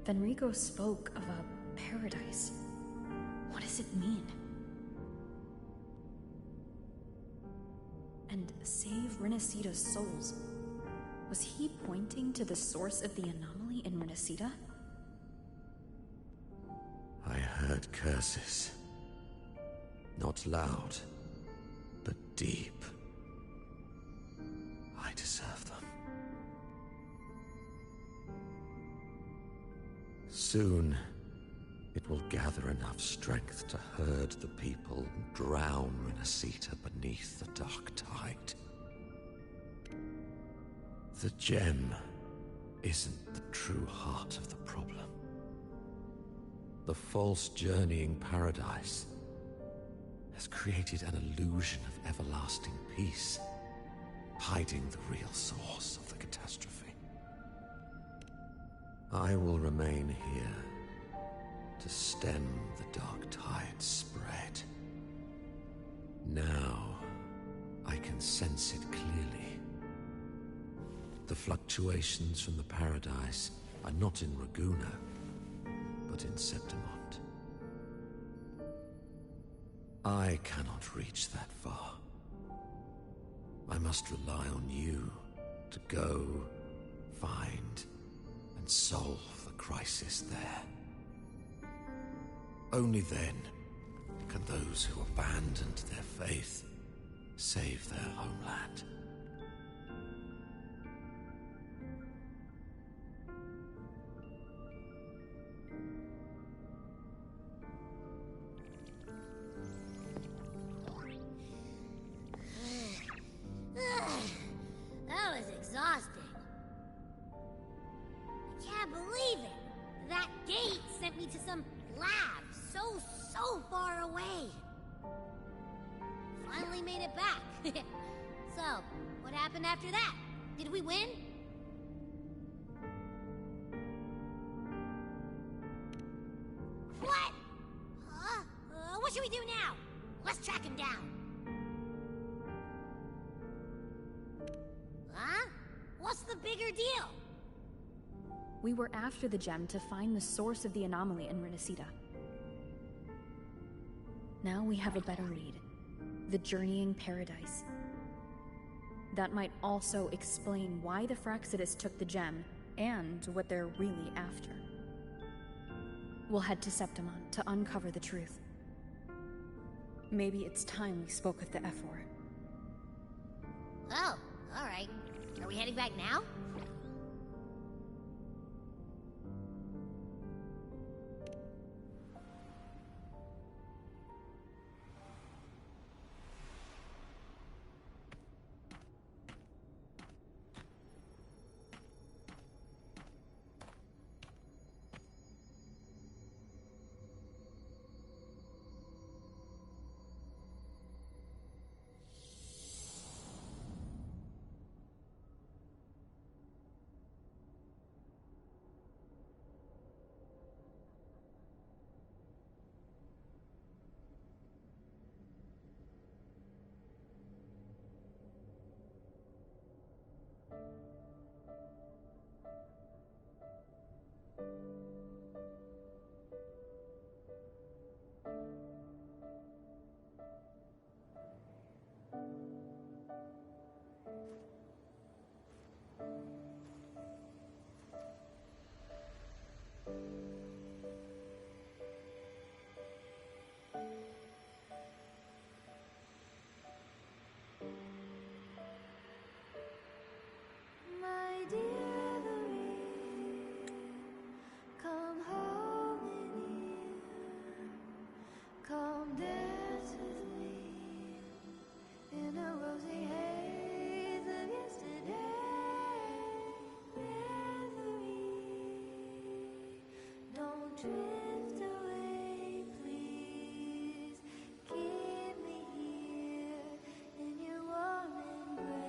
Fenrico spoke of a paradise. What does it mean? And save Renacita's souls. Was he pointing to the source of the anomaly in Renacita? I heard curses. Not loud, but deep. I deserve them. Soon, it will gather enough strength to herd the people and drown Renacita beneath the dark tide. The gem isn't the true heart of the problem. The false journeying paradise has created an illusion of everlasting peace, hiding the real source of the catastrophe. I will remain here to stem the dark tide's spread. Now, I can sense it clearly. The fluctuations from the paradise are not in Raguna, but in Septimont. I cannot reach that far. I must rely on you to go, find, and solve the crisis there. Only then can those who abandoned their faith save their homeland. That was exhausting. I can't believe it. That gate sent me to some lab so far away. Finally made it back. So, what happened after that? Did we win? What? Huh? What should we do now? Let's track him down. Huh? What's the bigger deal? We were after the gem to find the source of the anomaly in Renacita. Now we have a better lead. The Journeying Paradise. That might also explain why the Fraxidus took the gem, and what they're really after. We'll head to Septimont to uncover the truth. Maybe it's time we spoke with the Ephor. Oh, alright. Are we heading back now? My dear Louise, come home with me. Come dance with me in a rosy haze of yesterday. Reverie, don't drift away, please. Keep me here in your warm embrace.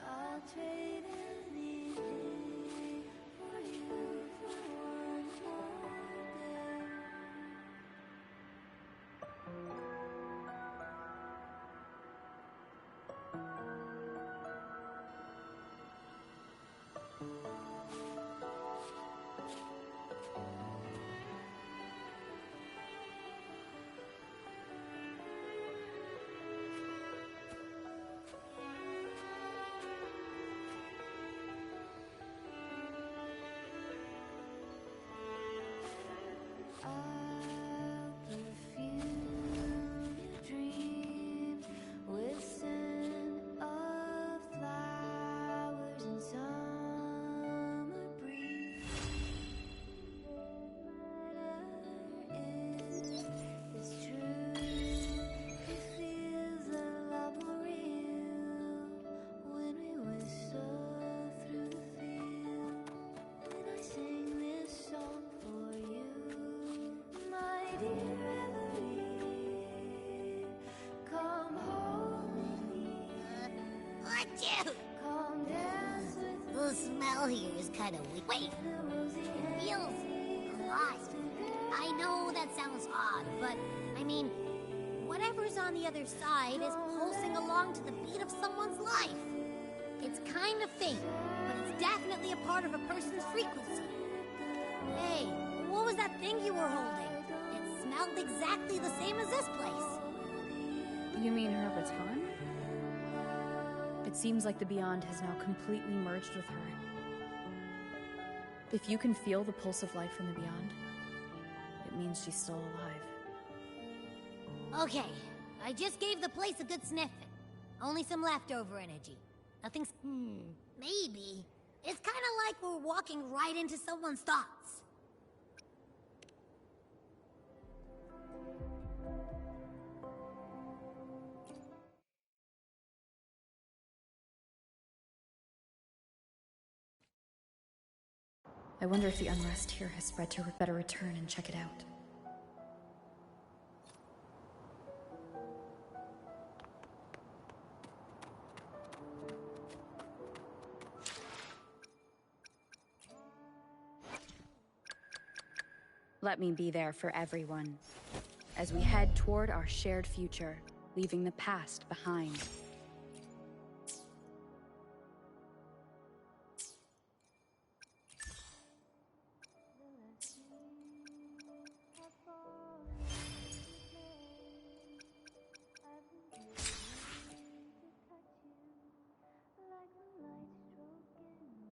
I'll trade anything for you for one more day. I'll perfume your dreams with scent of flowers and summer breeze. It's true, it feels a lot more real when we whistle through the field. When I sing this song for you, my dear Reverie, come home with me. Achoo! Come dance with The smell here is kind of weak. Wait, it feels alive. I know that sounds odd, but I mean, whatever's on the other side is pulsing along to the beat of someone's life. It's kind of faint, but it's definitely a part of a person's frequency. Hey, what was that thing you were holding? It smelled exactly the same as this place. You mean her baton? It seems like the Beyond has now completely merged with her. If you can feel the pulse of life from the Beyond, it means she's still alive. Okay, I just gave the place a good sniffing. Only some leftover energy. Nothing's... maybe. It's kind of like we're walking right into someone's thoughts. I wonder if the unrest here has spread to her. Better return and check it out. Let me be there for everyone, as we head toward our shared future, leaving the past behind.